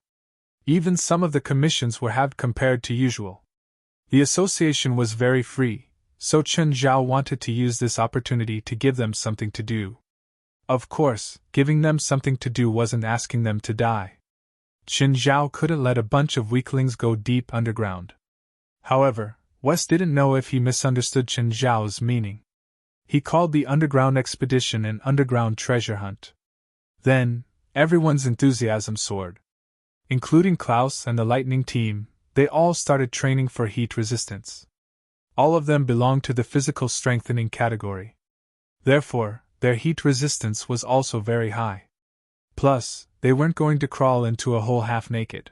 Even some of the commissions were halved compared to usual. The association was very free, so Qin Zhao wanted to use this opportunity to give them something to do. Of course, giving them something to do wasn't asking them to die. Qin Zhao couldn't let a bunch of weaklings go deep underground. However, West didn't know if he misunderstood Qin Zhao's meaning. He called the underground expedition an underground treasure hunt. Then, everyone's enthusiasm soared. Including Klaus and the Lightning team, they all started training for heat resistance. All of them belonged to the physical strengthening category. Therefore, their heat resistance was also very high. Plus, they weren't going to crawl into a hole half naked.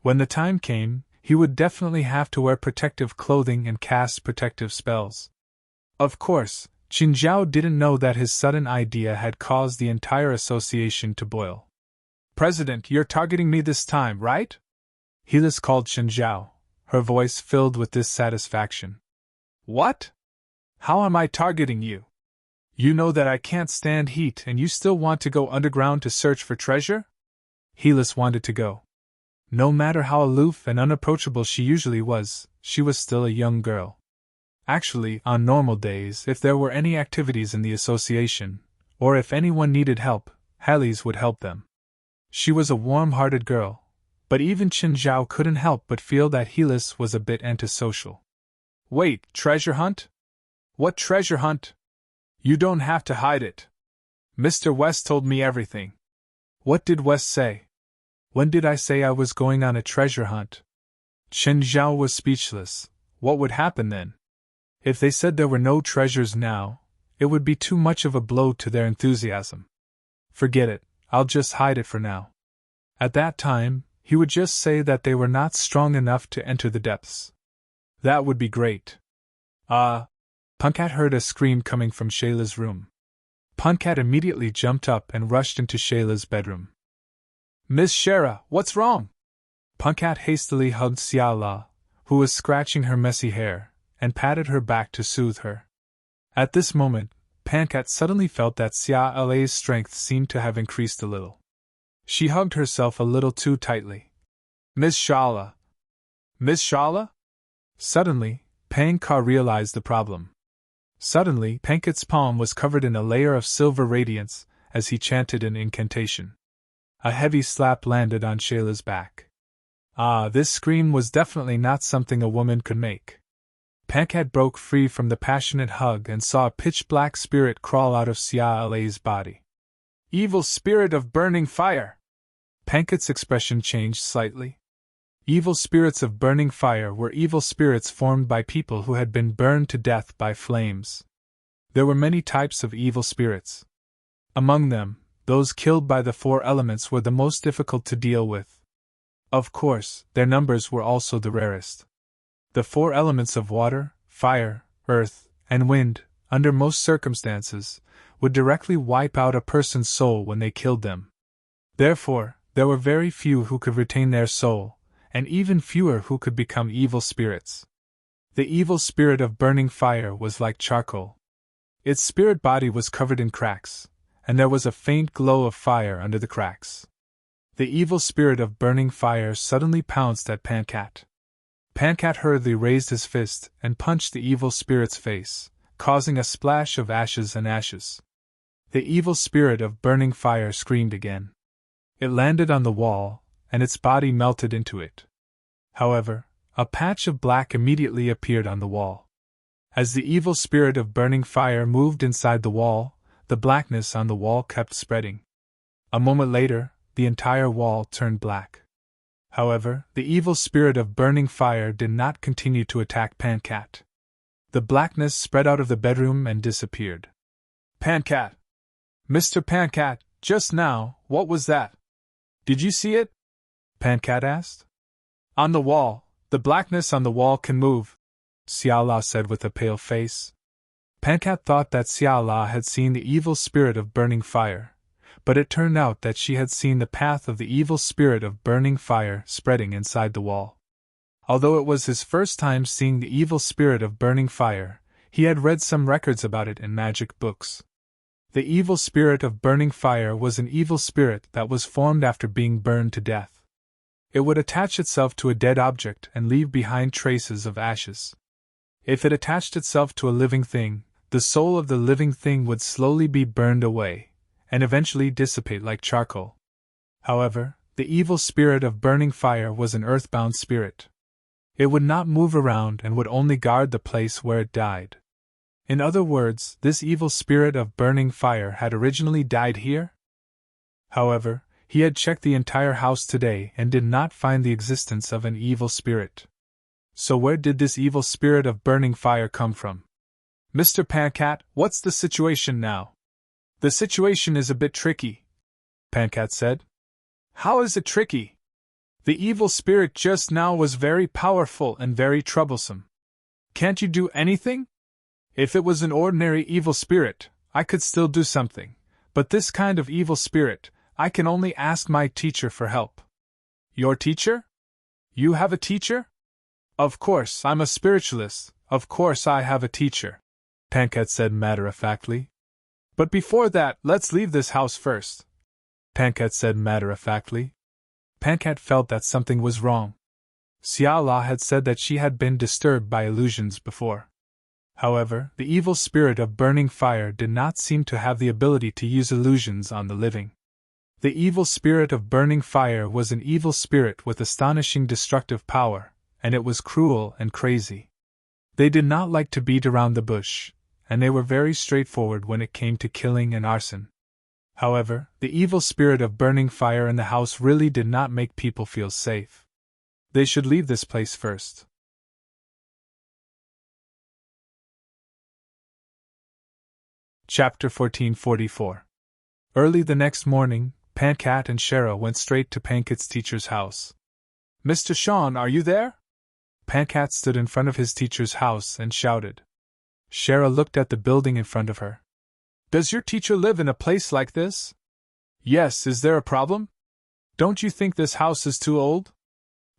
When the time came, he would definitely have to wear protective clothing and cast protective spells. Of course, Qin Zhao didn't know that his sudden idea had caused the entire association to boil. President, you're targeting me this time, right? Helis called Shenjiao, her voice filled with dissatisfaction. What? How am I targeting you? You know that I can't stand heat and you still want to go underground to search for treasure? Helis wanted to go. No matter how aloof and unapproachable she usually was, she was still a young girl. Actually, on normal days, if there were any activities in the association, or if anyone needed help, Helis would help them. She was a warm-hearted girl, but even Qin Zhao couldn't help but feel that Helis was a bit antisocial. Wait, treasure hunt? What treasure hunt? You don't have to hide it. Mr. West told me everything. What did West say? When did I say I was going on a treasure hunt? Qin Zhao was speechless. What would happen then? If they said there were no treasures now, it would be too much of a blow to their enthusiasm. Forget it, I'll just hide it for now. At that time, he would just say that they were not strong enough to enter the depths. That would be great. Punkat heard a scream coming from Shayla's room. Punkat immediately jumped up and rushed into Shayla's bedroom. Miss Shara, what's wrong? Punkat hastily hugged Xiala, who was scratching her messy hair, and patted her back to soothe her. At this moment, Punkat suddenly felt that Xiala's strength seemed to have increased a little. She hugged herself a little too tightly. Miss Shala! Miss Shala? Suddenly, Pankar realized the problem. Suddenly, Pankat's palm was covered in a layer of silver radiance as he chanted an incantation. A heavy slap landed on Shayla's back. This scream was definitely not something a woman could make. Pankat broke free from the passionate hug and saw a pitch-black spirit crawl out of Xiala's body. Evil spirit of burning fire! Pankat's expression changed slightly. Evil spirits of burning fire were evil spirits formed by people who had been burned to death by flames. There were many types of evil spirits. Among them, those killed by the four elements were the most difficult to deal with. Of course, their numbers were also the rarest. The four elements of water, fire, earth, and wind, under most circumstances, would directly wipe out a person's soul when they killed them. Therefore, there were very few who could retain their soul, and even fewer who could become evil spirits. The evil spirit of burning fire was like charcoal. Its spirit body was covered in cracks, and there was a faint glow of fire under the cracks. The evil spirit of burning fire suddenly pounced at Pankat. Pankat hurriedly raised his fist and punched the evil spirit's face, causing a splash of ashes and ashes. The evil spirit of burning fire screamed again. It landed on the wall, and its body melted into it. However, a patch of black immediately appeared on the wall. As the evil spirit of burning fire moved inside the wall, the blackness on the wall kept spreading. A moment later, the entire wall turned black. However, the evil spirit of burning fire did not continue to attack Pankat. The blackness spread out of the bedroom and disappeared. Pankat! Mr. Pankat, just now, what was that? Did you see it? Pankat asked. On the wall, the blackness on the wall can move, Xiala said with a pale face. Pankat thought that Xiala had seen the evil spirit of burning fire, but it turned out that she had seen the path of the evil spirit of burning fire spreading inside the wall. Although it was his first time seeing the evil spirit of burning fire, he had read some records about it in magic books. The evil spirit of burning fire was an evil spirit that was formed after being burned to death. It would attach itself to a dead object and leave behind traces of ashes. If it attached itself to a living thing, the soul of the living thing would slowly be burned away, and eventually dissipate like charcoal. However, the evil spirit of burning fire was an earthbound spirit. It would not move around and would only guard the place where it died. In other words, this evil spirit of burning fire had originally died here? However, he had checked the entire house today and did not find the existence of an evil spirit. So where did this evil spirit of burning fire come from? Mr. Pankat, what's the situation now? The situation is a bit tricky, Pankat said. How is it tricky? The evil spirit just now was very powerful and very troublesome. Can't you do anything? If it was an ordinary evil spirit, I could still do something, but this kind of evil spirit, I can only ask my teacher for help. Your teacher? You have a teacher? Of course, I'm a spiritualist. Of course I have a teacher, Pankat said matter-of-factly. But before that, let's leave this house first, Pankat said matter-of-factly. Pankat felt that something was wrong. Siala had said that she had been disturbed by illusions before. However, the evil spirit of burning fire did not seem to have the ability to use illusions on the living. The evil spirit of burning fire was an evil spirit with astonishing destructive power, and it was cruel and crazy. They did not like to beat around the bush, and they were very straightforward when it came to killing and arson. However, the evil spirit of burning fire in the house really did not make people feel safe. They should leave this place first. Chapter 1444. Early the next morning, Pankat and Shara went straight to Pankat's teacher's house. Mr. Sean, are you there? Pankat stood in front of his teacher's house and shouted. Shara looked at the building in front of her. Does your teacher live in a place like this? Yes, is there a problem? Don't you think this house is too old?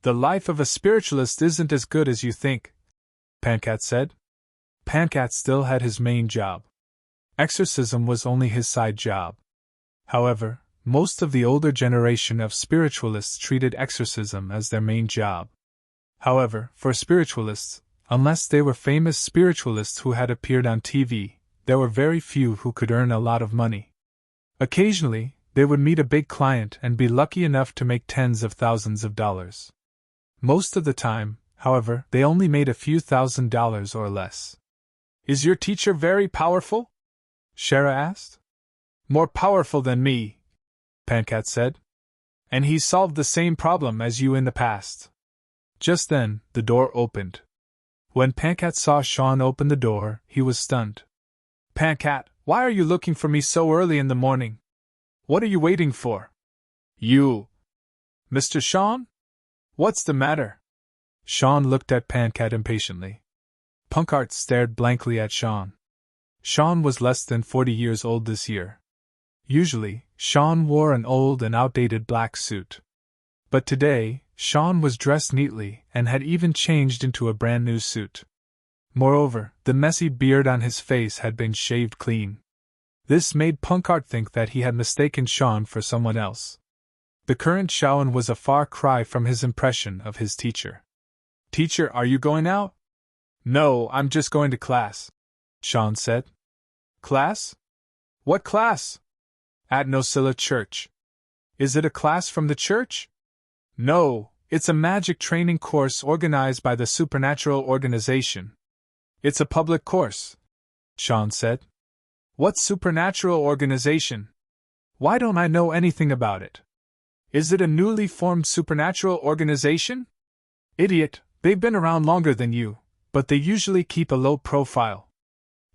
The life of a spiritualist isn't as good as you think, Pankat said. Pankat still had his main job. Exorcism was only his side job. However, most of the older generation of spiritualists treated exorcism as their main job. However, for spiritualists, unless they were famous spiritualists who had appeared on TV, there were very few who could earn a lot of money. Occasionally, they would meet a big client and be lucky enough to make tens of thousands of dollars. Most of the time, however, they only made a few $1,000s or less. Is your teacher very powerful? Shara asked. More powerful than me, Pankat said. And he solved the same problem as you in the past. Just then, the door opened. When Pankat saw Sean open the door, he was stunned. Pankat, why are you looking for me so early in the morning? What are you waiting for? You. Mr. Sean? What's the matter? Sean looked at Pankat impatiently. Punkart stared blankly at Sean. Sean was less than 40 years old this year. Usually, Sean wore an old and outdated black suit. But today, Sean was dressed neatly and had even changed into a brand new suit. Moreover, the messy beard on his face had been shaved clean. This made Punkart think that he had mistaken Sean for someone else. The current Shawan was a far cry from his impression of his teacher. Teacher, are you going out? No, I'm just going to class, Sean said. Class? What class? At Nosilla Church. Is it a class from the church? No, it's a magic training course organized by the Supernatural Organization. It's a public course, Sean said. What supernatural organization? Why don't I know anything about it? Is it a newly formed supernatural organization? Idiot, they've been around longer than you, but they usually keep a low profile.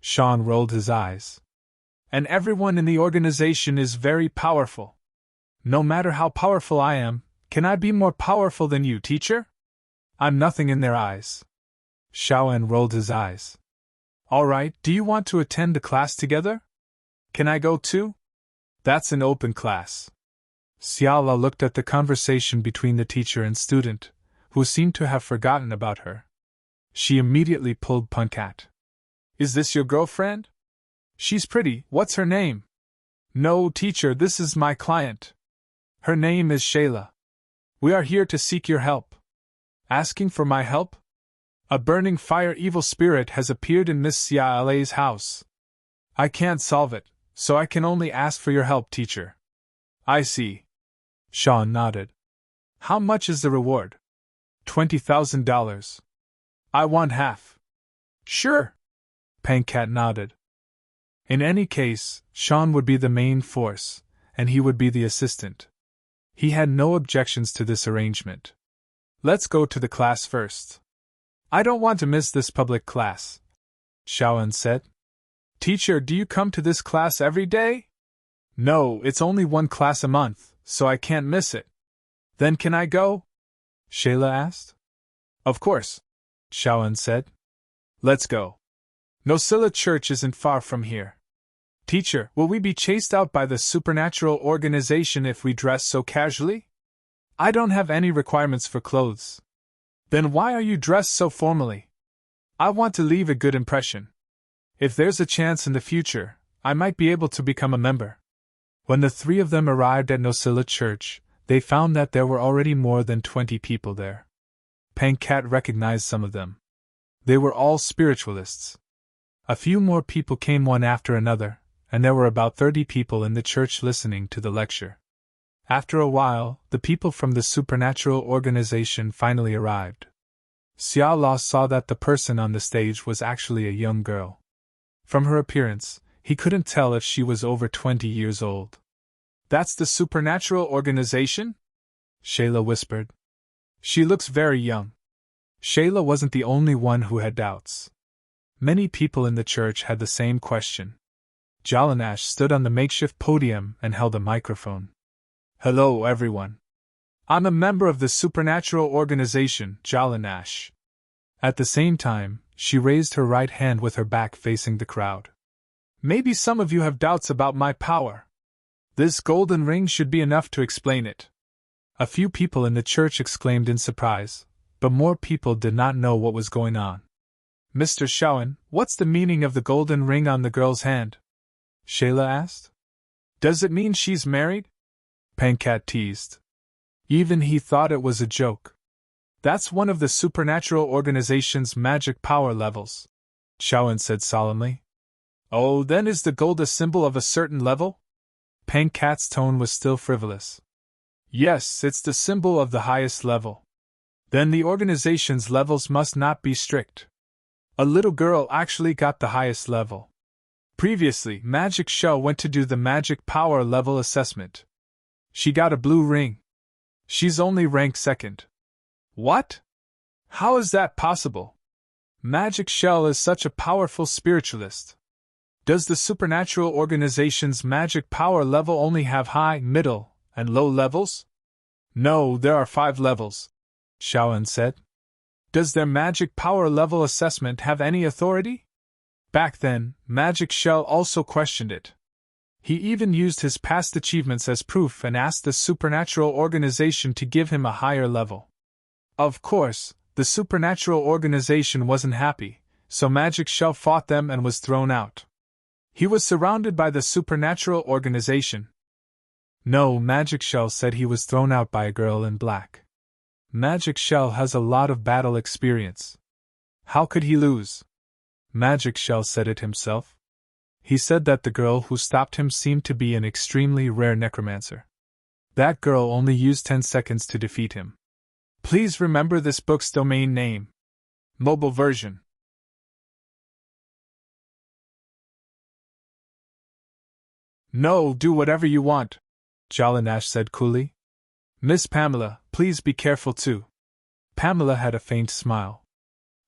Sean rolled his eyes. And everyone in the organization is very powerful. No matter how powerful I am, can I be more powerful than you, teacher? I'm nothing in their eyes. Shaoan rolled his eyes. All right, do you want to attend the class together? Can I go too? That's an open class. Siala looked at the conversation between the teacher and student, who seemed to have forgotten about her. She immediately pulled Punkat. Is this your girlfriend? She's pretty, what's her name? No, teacher, this is my client. Her name is Shayla. We are here to seek your help. Asking for my help? A burning fire evil spirit has appeared in Miss Siala's house. I can't solve it, so I can only ask for your help, teacher. I see. Sean nodded. How much is the reward? $20,000. I want half. Sure. Pankat nodded. In any case, Sean would be the main force, and he would be the assistant. He had no objections to this arrangement. Let's go to the class first. I don't want to miss this public class, Shaoan said. Teacher, do you come to this class every day? No, it's only one class a month, so I can't miss it. Then can I go? Shayla asked. Of course, Shaoan said. Let's go. Nosilla Church isn't far from here. Teacher, will we be chased out by the supernatural organization if we dress so casually? I don't have any requirements for clothes. Then why are you dressed so formally? I want to leave a good impression. If there's a chance in the future, I might be able to become a member. When the three of them arrived at Nosilla Church, they found that there were already more than 20 people there. Pankrat recognized some of them. They were all spiritualists. A few more people came one after another, and there were about 30 people in the church listening to the lecture. After a while, the people from the supernatural organization finally arrived. Xia La saw that the person on the stage was actually a young girl. From her appearance, he couldn't tell if she was over 20 years old. That's the supernatural organization? Shayla whispered. She looks very young. Shayla wasn't the only one who had doubts. Many people in the church had the same question. Jalanash stood on the makeshift podium and held a microphone. Hello, everyone. I'm a member of the supernatural organization, Jalanash. At the same time, she raised her right hand with her back facing the crowd. Maybe some of you have doubts about my power. This golden ring should be enough to explain it. A few people in the church exclaimed in surprise, but more people did not know what was going on. Mr. Shawan, what's the meaning of the golden ring on the girl's hand? Shayla asked. Does it mean she's married? Pankrat teased. Even he thought it was a joke. That's one of the supernatural organization's magic power levels, Shawan said solemnly. Oh, then is the gold a symbol of a certain level? Pankrat's tone was still frivolous. Yes, it's the symbol of the highest level. Then the organization's levels must not be strict. A little girl actually got the highest level. Previously, Magic Show went to do the magic power level assessment. She got a blue ring. She's only ranked second. What? How is that possible? Magic Shell is such a powerful spiritualist. Does the supernatural organization's magic power level only have high, middle, and low levels? No, there are 5 levels, Shawan said. Does their magic power level assessment have any authority? Back then, Magic Shell also questioned it. He even used his past achievements as proof and asked the supernatural organization to give him a higher level. Of course, the supernatural organization wasn't happy, so Magic Shell fought them and was thrown out. He was surrounded by the supernatural organization. No, Magic Shell said he was thrown out by a girl in black. Magic Shell has a lot of battle experience. How could he lose? Magic Shell said it himself. He said that the girl who stopped him seemed to be an extremely rare necromancer. That girl only used 10 seconds to defeat him. Please remember this book's domain name. Mobile version. No, do whatever you want, Jalanash said coolly. Miss Pamela, please be careful too. Pamela had a faint smile.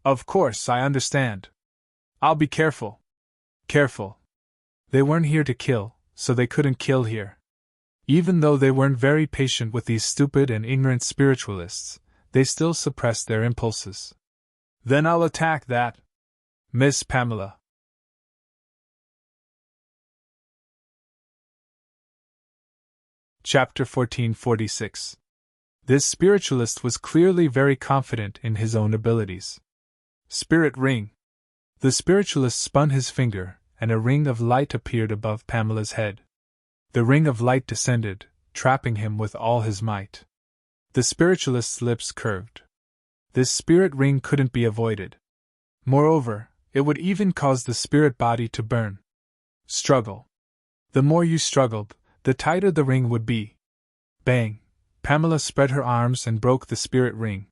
Of course, I understand. I'll be careful. Careful. They weren't here to kill, so they couldn't kill here. Even though they weren't very patient with these stupid and ignorant spiritualists, they still suppressed their impulses. Then I'll attack that. Miss Pamela. Chapter 1446. This spiritualist was clearly very confident in his own abilities. Spirit ring. The spiritualist spun his finger, and a ring of light appeared above Pamela's head. The ring of light descended, trapping him with all his might. The spiritualist's lips curved. This spirit ring couldn't be avoided. Moreover, it would even cause the spirit body to burn. Struggle. The more you struggled, the tighter the ring would be. Bang! Pamela spread her arms and broke the spirit ring.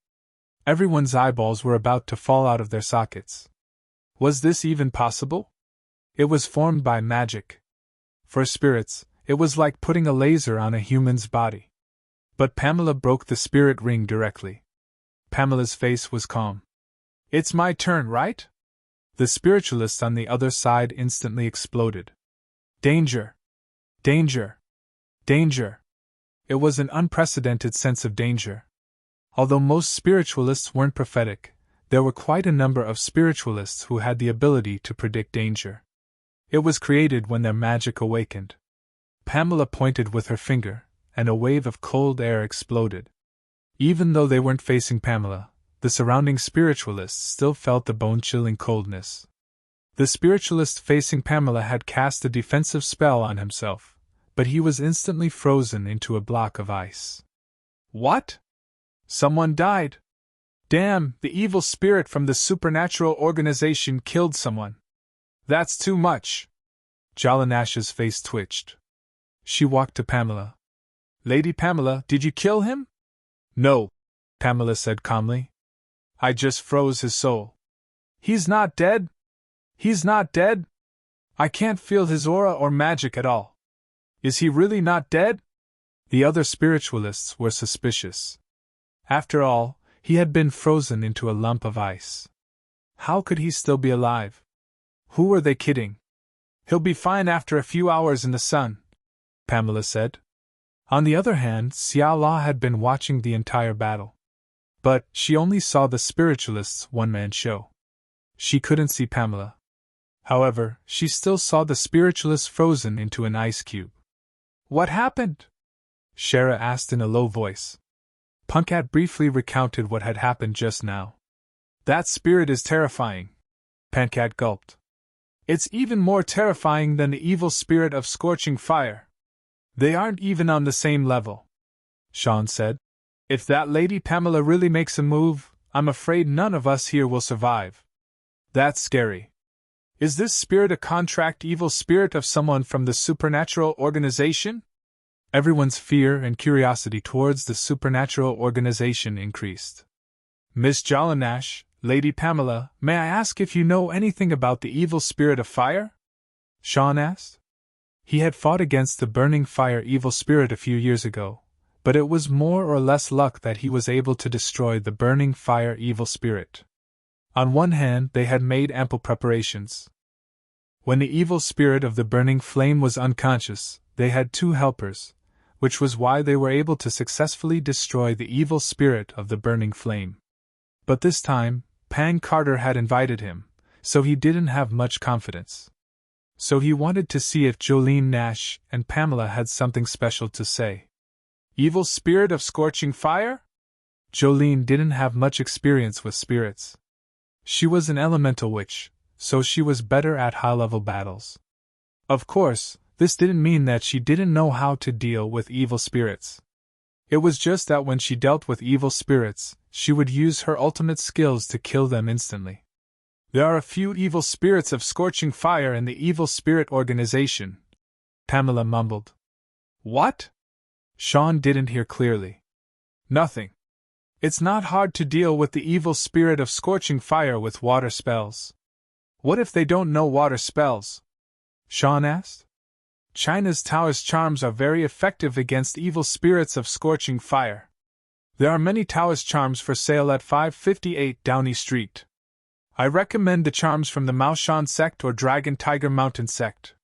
Everyone's eyeballs were about to fall out of their sockets. Was this even possible? It was formed by magic. For spirits, it was like putting a laser on a human's body. But Pamela broke the spirit ring directly. Pamela's face was calm. It's my turn, right? The spiritualist on the other side instantly exploded. Danger! Danger! Danger! It was an unprecedented sense of danger. Although most spiritualists weren't prophetic, there were quite a number of spiritualists who had the ability to predict danger. It was created when their magic awakened. Pamela pointed with her finger, and a wave of cold air exploded. Even though they weren't facing Pamela, the surrounding spiritualists still felt the bone-chilling coldness. The spiritualist facing Pamela had cast a defensive spell on himself, but he was instantly frozen into a block of ice. What? Someone died? Damn, the evil spirit from the supernatural organization killed someone. That's too much. Jalanash's face twitched. She walked to Pamela. Lady Pamela, did you kill him? No, Pamela said calmly. I just froze his soul. He's not dead? He's not dead? I can't feel his aura or magic at all. Is he really not dead? The other spiritualists were suspicious. After all, he had been frozen into a lump of ice. How could he still be alive? Who were they kidding? He'll be fine after a few hours in the sun, Pamela said. On the other hand, Xiao La had been watching the entire battle. But she only saw the spiritualists' one-man show. She couldn't see Pamela. However, she still saw the spiritualist frozen into an ice cube. What happened? Shara asked in a low voice. Punkat briefly recounted what had happened just now. That spirit is terrifying. Punkat gulped. It's even more terrifying than the evil spirit of scorching fire. They aren't even on the same level, Sean said. If that Lady Pamela really makes a move, I'm afraid none of us here will survive. That's scary. Is this spirit a contract evil spirit of someone from the supernatural organization? Everyone's fear and curiosity towards the supernatural organization increased. Miss Jalanash, Lady Pamela, may I ask if you know anything about the evil spirit of fire? Sean asked. He had fought against the burning fire evil spirit a few years ago, but it was more or less luck that he was able to destroy the burning fire evil spirit. On one hand, they had made ample preparations. When the evil spirit of the burning flame was unconscious, they had 2 helpers, which was why they were able to successfully destroy the evil spirit of the burning flame. But this time, Pang Carter had invited him, so he didn't have much confidence. So he wanted to see if Jolene Nash and Pamela had something special to say. Evil spirit of scorching fire? Jolene didn't have much experience with spirits. She was an elemental witch, so she was better at high-level battles. Of course, this didn't mean that she didn't know how to deal with evil spirits. It was just that when she dealt with evil spirits, she would use her ultimate skills to kill them instantly. There are a few evil spirits of scorching fire in the evil spirit organization, Pamela mumbled. What? Sean didn't hear clearly. Nothing. It's not hard to deal with the evil spirit of scorching fire with water spells. What if they don't know water spells? Sean asked. China's Taoist charms are very effective against evil spirits of scorching fire. There are many Taoist charms for sale at 558 Downey Street. I recommend the charms from the Maoshan sect or Dragon Tiger Mountain sect.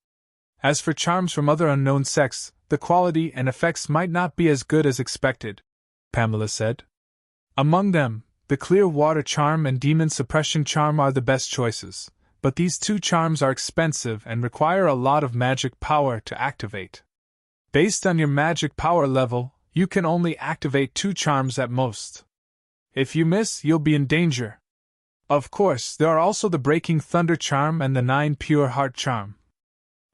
As for charms from other unknown sects, the quality and effects might not be as good as expected, Pamela said. Among them, the Clear Water charm and Demon Suppression charm are the best choices, but these 2 charms are expensive and require a lot of magic power to activate. Based on your magic power level, you can only activate 2 charms at most. If you miss, you'll be in danger. Of course, there are also the Breaking Thunder charm and the 9 Pure Heart charm.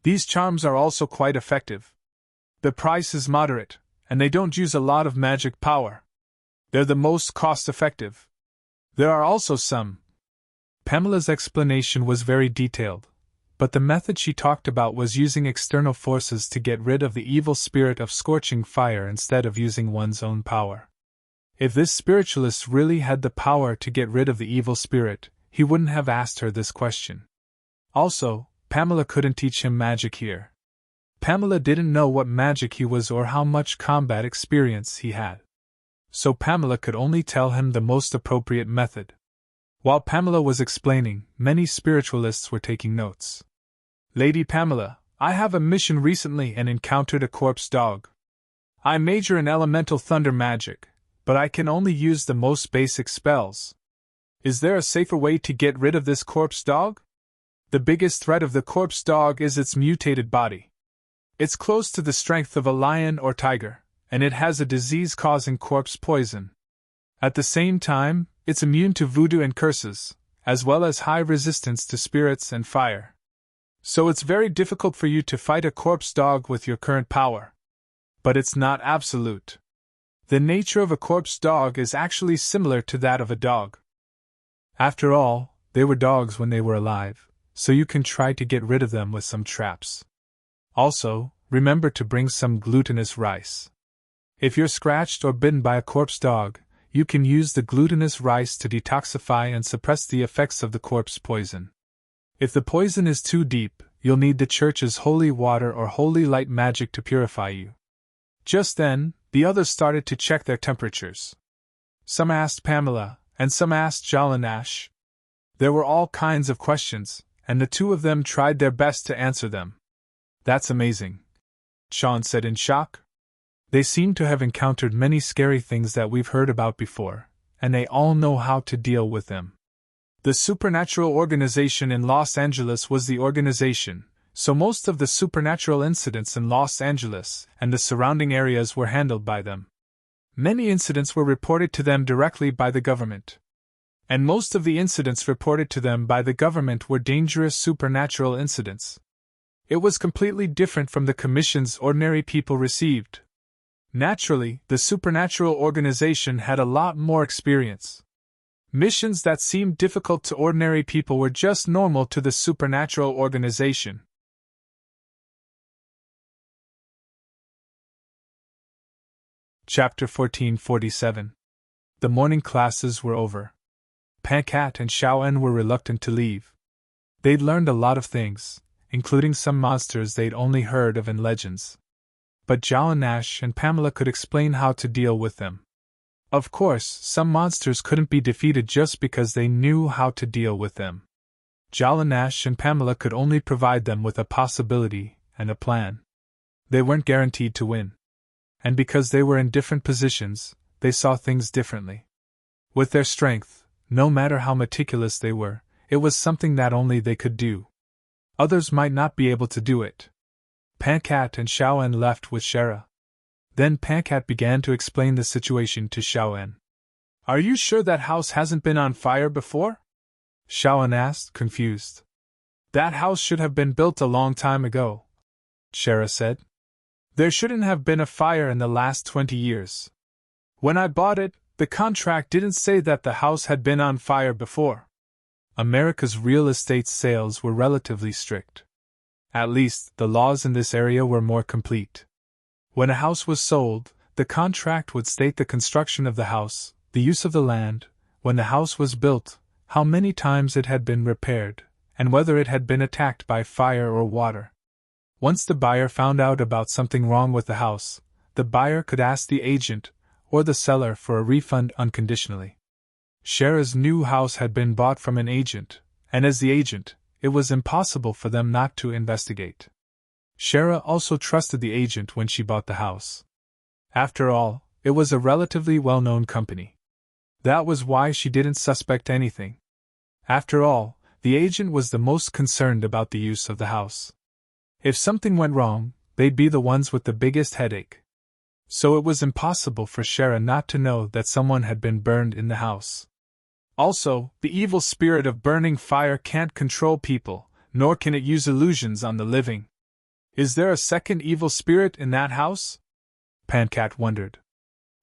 These charms are also quite effective. The price is moderate, and they don't use a lot of magic power. They're the most cost-effective. There are also some. Pamela's explanation was very detailed, but the method she talked about was using external forces to get rid of the evil spirit of scorching fire instead of using one's own power. If this spiritualist really had the power to get rid of the evil spirit, he wouldn't have asked her this question. Also, Pamela couldn't teach him magic here. Pamela didn't know what magic he was or how much combat experience he had. So Pamela could only tell him the most appropriate method. While Pamela was explaining, many spiritualists were taking notes. Lady Pamela, I have a mission recently and encountered a corpse dog. I major in elemental thunder magic, but I can only use the most basic spells. Is there a safer way to get rid of this corpse dog? The biggest threat of the corpse dog is its mutated body. It's close to the strength of a lion or tiger, and it has a disease-causing corpse poison. At the same time, it's immune to voodoo and curses, as well as high resistance to spirits and fire. So it's very difficult for you to fight a corpse dog with your current power. But it's not absolute. The nature of a corpse dog is actually similar to that of a dog. After all, they were dogs when they were alive, so you can try to get rid of them with some traps. Also, remember to bring some glutinous rice. If you're scratched or bitten by a corpse dog, you can use the glutinous rice to detoxify and suppress the effects of the corpse poison. If the poison is too deep, you'll need the church's holy water or holy light magic to purify you. Just then, the others started to check their temperatures. Some asked Pamela, and some asked Jalanash. There were all kinds of questions, and the two of them tried their best to answer them. That's amazing, Sean said in shock. They seem to have encountered many scary things that we've heard about before, and they all know how to deal with them. The supernatural organization in Los Angeles was the organization, so most of the supernatural incidents in Los Angeles and the surrounding areas were handled by them. Many incidents were reported to them directly by the government. And most of the incidents reported to them by the government were dangerous supernatural incidents. It was completely different from the commissions ordinary people received. Naturally, the supernatural organization had a lot more experience. Missions that seemed difficult to ordinary people were just normal to the supernatural organization. Chapter 1447. The morning classes were over. Pankat and Xiaoen were reluctant to leave. They'd learned a lot of things, including some monsters they'd only heard of in legends. But Jalanash and Pamela could explain how to deal with them. Of course, some monsters couldn't be defeated just because they knew how to deal with them. Jalanash and Pamela could only provide them with a possibility and a plan. They weren't guaranteed to win. And because they were in different positions, they saw things differently. With their strength, no matter how meticulous they were, it was something that only they could do. Others might not be able to do it. Pankat and Xiaoen left with Shara. Then Pankat began to explain the situation to Xiaoen. Are you sure that house hasn't been on fire before? Xiaoen asked, confused. That house should have been built a long time ago, Shara said. There shouldn't have been a fire in the last 20 years. When I bought it, the contract didn't say that the house had been on fire before. America's real estate sales were relatively strict. At least, the laws in this area were more complete. When a house was sold, the contract would state the construction of the house, the use of the land, when the house was built, how many times it had been repaired, and whether it had been attacked by fire or water. Once the buyer found out about something wrong with the house, the buyer could ask the agent or the seller for a refund unconditionally. Shara's new house had been bought from an agent, and as the agent, it was impossible for them not to investigate. Shara also trusted the agent when she bought the house. After all, it was a relatively well-known company. That was why she didn't suspect anything. After all, the agent was the most concerned about the use of the house. If something went wrong, they'd be the ones with the biggest headache. So it was impossible for Shara not to know that someone had been burned in the house. Also, the evil spirit of burning fire can't control people, nor can it use illusions on the living. Is there a second evil spirit in that house? Pankat wondered.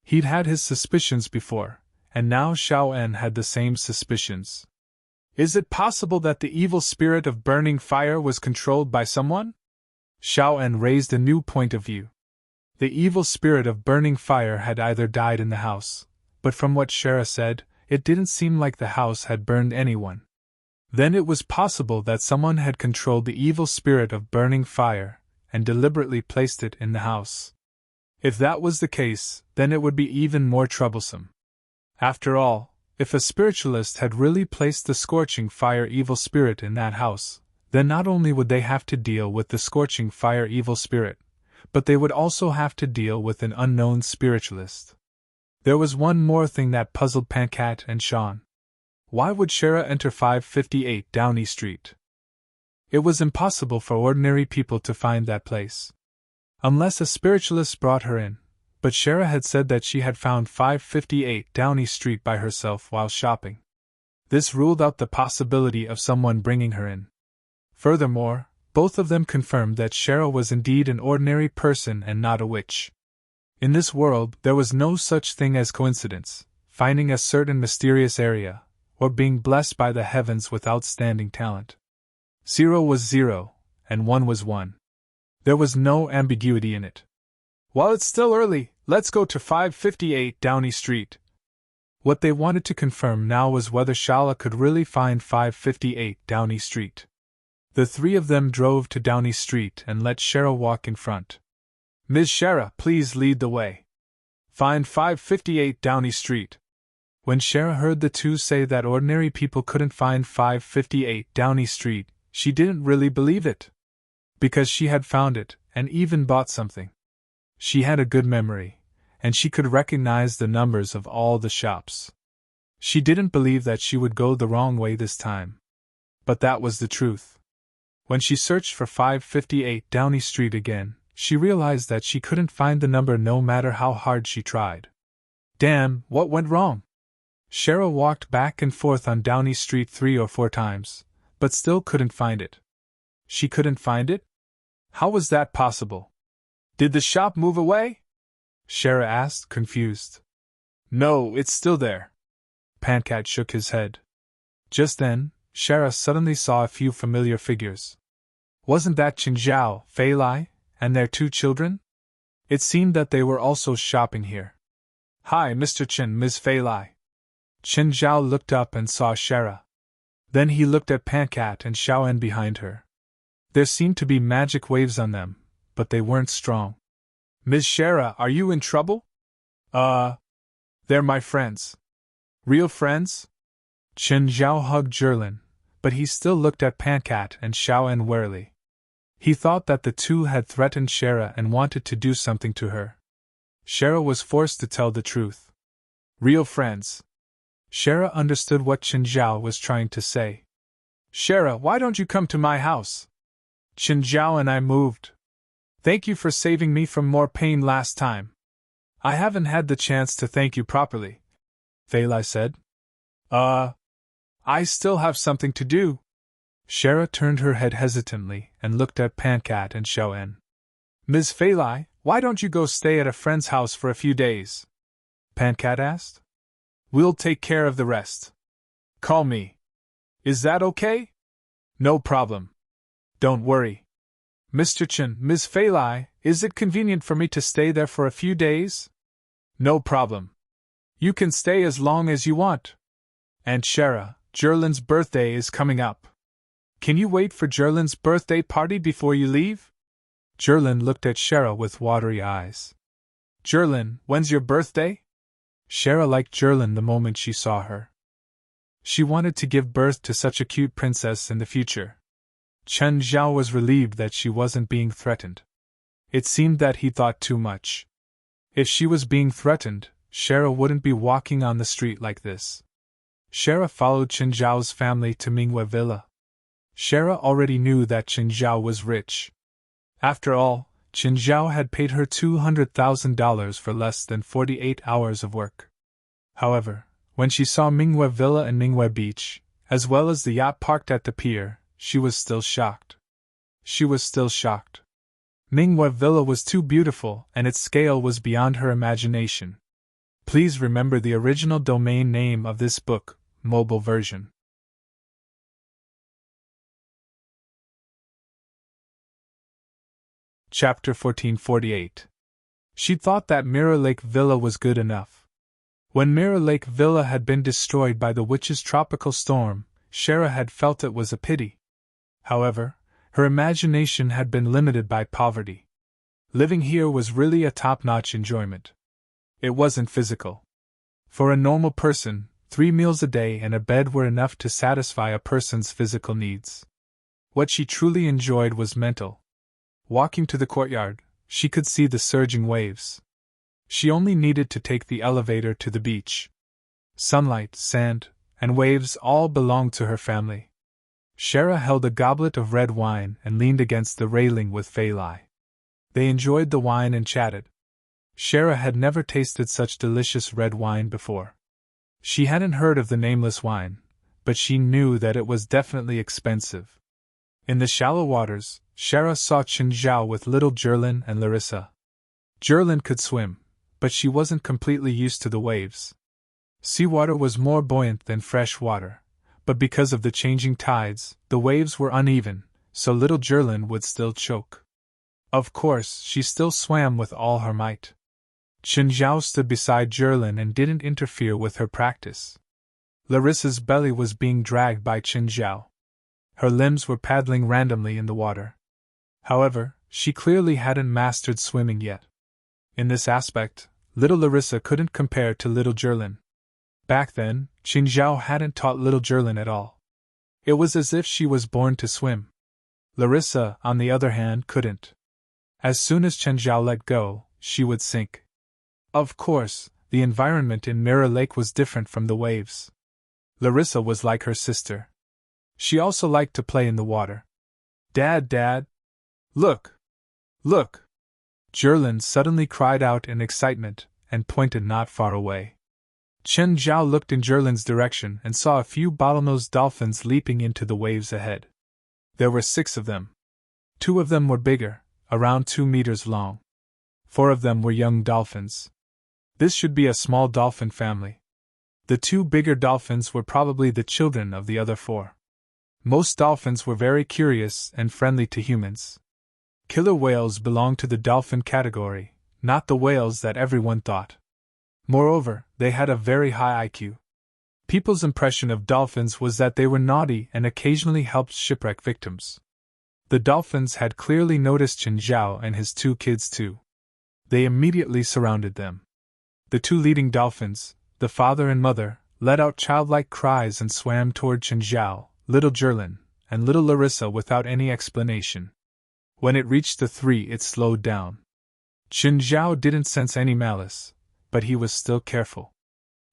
He'd had his suspicions before, and now Xiaoen had the same suspicions. Is it possible that the evil spirit of burning fire was controlled by someone? Xiaoen raised a new point of view. The evil spirit of burning fire had either died in the house, but from what Shara said, it didn't seem like the house had burned anyone. Then it was possible that someone had controlled the evil spirit of burning fire and deliberately placed it in the house. If that was the case, then it would be even more troublesome. After all, if a spiritualist had really placed the scorching fire evil spirit in that house, then not only would they have to deal with the scorching fire evil spirit, but they would also have to deal with an unknown spiritualist. There was one more thing that puzzled Pankat and Sean. Why would Shara enter 558 Downey Street? It was impossible for ordinary people to find that place. Unless a spiritualist brought her in, but Shara had said that she had found 558 Downing Street by herself while shopping. This ruled out the possibility of someone bringing her in. Furthermore, both of them confirmed that Shara was indeed an ordinary person and not a witch. In this world, there was no such thing as coincidence, finding a certain mysterious area, or being blessed by the heavens with outstanding talent. 0 was 0, and 1 was 1. There was no ambiguity in it. While it's still early, let's go to 558 Downing Street. What they wanted to confirm now was whether Shala could really find 558 Downing Street. The three of them drove to Downing Street and let Shara walk in front. Ms. Shara, please lead the way. Find 558 Downing Street. When Shara heard the two say that ordinary people couldn't find 558 Downing Street, she didn't really believe it. Because she had found it, and even bought something. She had a good memory, and she could recognize the numbers of all the shops. She didn't believe that she would go the wrong way this time. But that was the truth. When she searched for 558 Downing Street again, she realized that she couldn't find the number no matter how hard she tried. Damn, what went wrong? Shara walked back and forth on Downing Street 3 or 4 times, but still couldn't find it. She couldn't find it? How was that possible? Did the shop move away? Shara asked, confused. No, it's still there. Pancat shook his head. Just then, Shara suddenly saw a few familiar figures. Wasn't that Qin Zhao, Fei Lai, and their 2 children? It seemed that they were also shopping here. Hi, Mr. Qin, Ms. Fei Lai. Qin Zhao looked up and saw Shara. Then he looked at Pancat and Xiaoen behind her. There seemed to be magic waves on them, but they weren't strong. Ms. Shara, are you in trouble? They're my friends. Real friends? Qin Zhao hugged Zherlin, but he still looked at Pancat and Xiaoen warily. He thought that the two had threatened Shara and wanted to do something to her. Shara was forced to tell the truth. Real friends. Shara understood what Qin Zhao was trying to say. Shara, why don't you come to my house? Qin Zhao and I moved. Thank you for saving me from more pain last time. I haven't had the chance to thank you properly, Fei Lai said. I still have something to do. Shara turned her head hesitantly and looked at Pancat and Xiaoen. Ms. Fei Lai, why don't you go stay at a friend's house for a few days? Pancat asked. We'll take care of the rest. Call me. Is that okay? No problem. Don't worry. Mr. Chen, Ms. Fei Lai, is it convenient for me to stay there for a few days? No problem. You can stay as long as you want. And Shara, Zherlin's birthday is coming up. Can you wait for Zherlin's birthday party before you leave? Zherlin looked at Shara with watery eyes. Zherlin, when's your birthday? Shara liked Zherlin the moment she saw her. She wanted to give birth to such a cute princess in the future. Chen Zhao was relieved that she wasn't being threatened. It seemed that he thought too much. If she was being threatened, Shara wouldn't be walking on the street like this. Shara followed Qin Zhao's family to Mingwei Villa. Shara already knew that Qin Zhao was rich. After all, Qin Zhao had paid her $200,000 for less than 48 hours of work. However, when she saw Mingwei Villa and Mingwei Beach, as well as the yacht parked at the pier, she was still shocked. She was still shocked. Mingwei Villa was too beautiful, and its scale was beyond her imagination. Please remember the original domain name of this book, mobile version. Chapter 1448. She thought that Mirror Lake Villa was good enough. When Mirror Lake Villa had been destroyed by the witch's tropical storm, Shara had felt it was a pity. However, her imagination had been limited by poverty. Living here was really a top-notch enjoyment. It wasn't physical. For a normal person, 3 meals a day and a bed were enough to satisfy a person's physical needs. What she truly enjoyed was mental. Walking to the courtyard, she could see the surging waves. She only needed to take the elevator to the beach. Sunlight, sand, and waves all belonged to her family. Shara held a goblet of red wine and leaned against the railing with Fei Lai. They enjoyed the wine and chatted. Shara had never tasted such delicious red wine before. She hadn't heard of the nameless wine, but she knew that it was definitely expensive. In the shallow waters, Shara saw Qin Zhao with little Jerlin and Larissa. Jerlin could swim, but she wasn't completely used to the waves. Seawater was more buoyant than fresh water, but because of the changing tides, the waves were uneven, so little Jerlin would still choke. Of course, she still swam with all her might. Qin Zhao stood beside Jerlin and didn't interfere with her practice. Larissa's belly was being dragged by Qin Zhao. Her limbs were paddling randomly in the water. However, she clearly hadn't mastered swimming yet. In this aspect, little Larissa couldn't compare to little Jerlin. Back then, Qin Zhao hadn't taught little Jerlin at all. It was as if she was born to swim. Larissa, on the other hand, couldn't. As soon as Qin Zhao let go, she would sink. Of course, the environment in Mirror Lake was different from the waves. Larissa was like her sister. She also liked to play in the water. Dad! Look! Look! Jerlin suddenly cried out in excitement and pointed not far away. Qin Zhao looked in Jerlin's direction and saw a few bottlenose dolphins leaping into the waves ahead. There were 6 of them. 2 of them were bigger, around 2 meters long. 4 of them were young dolphins. This should be a small dolphin family. The 2 bigger dolphins were probably the children of the other 4. Most dolphins were very curious and friendly to humans. Killer whales belonged to the dolphin category, not the whales that everyone thought. Moreover, they had a very high IQ. People's impression of dolphins was that they were naughty and occasionally helped shipwreck victims. The dolphins had clearly noticed Qin Zhao and his 2 kids too. They immediately surrounded them. The 2 leading dolphins, the father and mother, let out childlike cries and swam toward Qin Zhao, little Jerlin, and little Larissa without any explanation. When it reached the 3, it slowed down. Qin Zhao didn't sense any malice, but he was still careful.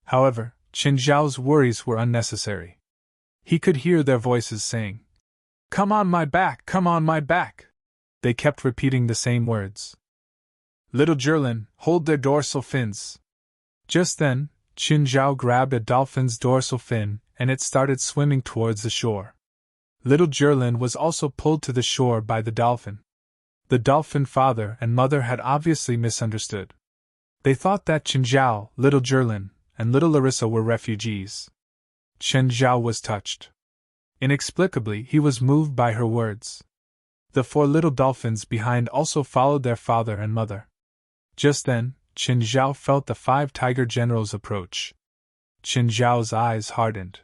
However, Qin Zhao's worries were unnecessary. He could hear their voices saying, "Come on my back, come on my back!" They kept repeating the same words. "Little Jerlin, hold their dorsal fins." Just then, Qin Zhao grabbed a dolphin's dorsal fin, and it started swimming towards the shore. Little Jerlin was also pulled to the shore by the dolphin. The dolphin father and mother had obviously misunderstood. They thought that Qin Zhao, little Jerlin, and little Larissa were refugees. Qin Zhao was touched. Inexplicably, he was moved by her words. The 4 little dolphins behind also followed their father and mother. Just then, Qin Zhao felt the 5 tiger generals approach. Qin Zhao's eyes hardened.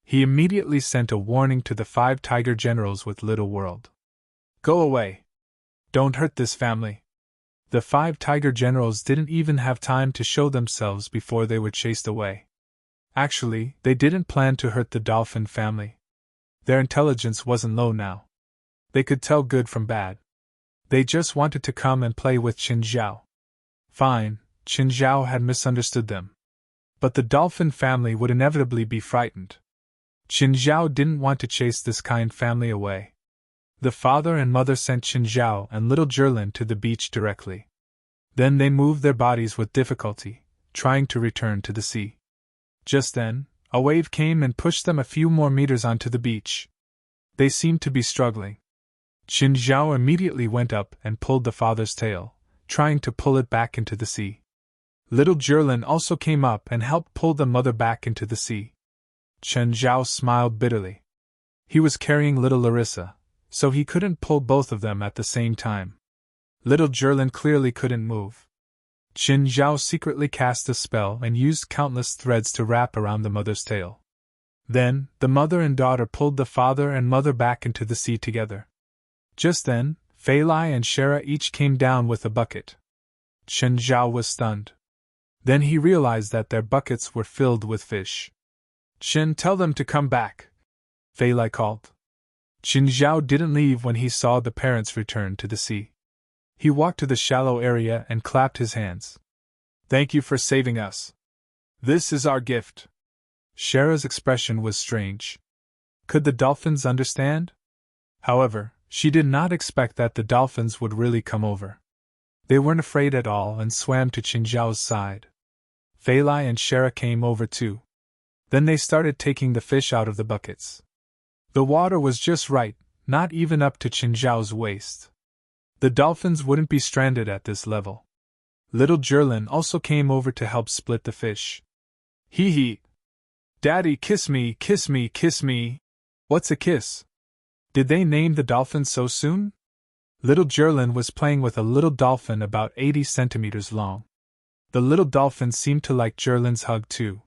He immediately sent a warning to the 5 tiger generals with Little World. "Go away. Don't hurt this family." The 5 tiger generals didn't even have time to show themselves before they were chased away. Actually, they didn't plan to hurt the dolphin family. Their intelligence wasn't low now. They could tell good from bad. They just wanted to come and play with Qin Zhao. Fine, Qin Zhao had misunderstood them. But the dolphin family would inevitably be frightened. Qin Zhao didn't want to chase this kind family away. The father and mother sent Qin Zhao and little Jerlin to the beach directly. Then they moved their bodies with difficulty, trying to return to the sea. Just then, a wave came and pushed them a few more meters onto the beach. They seemed to be struggling. Qin Zhao immediately went up and pulled the father's tail, trying to pull it back into the sea. Little Jerlin also came up and helped pull the mother back into the sea. Qin Zhao smiled bitterly. He was carrying little Larissa, so he couldn't pull both of them at the same time. Little Jerlin clearly couldn't move. Qin Zhao secretly cast a spell and used countless threads to wrap around the mother's tail. Then, the mother and daughter pulled the father and mother back into the sea together. Just then, Fei Lai and Shara each came down with a bucket. Qin Zhao was stunned. Then he realized that their buckets were filled with fish. "Qin, tell them to come back," Fei Lai called. Qin Zhao didn't leave when he saw the parents return to the sea. He walked to the shallow area and clapped his hands. "Thank you for saving us. This is our gift." Shara's expression was strange. Could the dolphins understand? However, she did not expect that the dolphins would really come over. They weren't afraid at all and swam to Qinzhao's side. Feili and Shara came over too. Then they started taking the fish out of the buckets. The water was just right, not even up to Qinzhao's waist. The dolphins wouldn't be stranded at this level. Little Jerlin also came over to help split the fish. Hee hee. Daddy, kiss me, kiss me, kiss me. What's a kiss? Did they name the dolphin so soon? Little Jerlin was playing with a little dolphin about 80 centimeters long. The little dolphin seemed to like Jerlin's hug too.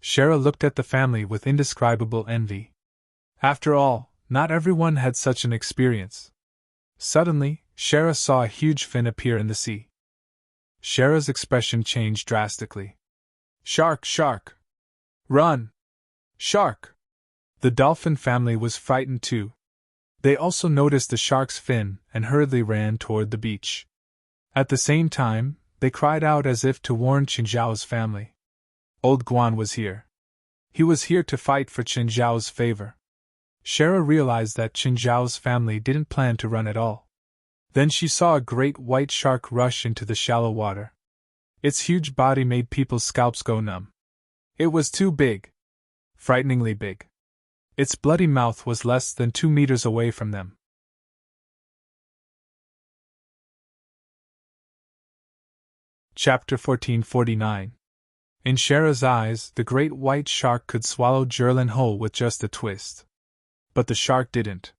Shara looked at the family with indescribable envy. After all, not everyone had such an experience. Suddenly, Shara saw a huge fin appear in the sea. Shara's expression changed drastically. Shark, shark! Run! Shark! The dolphin family was frightened too. They also noticed the shark's fin and hurriedly ran toward the beach. At the same time, they cried out as if to warn Qinzhao's family. Old Guan was here. He was here to fight for Qinzhao's favor. Shara realized that Qinzhao's family didn't plan to run at all. Then she saw a great white shark rush into the shallow water. Its huge body made people's scalps go numb. It was too big. Frighteningly big. Its bloody mouth was less than 2 meters away from them. Chapter 1449. In Shara's eyes, the great white shark could swallow Jerlin whole with just a twist. But the shark didn't.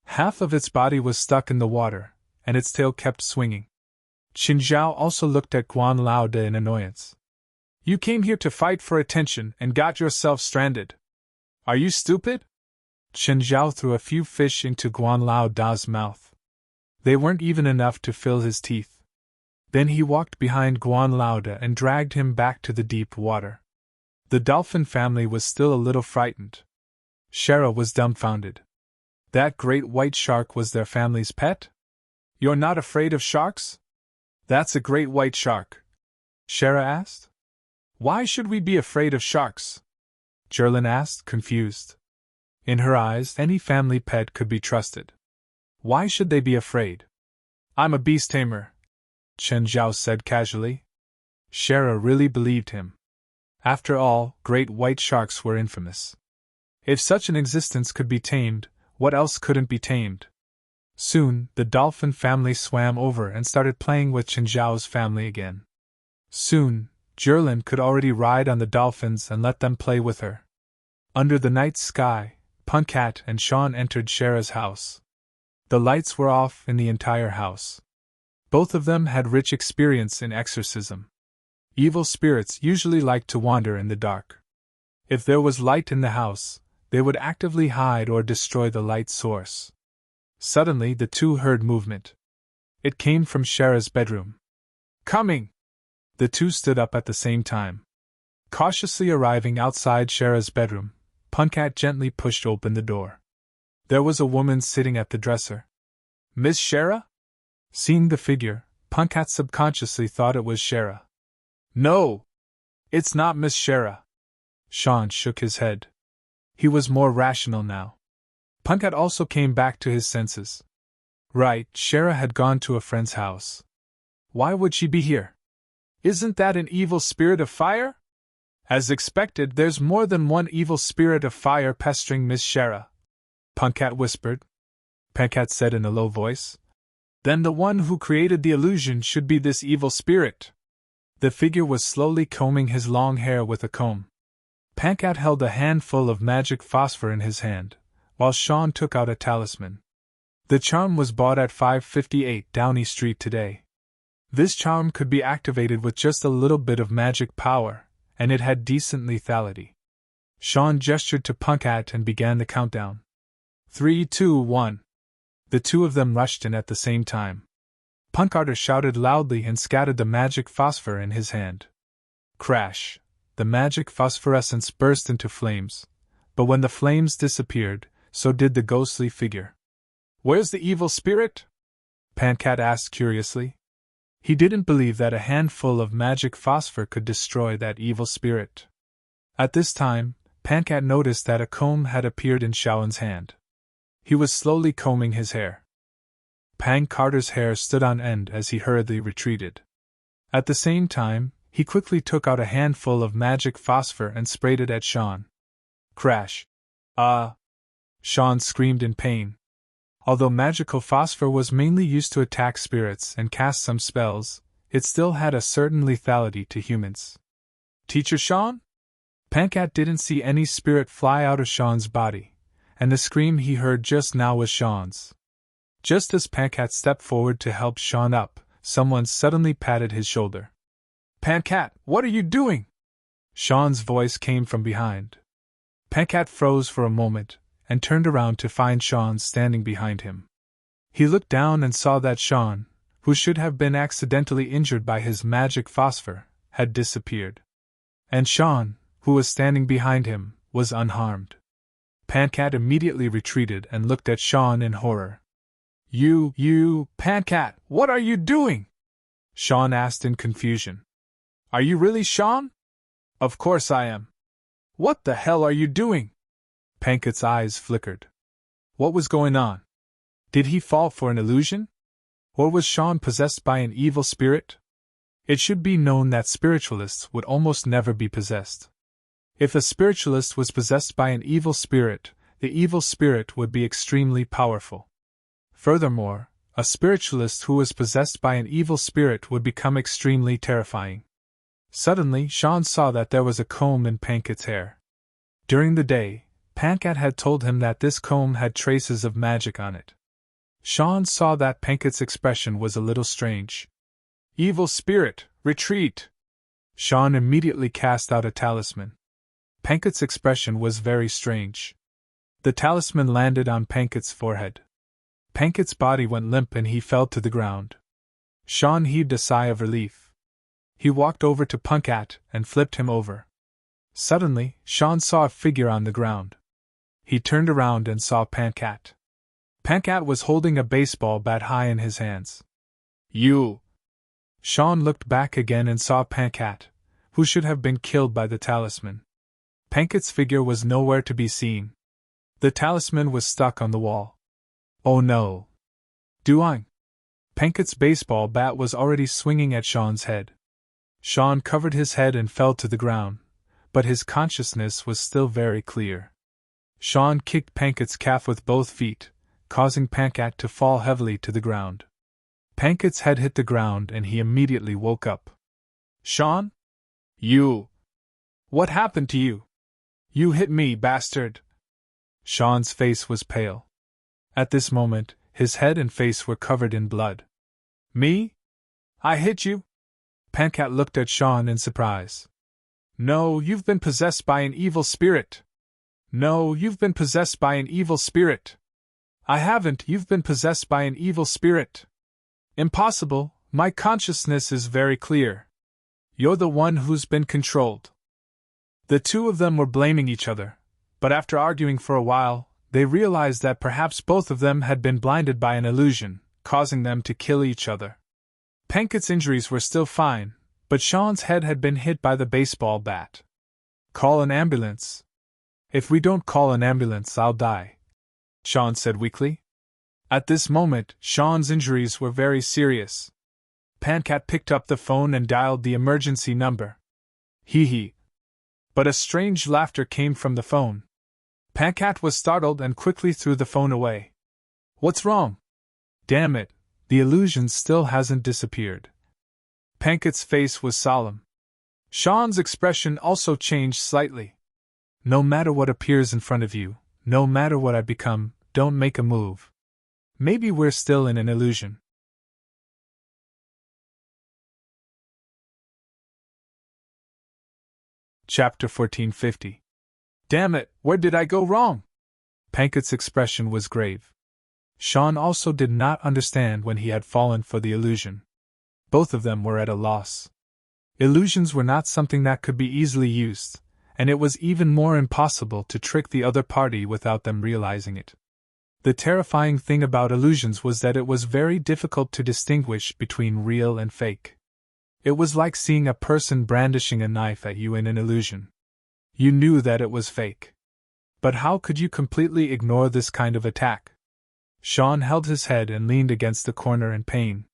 Half of its body was stuck in the water, and its tail kept swinging. Qinzhao also looked at Guan Laode in annoyance. You came here to fight for attention and got yourself stranded. Are you stupid? Qinzhao threw a few fish into Guan Laoda's mouth. They weren't even enough to fill his teeth. Then he walked behind Guan Laode and dragged him back to the deep water. The dolphin family was still a little frightened. Shara was dumbfounded. That great white shark was their family's pet? You're not afraid of sharks? That's a great white shark, Shara asked. Why should we be afraid of sharks? Jerlin asked, confused. In her eyes, any family pet could be trusted. Why should they be afraid? I'm a beast tamer, Qinzhao said casually. Shara really believed him. After all, great white sharks were infamous. If such an existence could be tamed, what else couldn't be tamed? Soon, the dolphin family swam over and started playing with Qinzhao's family again. Soon, Jerlin could already ride on the dolphins and let them play with her. Under the night sky, Punkat and Sean entered Shara's house. The lights were off in the entire house. Both of them had rich experience in exorcism. Evil spirits usually liked to wander in the dark. If there was light in the house, they would actively hide or destroy the light source. Suddenly the two heard movement. It came from Shara's bedroom. Coming! The two stood up at the same time. Cautiously arriving outside Shara's bedroom, Punkat gently pushed open the door. There was a woman sitting at the dresser. Miss Shara? Seeing the figure, Punkat subconsciously thought it was Shara. No! It's not Miss Shara. Sean shook his head. He was more rational now. Punkat also came back to his senses. Right, Shara had gone to a friend's house. Why would she be here? Isn't that an evil spirit of fire? As expected, there's more than one evil spirit of fire pestering Miss Shara, Punkat whispered. Punkat said in a low voice. Then the one who created the illusion should be this evil spirit. The figure was slowly combing his long hair with a comb. Punkat held a handful of magic phosphor in his hand, while Sean took out a talisman. The charm was bought at 558 Downey Street today. This charm could be activated with just a little bit of magic power, and it had decent lethality. Sean gestured to Punkat and began the countdown. 3, 2, 1. The two of them rushed in at the same time. Punkat shouted loudly and scattered the magic phosphor in his hand. Crash! The magic phosphorescence burst into flames, but when the flames disappeared, so did the ghostly figure. Where's the evil spirit? Punkat asked curiously. He didn't believe that a handful of magic phosphor could destroy that evil spirit. At this time, Pancat noticed that a comb had appeared in Shaoan's hand. He was slowly combing his hair. Pang Carter's hair stood on end as he hurriedly retreated. At the same time, he quickly took out a handful of magic phosphor and sprayed it at Shaoan. Crash! Shaoan screamed in pain. Although magical phosphor was mainly used to attack spirits and cast some spells, it still had a certain lethality to humans. Teacher Shaoan? Pancat didn't see any spirit fly out of Shaoan's body, and the scream he heard just now was Shaoan's. Just as Pancat stepped forward to help Shaoan up, someone suddenly patted his shoulder. Pancat, what are you doing? Shaoan's voice came from behind. Pancat froze for a moment, and turned around to find Shaoan standing behind him. He looked down and saw that Shaoan, who should have been accidentally injured by his magic phosphor, had disappeared. And Shaoan, who was standing behind him, was unharmed. Pancat immediately retreated and looked at Shaoan in horror. You, Pancat, what are you doing? Shaoan asked in confusion. Are you really Shaoan? Of course I am. What the hell are you doing? Pancat's eyes flickered. What was going on? Did he fall for an illusion? Or was Shaoan possessed by an evil spirit? It should be known that spiritualists would almost never be possessed. If a spiritualist was possessed by an evil spirit, the evil spirit would be extremely powerful. Furthermore, a spiritualist who was possessed by an evil spirit would become extremely terrifying. Suddenly, Shaoan saw that there was a comb in Pancat's hair. During the day, Pancat had told him that this comb had traces of magic on it. Shaoan saw that Pancat's expression was a little strange. Evil spirit, retreat! Shaoan immediately cast out a talisman. Pancat's expression was very strange. The talisman landed on Pancat's forehead. Pancat's body went limp and he fell to the ground. Shaoan heaved a sigh of relief. He walked over to Pancat and flipped him over. Suddenly, Shaoan saw a figure on the ground. He turned around and saw Pancat. Pancat was holding a baseball bat high in his hands. You! Shaoan looked back again and saw Pancat, who should have been killed by the talisman. Pancat's figure was nowhere to be seen. The talisman was stuck on the wall. Oh no! Duang! Pancat's baseball bat was already swinging at Shaoan's head. Shaoan covered his head and fell to the ground, but his consciousness was still very clear. Shaoan kicked Pancat's calf with both feet, causing Pancat to fall heavily to the ground. Pancat's head hit the ground and he immediately woke up. Shaoan? You! What happened to you? You hit me, bastard! Shaoan's face was pale. At this moment, his head and face were covered in blood. Me? I hit you? Pancat looked at Shaoan in surprise. No, you've been possessed by an evil spirit. No, you've been possessed by an evil spirit. I haven't, you've been possessed by an evil spirit. Impossible, my consciousness is very clear. You're the one who's been controlled. The two of them were blaming each other, but after arguing for a while, they realized that perhaps both of them had been blinded by an illusion, causing them to kill each other. Pancat's injuries were still fine, but Shaoan's head had been hit by the baseball bat. Call an ambulance. If we don't call an ambulance, I'll die, Shaoan said weakly. At this moment, Shaoan's injuries were very serious. Pancat picked up the phone and dialed the emergency number. Hee hee. But a strange laughter came from the phone. Pancat was startled and quickly threw the phone away. What's wrong? Damn it, the illusion still hasn't disappeared. Pancat's face was solemn. Shaoan's expression also changed slightly. No matter what appears in front of you, no matter what I become, don't make a move. Maybe we're still in an illusion. Chapter 1450. Damn it, where did I go wrong? Pancat's expression was grave. Shaoan also did not understand when he had fallen for the illusion. Both of them were at a loss. Illusions were not something that could be easily used, and it was even more impossible to trick the other party without them realizing it. The terrifying thing about illusions was that it was very difficult to distinguish between real and fake. It was like seeing a person brandishing a knife at you in an illusion. You knew that it was fake. But how could you completely ignore this kind of attack? Sean held his head and leaned against the corner in pain.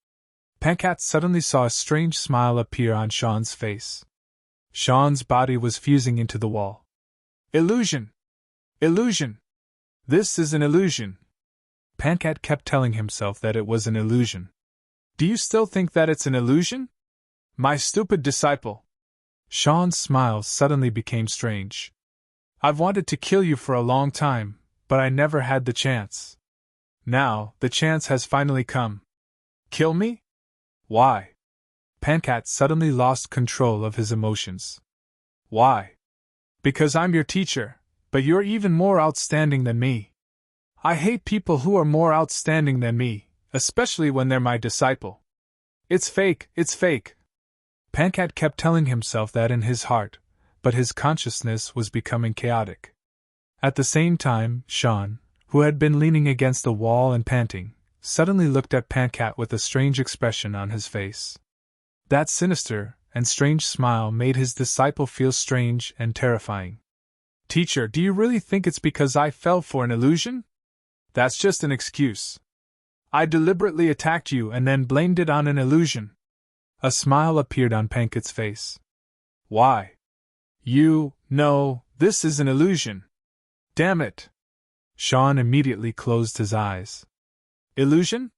Pankat suddenly saw a strange smile appear on Sean's face. Sean's body was fusing into the wall. Illusion! Illusion! This is an illusion! Pankat kept telling himself that it was an illusion. Do you still think that it's an illusion? My stupid disciple! Sean's smile suddenly became strange. I've wanted to kill you for a long time, but I never had the chance. Now, the chance has finally come. Kill me? Why? Pankat suddenly lost control of his emotions. Why? Because I'm your teacher, but you're even more outstanding than me. I hate people who are more outstanding than me, especially when they're my disciple. It's fake, it's fake. Pankat kept telling himself that in his heart, but his consciousness was becoming chaotic. At the same time, Sean, who had been leaning against the wall and panting, suddenly looked at Pankat with a strange expression on his face. That sinister and strange smile made his disciple feel strange and terrifying. Teacher, do you really think it's because I fell for an illusion? That's just an excuse. I deliberately attacked you and then blamed it on an illusion. A smile appeared on Pankat's face. Why? No, this is an illusion. Damn it! Sean immediately closed his eyes. Illusion?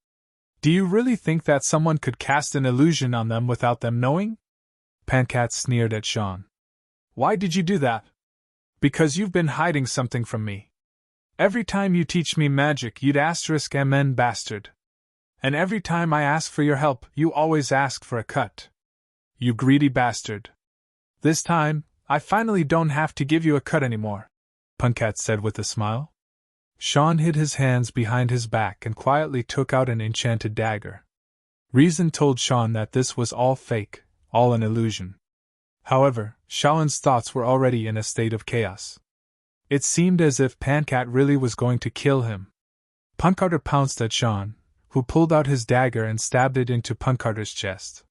Do you really think that someone could cast an illusion on them without them knowing? Pankat sneered at Sean. Why did you do that? Because you've been hiding something from me. Every time you teach me magic, you'd *mn bastard. And every time I ask for your help, you always ask for a cut. You greedy bastard. This time, I finally don't have to give you a cut anymore, Pankat said with a smile. Sean hid his hands behind his back and quietly took out an enchanted dagger. Reason told Sean that this was all fake, all an illusion. However, Sean's thoughts were already in a state of chaos. It seemed as if Pankat really was going to kill him. Punkarter pounced at Sean, who pulled out his dagger and stabbed it into Punkarter's chest.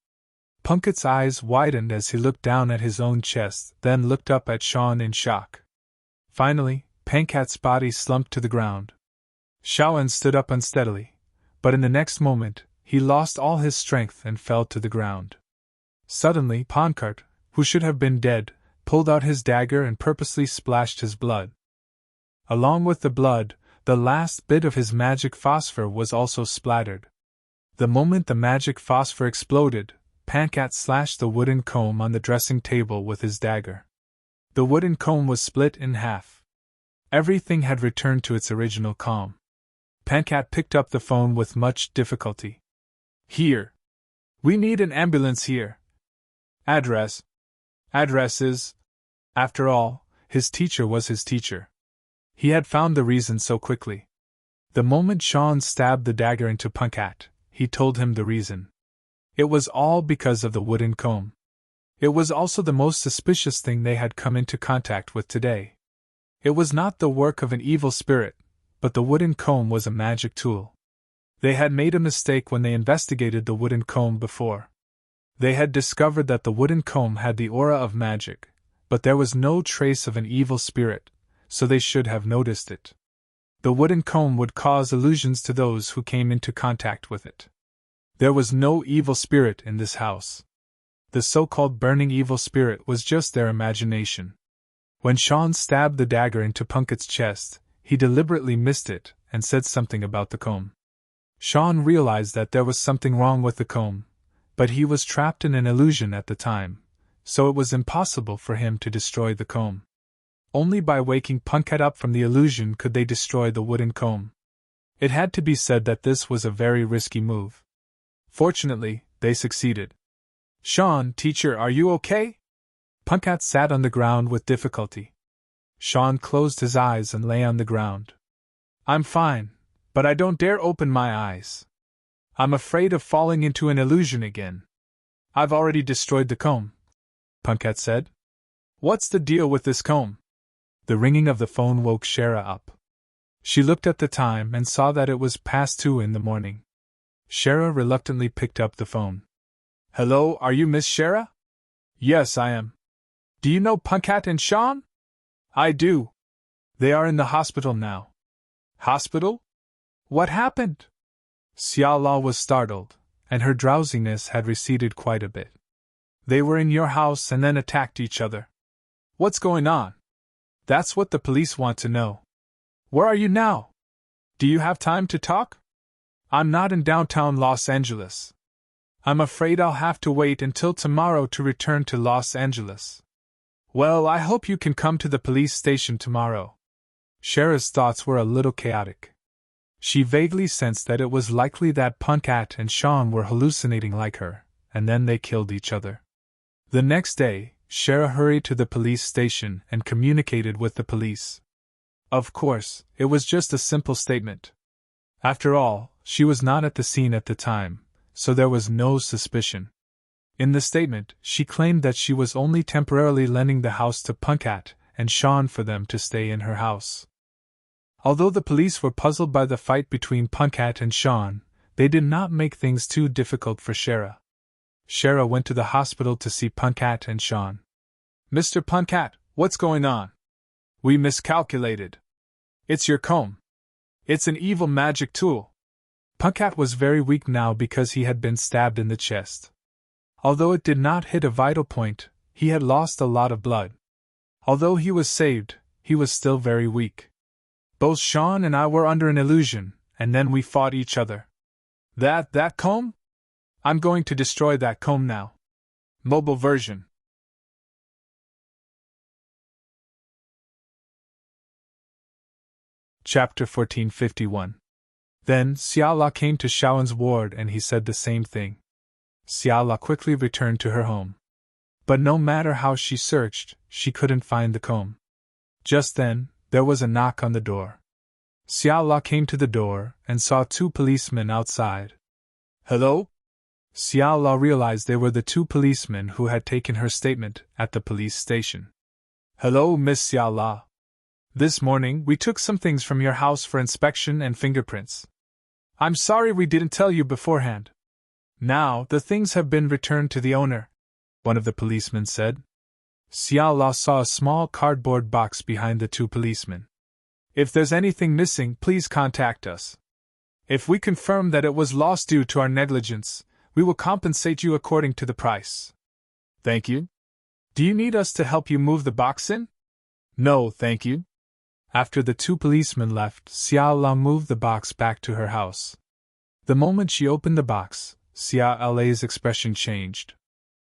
Punkat's eyes widened as he looked down at his own chest, then looked up at Sean in shock. Finally, Pankat's body slumped to the ground. Shawan stood up unsteadily, but in the next moment, he lost all his strength and fell to the ground. Suddenly, Pankart, who should have been dead, pulled out his dagger and purposely splashed his blood. Along with the blood, the last bit of his magic phosphor was also splattered. The moment the magic phosphor exploded, Pankat slashed the wooden comb on the dressing table with his dagger. The wooden comb was split in half. Everything had returned to its original calm. Pankat picked up the phone with much difficulty. Here. We need an ambulance here. Address. Address is. After all, his teacher was his teacher. He had found the reason so quickly. The moment Sean stabbed the dagger into Pankat, he told him the reason. It was all because of the wooden comb. It was also the most suspicious thing they had come into contact with today. It was not the work of an evil spirit, but the wooden comb was a magic tool. They had made a mistake when they investigated the wooden comb before. They had discovered that the wooden comb had the aura of magic, but there was no trace of an evil spirit, so they should have noticed it. The wooden comb would cause illusions to those who came into contact with it. There was no evil spirit in this house. The so-called burning evil spirit was just their imagination. When Sean stabbed the dagger into Punkat's chest, he deliberately missed it and said something about the comb. Sean realized that there was something wrong with the comb, but he was trapped in an illusion at the time, so it was impossible for him to destroy the comb. Only by waking Pankat up from the illusion could they destroy the wooden comb. It had to be said that this was a very risky move. Fortunately, they succeeded. Sean, teacher, are you okay? Pankat sat on the ground with difficulty. Sean closed his eyes and lay on the ground. I'm fine, but I don't dare open my eyes. I'm afraid of falling into an illusion again. I've already destroyed the comb, Pankat said. What's the deal with this comb? The ringing of the phone woke Shara up. She looked at the time and saw that it was past 2 in the morning. Shara reluctantly picked up the phone. Hello, are you Miss Shara? Yes, I am. Do you know Pankat and Sean? I do. They are in the hospital now. Hospital? What happened? Xiaola was startled, and her drowsiness had receded quite a bit. They were in your house and then attacked each other. What's going on? That's what the police want to know. Where are you now? Do you have time to talk? I'm not in downtown Los Angeles. I'm afraid I'll have to wait until tomorrow to return to Los Angeles. Well, I hope you can come to the police station tomorrow. Shara's thoughts were a little chaotic. She vaguely sensed that it was likely that Punkat and Sean were hallucinating like her, and then they killed each other. The next day, Shara hurried to the police station and communicated with the police. Of course, it was just a simple statement. After all, she was not at the scene at the time, so there was no suspicion. In the statement, she claimed that she was only temporarily lending the house to Punkat and Sean for them to stay in her house. Although the police were puzzled by the fight between Punkat and Sean, they did not make things too difficult for Shara. Shara went to the hospital to see Punkat and Sean. Mr. Punkat, what's going on? We miscalculated. It's your comb. It's an evil magic tool. Punkat was very weak now because he had been stabbed in the chest. Although it did not hit a vital point, he had lost a lot of blood. Although he was saved, he was still very weak. Both Sean and I were under an illusion, and then we fought each other. That comb? I'm going to destroy that comb now. Mobile version. Chapter 1451. Then Xiaola came to Shaoen's ward and he said the same thing. Xiaola quickly returned to her home. But no matter how she searched, she couldn't find the comb. Just then, there was a knock on the door. Xiaola came to the door and saw two policemen outside. Hello? Xiaola realized they were the two policemen who had taken her statement at the police station. Hello, Miss Xiaola. This morning we took some things from your house for inspection and fingerprints. I'm sorry we didn't tell you beforehand. Now, the things have been returned to the owner, one of the policemen said. Xiaola saw a small cardboard box behind the two policemen. If there's anything missing, please contact us. If we confirm that it was lost due to our negligence, we will compensate you according to the price. Thank you. Do you need us to help you move the box in? No, thank you. After the two policemen left, Xiaola moved the box back to her house. The moment she opened the box, Xiaola's expression changed.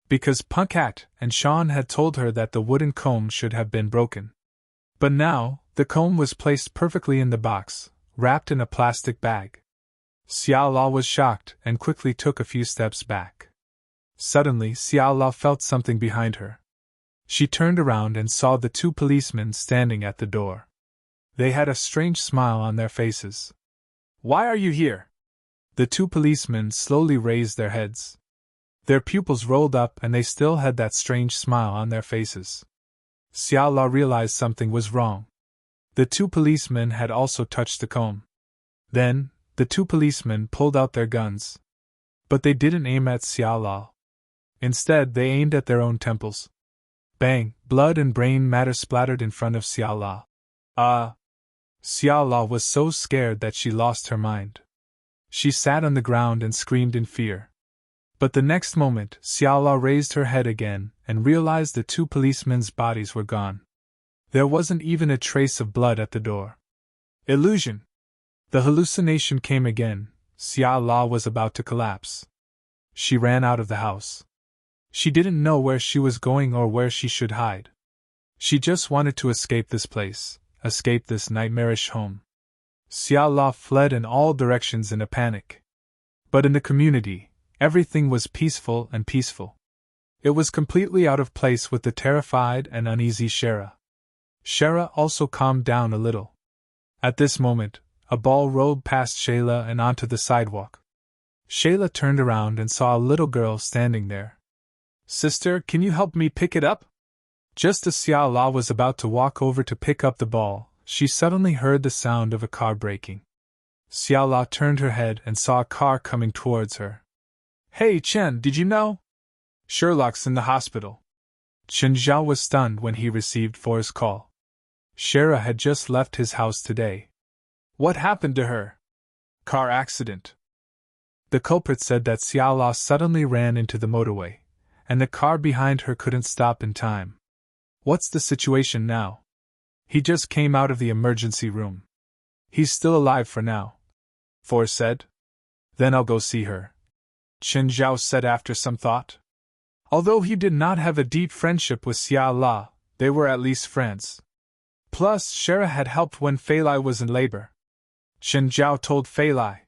Because Punkat and Sean had told her that the wooden comb should have been broken. But now, the comb was placed perfectly in the box, wrapped in a plastic bag. Xiaola was shocked and quickly took a few steps back. Suddenly, Xiaola felt something behind her. She turned around and saw the two policemen standing at the door. They had a strange smile on their faces. Why are you here? The two policemen slowly raised their heads. Their pupils rolled up and they still had that strange smile on their faces. Xiaola realized something was wrong. The two policemen had also touched the comb. Then, the two policemen pulled out their guns. But they didn't aim at Xiaola. Instead, they aimed at their own temples. Bang! Blood and brain matter splattered in front of Xiaola. Xiaola was so scared that she lost her mind. She sat on the ground and screamed in fear. But the next moment, Xiaola raised her head again and realized the two policemen's bodies were gone. There wasn't even a trace of blood at the door. Illusion! The hallucination came again. Xiaola was about to collapse. She ran out of the house. She didn't know where she was going or where she should hide. She just wanted to escape this place, escape this nightmarish home. Xiaola fled in all directions in a panic. But in the community, everything was peaceful and peaceful. It was completely out of place with the terrified and uneasy Shara. Shara also calmed down a little. At this moment, a ball rolled past Shayla and onto the sidewalk. Shayla turned around and saw a little girl standing there. Sister, can you help me pick it up? Just as Xiaola was about to walk over to pick up the ball, she suddenly heard the sound of a car braking. Xiaola turned her head and saw a car coming towards her. Hey Chen, did you know? Sherlock's in the hospital. Chen Zhao was stunned when he received For's call. Shara had just left his house today. What happened to her? Car accident. The culprit said that Xiaola suddenly ran into the motorway, and the car behind her couldn't stop in time. What's the situation now? He just came out of the emergency room. He's still alive for now, For said. Then I'll go see her, Chen Zhao said after some thought. Although he did not have a deep friendship with Xiaola, they were at least friends. Plus, Shara had helped when Fei Lai was in labor. Chen Zhao told Fei Lai.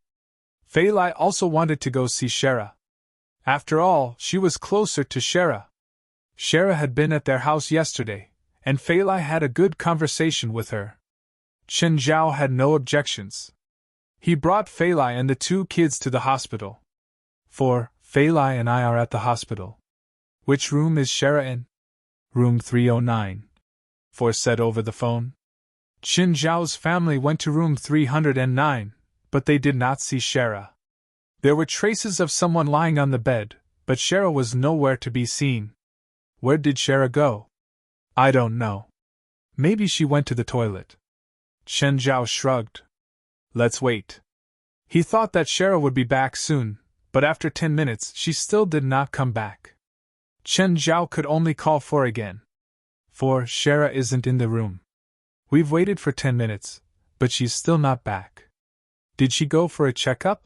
Fei Lai also wanted to go see Shara. After all, she was closer to Shara. Shara had been at their house yesterday, and Fei Lai had a good conversation with her. Chen Zhao had no objections. He brought Fei Lai and the two kids to the hospital. For, Fei Lai and I are at the hospital. Which room is Shara in? Room 309. For said over the phone. Chen Zhao's family went to room 309, but they did not see Shara. There were traces of someone lying on the bed, but Shara was nowhere to be seen. Where did Shara go? I don't know. Maybe she went to the toilet. Chen Zhao shrugged. Let's wait. He thought that Shara would be back soon, but after 10 minutes she still did not come back. Chen Zhao could only call For again. For, Shara isn't in the room. We've waited for 10 minutes, but she's still not back. Did she go for a checkup?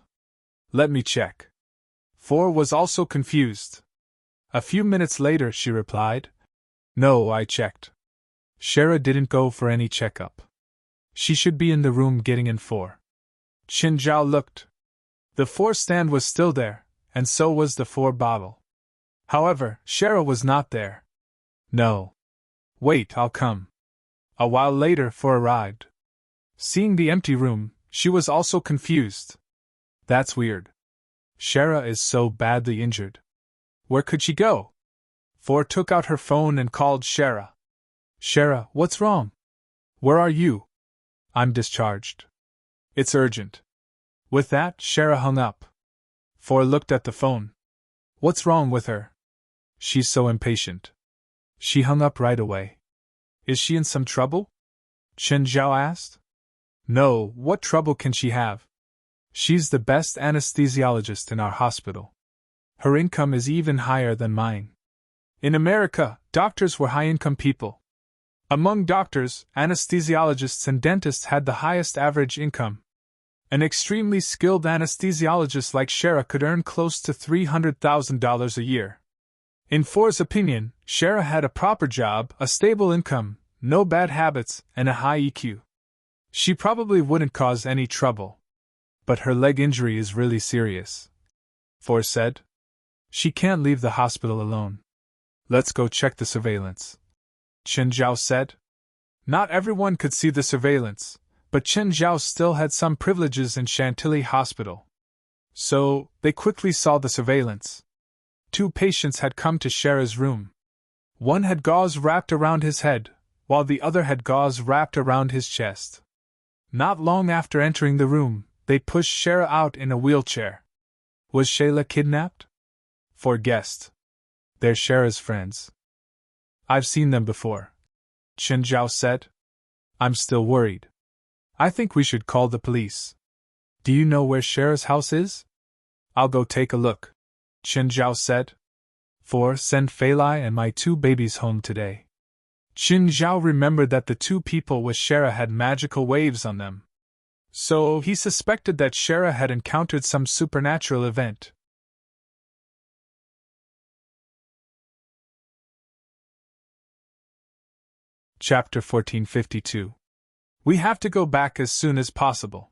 Let me check. For was also confused. A few minutes later she replied. No, I checked. Shara didn't go for any checkup. She should be in the room getting in For. Chen Zhao looked. The For stand was still there, and so was the For bottle. However, Shara was not there. No. Wait, I'll come. A while later For arrived. Seeing the empty room, she was also confused. That's weird. Shara is so badly injured. Where could she go? For took out her phone and called Shara. Shara, what's wrong? Where are you? I'm discharged. It's urgent. With that, Shara hung up. For looked at the phone. What's wrong with her? She's so impatient. She hung up right away. Is she in some trouble? Chen Zhao asked. No, what trouble can she have? She's the best anesthesiologist in our hospital. Her income is even higher than mine. In America, doctors were high-income people. Among doctors, anesthesiologists and dentists had the highest average income. An extremely skilled anesthesiologist like Shara could earn close to $300,000 a year. In For's opinion, Shara had a proper job, a stable income, no bad habits, and a high EQ. She probably wouldn't cause any trouble. But her leg injury is really serious. For said. She can't leave the hospital alone. Let's go check the surveillance. Chen Zhao said. Not everyone could see the surveillance, but Chen Zhao still had some privileges in Chantilly Hospital. So, they quickly saw the surveillance. 2 patients had come to Shara's room. One had gauze wrapped around his head, while the other had gauze wrapped around his chest. Not long after entering the room, they pushed Shara out in a wheelchair. Was Shayla kidnapped? For guessed. They're Shara's friends. I've seen them before, Chen Zhao said. I'm still worried. I think we should call the police. Do you know where Shara's house is? I'll go take a look, Chen Zhao said. For send Fei Lai and my 2 babies home today. Chen Zhao remembered that the 2 people with Shara had magical waves on them. So he suspected that Shara had encountered some supernatural event. Chapter 1452. We have to go back as soon as possible.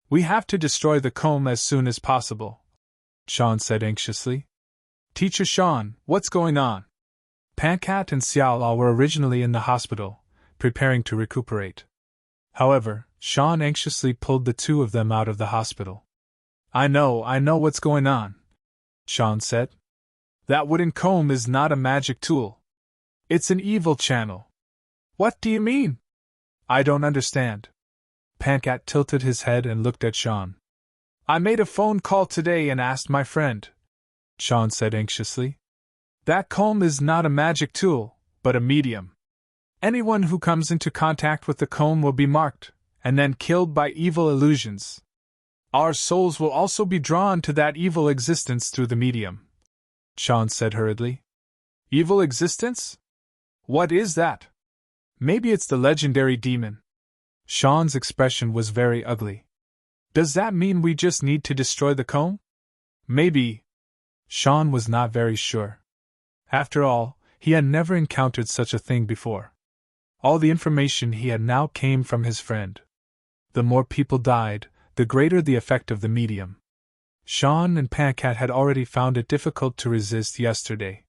We have to destroy the comb as soon as possible, Sean said anxiously. Teacher Sean, what's going on? Pancat and Xiaola were originally in the hospital, preparing to recuperate. However, Sean anxiously pulled the 2 of them out of the hospital. I know what's going on, Sean said. That wooden comb is not a magic tool. It's an evil channel. What do you mean? I don't understand. Pancat tilted his head and looked at Sean. I made a phone call today and asked my friend, Sean said anxiously. That comb is not a magic tool, but a medium. Anyone who comes into contact with the comb will be marked, and then killed by evil illusions. Our souls will also be drawn to that evil existence through the medium, Sean said hurriedly. Evil existence? What is that? Maybe it's the legendary demon. Sean's expression was very ugly. Does that mean we just need to destroy the comb? Maybe. Sean was not very sure. After all, he had never encountered such a thing before. All the information he had now came from his friend. The more people died, the greater the effect of the medium. Sean and Pancat had already found it difficult to resist yesterday.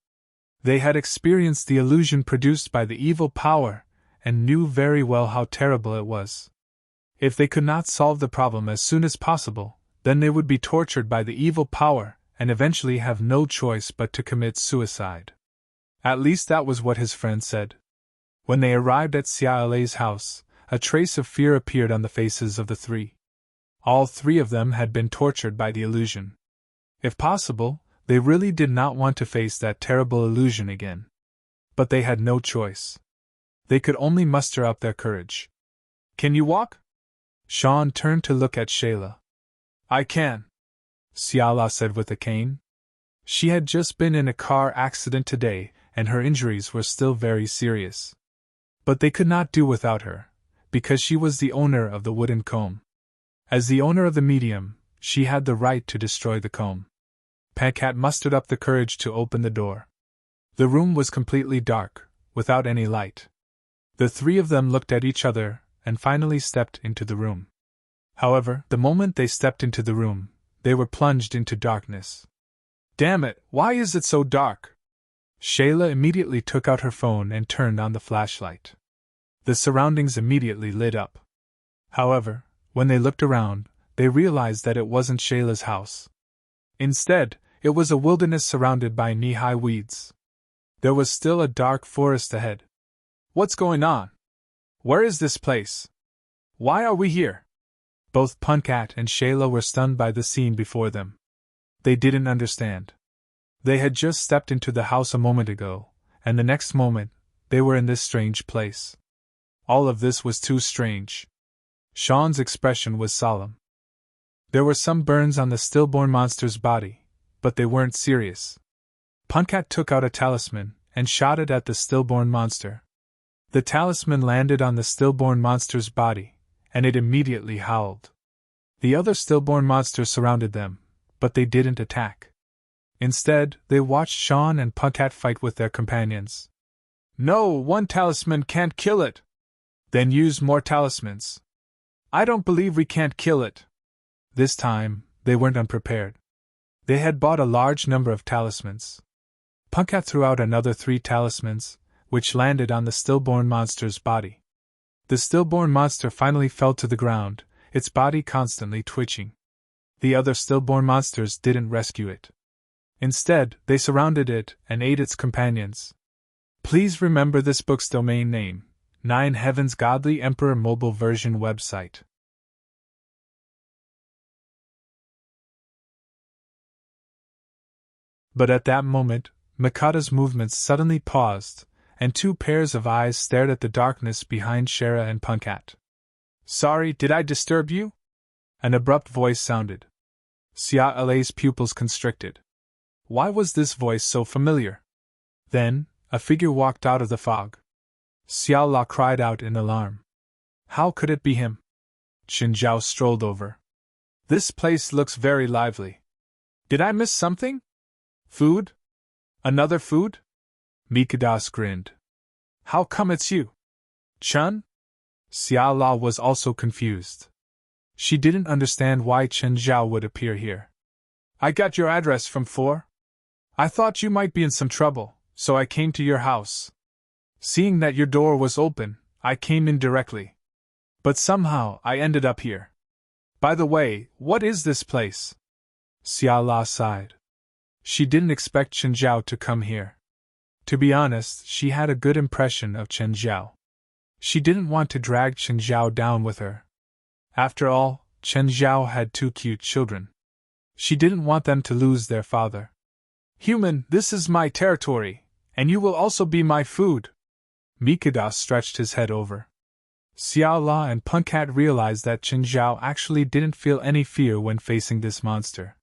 They had experienced the illusion produced by the evil power, and knew very well how terrible it was. If they could not solve the problem as soon as possible, then they would be tortured by the evil power, and eventually have no choice but to commit suicide. At least that was what his friend said. When they arrived at Xiaolei's house, a trace of fear appeared on the faces of the three. All three of them had been tortured by the illusion. If possible, they really did not want to face that terrible illusion again. But they had no choice. They could only muster up their courage. Can you walk? Sean turned to look at Shayla. I can, Xiala said with a cane. She had just been in a car accident today, and her injuries were still very serious. But they could not do without her, because she was the owner of the wooden comb. As the owner of the medium, she had the right to destroy the comb. Pancat mustered up the courage to open the door. The room was completely dark, without any light. The three of them looked at each other, and finally stepped into the room. However, the moment they stepped into the room, they were plunged into darkness. Damn it, why is it so dark? Shayla immediately took out her phone and turned on the flashlight. The surroundings immediately lit up. However, when they looked around, they realized that it wasn't Shayla's house. Instead, it was a wilderness surrounded by knee-high weeds. There was still a dark forest ahead. What's going on? Where is this place? Why are we here? Both Punkat and Shayla were stunned by the scene before them. They didn't understand. They had just stepped into the house a moment ago, and the next moment, they were in this strange place. All of this was too strange. Sean's expression was solemn. There were some burns on the stillborn monster's body, but they weren't serious. Punkat took out a talisman and shot it at the stillborn monster. The talisman landed on the stillborn monster's body, and it immediately howled. The other stillborn monsters surrounded them, but they didn't attack. Instead, they watched Sean and Punkat fight with their companions. No, one talisman can't kill it. Then use more talismans. I don't believe we can't kill it. This time, they weren't unprepared. They had bought a large number of talismans. Punkat threw out another 3 talismans, which landed on the stillborn monster's body. The stillborn monster finally fell to the ground, its body constantly twitching. The other stillborn monsters didn't rescue it. Instead, they surrounded it and ate its companions. Please remember this book's domain name, 9 Heavens Godly Emperor mobile version website. But at that moment, Mikata's movements suddenly paused, and 2 pairs of eyes stared at the darkness behind Shara and Punkat. Sorry, did I disturb you? An abrupt voice sounded. Xiaolei's pupils constricted. Why was this voice so familiar? Then, a figure walked out of the fog. Xiaola cried out in alarm. How could it be him? Qinzhao strolled over. This place looks very lively. Did I miss something? Food? Another food? Mikadas grinned. How come it's you? Chun? Xiaola was also confused. She didn't understand why Chen Zhao would appear here. I got your address from 4. I thought you might be in some trouble, so I came to your house. Seeing that your door was open, I came in directly. But somehow I ended up here. By the way, what is this place? Xiaola sighed. She didn't expect Chen Zhao to come here. To be honest, she had a good impression of Chen Zhao. She didn't want to drag Chen Zhao down with her. After all, Chen Zhao had 2 cute children. She didn't want them to lose their father. Human, this is my territory, and you will also be my food. Mikados stretched his head over. Xiao La and Punkat realized that Qin Zhao actually didn't feel any fear when facing this monster.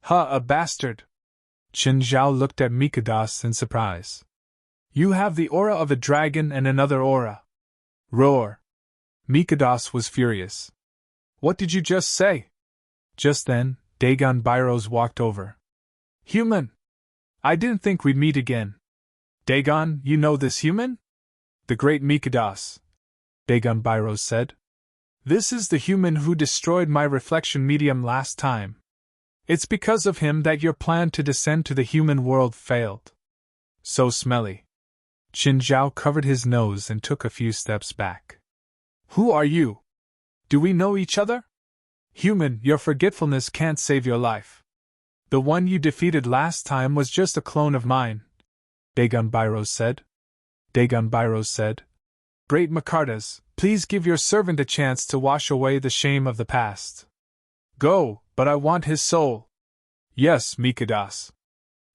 "Huh, a bastard!" Qin Zhao looked at Mikados in surprise. "You have the aura of a dragon and another aura." Roar! Mikados was furious. "What did you just say?" Just then, Dagon Byros walked over. "Human! I didn't think we'd meet again." "Dagon, you know this human?" "The great Mikados," Dagon Byros said. "This is the human who destroyed my reflection medium last time. It's because of him that your plan to descend to the human world failed." "So smelly." Qin Zhao covered his nose and took a few steps back. "Who are you? Do we know each other?" "Human, your forgetfulness can't save your life. The one you defeated last time was just a clone of mine," Dagon Byros said. Dagon Byros said, "Great Makardas, please give your servant a chance to wash away the shame of the past." "Go, but I want his soul." "Yes, Mikados."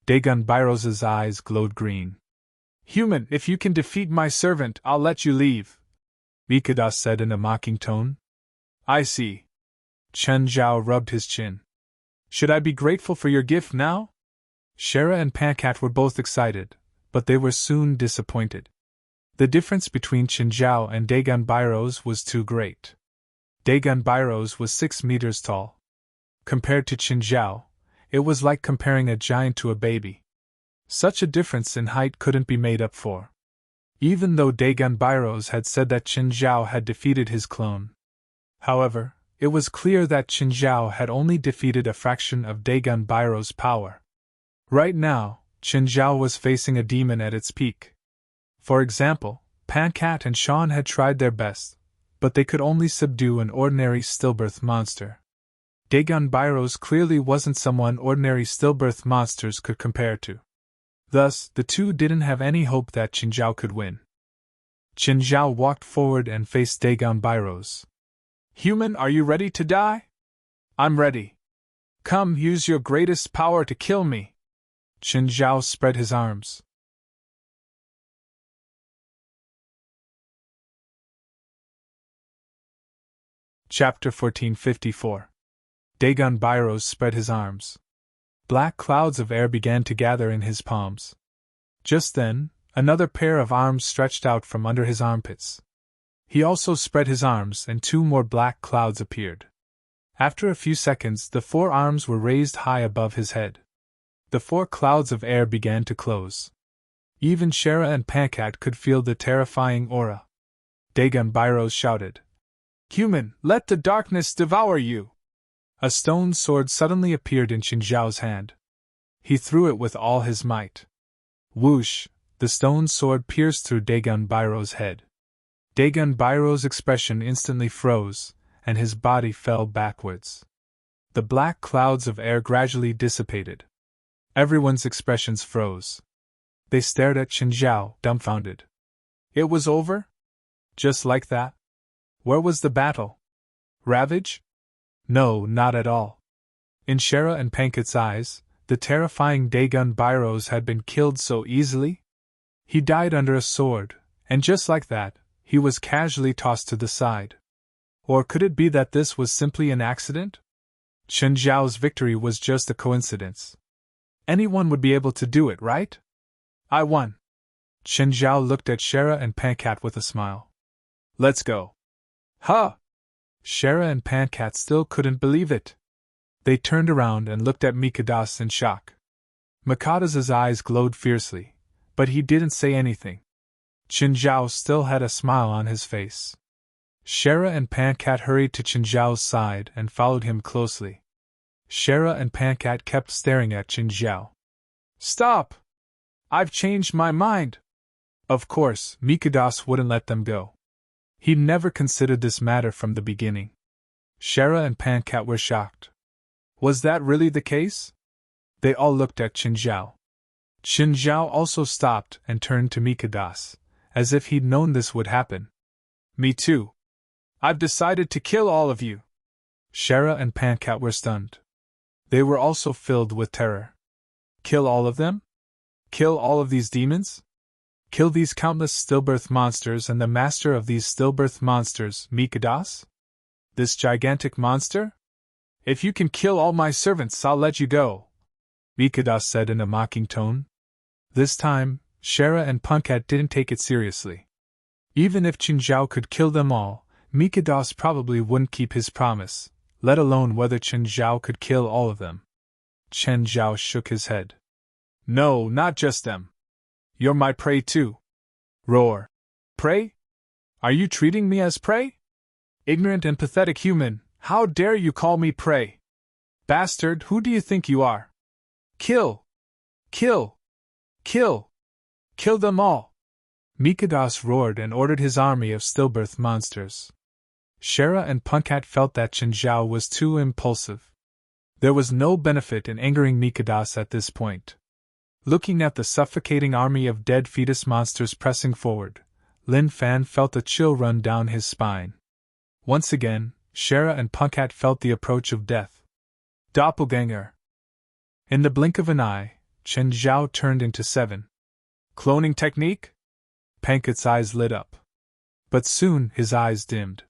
Dagon Byros's eyes glowed green. "Human, if you can defeat my servant, I'll let you leave," Mikados said in a mocking tone. "I see." Chen Zhao rubbed his chin. "Should I be grateful for your gift now?" Shara and Pankat were both excited, but they were soon disappointed. The difference between Qin Zhao and Dagon Byros was too great. Dagon Byros was 6 meters tall. Compared to Qin Zhao, it was like comparing a giant to a baby. Such a difference in height couldn't be made up for. Even though Dagon Byros had said that Qin Zhao had defeated his clone. However, it was clear that Qin Zhao had only defeated a fraction of Dagon Byros' power. Right now, Qin Zhao was facing a demon at its peak. For example, Pankat and Sean had tried their best, but they could only subdue an ordinary stillbirth monster. Dagon Byros clearly wasn't someone ordinary stillbirth monsters could compare to. Thus, the two didn't have any hope that Qin Zhao could win. Qin Zhao walked forward and faced Dagon Byros. "Human, are you ready to die?" "I'm ready." "Come, use your greatest power to kill me." Qin Zhao spread his arms. Chapter 1454. Dagon Byros spread his arms. Black clouds of air began to gather in his palms. Just then, another pair of arms stretched out from under his armpits. He also spread his arms and 2 more black clouds appeared. After a few seconds, the 4 arms were raised high above his head. The 4 clouds of air began to close. Even Shara and Pankat could feel the terrifying aura. Dagon Byros shouted, "Human, let the darkness devour you!" A stone sword suddenly appeared in Qin Zhao's hand. He threw it with all his might. Whoosh! The stone sword pierced through Dagon Byros' head. Dagon Byros' expression instantly froze, and his body fell backwards. The black clouds of air gradually dissipated. Everyone's expressions froze. They stared at Qin Zhao, dumbfounded. It was over? Just like that? Where was the battle? Ravage? No, not at all. In Shara and Pankat's eyes, the terrifying Dagon Byros had been killed so easily? He died under a sword, and just like that, he was casually tossed to the side. Or could it be that this was simply an accident? Qin Zhao's victory was just a coincidence. Anyone would be able to do it, right? I won. Qin Zhao looked at Shara and Pankat with a smile. Let's go. Huh! Shara and Pankat still couldn't believe it. They turned around and looked at Mikados in shock. Makadas's eyes glowed fiercely, but he didn't say anything. Qin Zhao still had a smile on his face. Shara and Pankat hurried to Qin Zhao's side and followed him closely. Shara and Pankat kept staring at Qin Zhao. Stop! I've changed my mind! Of course, Mikados wouldn't let them go. He'd never considered this matter from the beginning. Shara and Pankat were shocked. Was that really the case? They all looked at Qin Zhao. Qin Zhao also stopped and turned to Mikados, as if he'd known this would happen. Me too. I've decided to kill all of you. Shara and Pankat were stunned. They were also filled with terror. Kill all of them? Kill all of these demons? Kill these countless stillbirth monsters and the master of these stillbirth monsters, Mikadas? This gigantic monster? If you can kill all my servants, I'll let you go, Mikadas said in a mocking tone. This time, Shara and Punkat didn't take it seriously. Even if Qinzhao could kill them all, Mikadas probably wouldn't keep his promise, let alone whether Qinzhao could kill all of them. Qinzhao shook his head. No, not just them. You're my prey too. Roar. Prey? Are you treating me as prey? Ignorant and pathetic human, how dare you call me prey? Bastard, who do you think you are? Kill! Kill! Kill! Kill them all! Mikadas roared and ordered his army of stillbirth monsters. Shara and Punkat felt that Qinzhao was too impulsive. There was no benefit in angering Mikadas at this point. Looking at the suffocating army of dead fetus monsters pressing forward, Lin Fan felt a chill run down his spine. Once again, Shara and Punkat felt the approach of death. Doppelganger! In the blink of an eye, Qinzhao turned into 7. Cloning technique? Punkat's eyes lit up. But soon his eyes dimmed.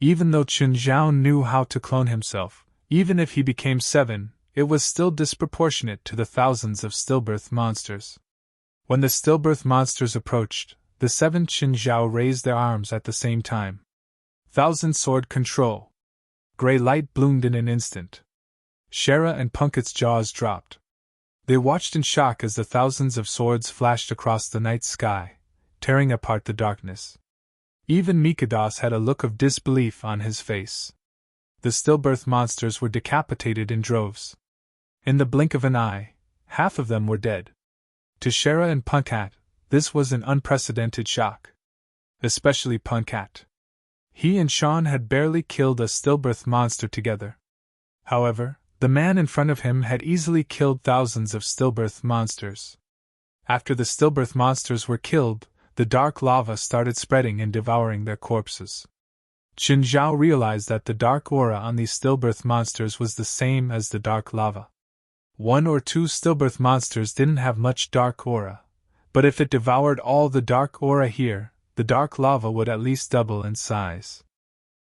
Even though Qinzhao knew how to clone himself, even if he became 7, it was still disproportionate to the thousands of stillbirth monsters. When the stillbirth monsters approached, the 7 Qinzhao raised their arms at the same time. 1,000 sword control. Gray light bloomed in an instant. Shara and Punkat's jaws dropped. They watched in shock as the thousands of swords flashed across the night sky, tearing apart the darkness. Even Mikadas had a look of disbelief on his face. The stillbirth monsters were decapitated in droves. In the blink of an eye, half of them were dead. To Shara and Punkat, this was an unprecedented shock. Especially Punkat. He and Sean had barely killed a stillbirth monster together. However, the man in front of him had easily killed thousands of stillbirth monsters. After the stillbirth monsters were killed, the dark lava started spreading and devouring their corpses. Qinzhao realized that the dark aura on these stillbirth monsters was the same as the dark lava. 1 or 2 stillbirth monsters didn't have much dark aura, but if it devoured all the dark aura here, the dark lava would at least double in size.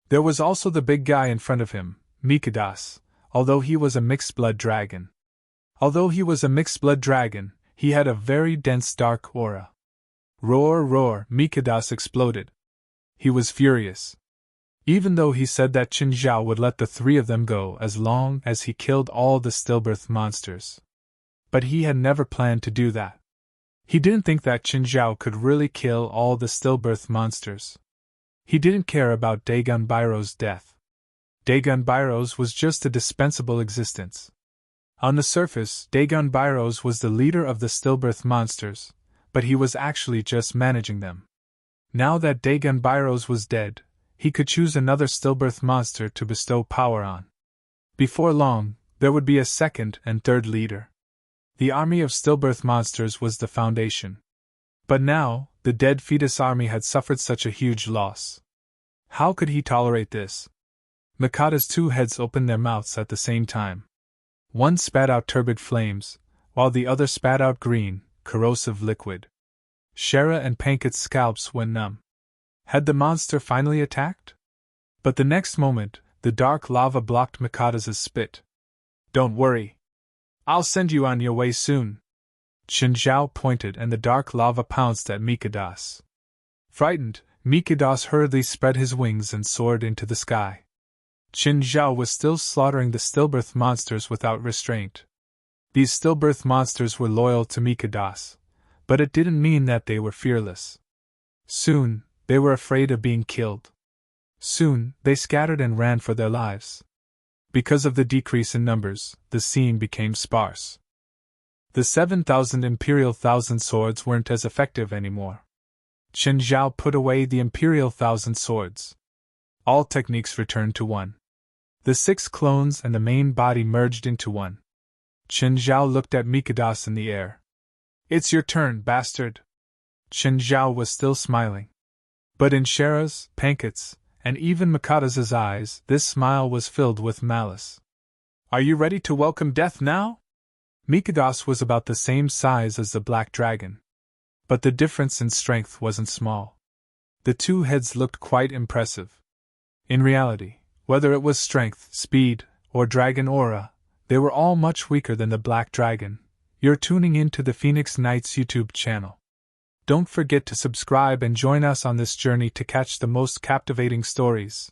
There was also the big guy in front of him, Mikadas, although he was a mixed-blood dragon. He had a very dense dark aura. Roar, roar, Mikadas exploded. He was furious. Even though he said that Qinzhao would let the 3 of them go as long as he killed all the stillbirth monsters. But he had never planned to do that. He didn't think that Qinzhao could really kill all the stillbirth monsters. He didn't care about Dagon Byro's death. Dagon Byro's was just a dispensable existence. On the surface, Dagon Byro's was the leader of the stillbirth monsters, but he was actually just managing them. Now that Dagon Byro's was dead, he could choose another stillbirth monster to bestow power on. Before long, there would be a second and third leader. The army of stillbirth monsters was the foundation. But now, the dead fetus army had suffered such a huge loss. How could he tolerate this? Mikada's 2 heads opened their mouths at the same time. One spat out turbid flames, while the other spat out green, corrosive liquid. Shara and Punkat's scalps went numb. Had the monster finally attacked? But the next moment, the dark lava blocked Mikada's spit. Don't worry. I'll send you on your way soon. Qinzhao pointed and the dark lava pounced at Mikadas. Frightened, Mikadas hurriedly spread his wings and soared into the sky. Qinzhao was still slaughtering the stillbirth monsters without restraint. These stillbirth monsters were loyal to Mikadas, but it didn't mean that they were fearless. Soon, they were afraid of being killed. Soon, they scattered and ran for their lives. Because of the decrease in numbers, the scene became sparse. The 7,000 Imperial Thousand Swords weren't as effective anymore. Qinzhao put away the Imperial Thousand Swords. All techniques returned to 1. The 6 clones and the main body merged into 1. Qinzhao looked at Mikadas in the air. It's your turn, bastard. Qinzhao was still smiling. But in Shara's, Punkat's, and even Mikada's eyes, this smile was filled with malice. Are you ready to welcome death now? Mikadas was about the same size as the black dragon. But the difference in strength wasn't small. The two heads looked quite impressive. In reality, whether it was strength, speed, or dragon aura, they were all much weaker than the Black Dragon. You're tuning in to the Phoenix Knights YouTube channel. Don't forget to subscribe and join us on this journey to catch the most captivating stories.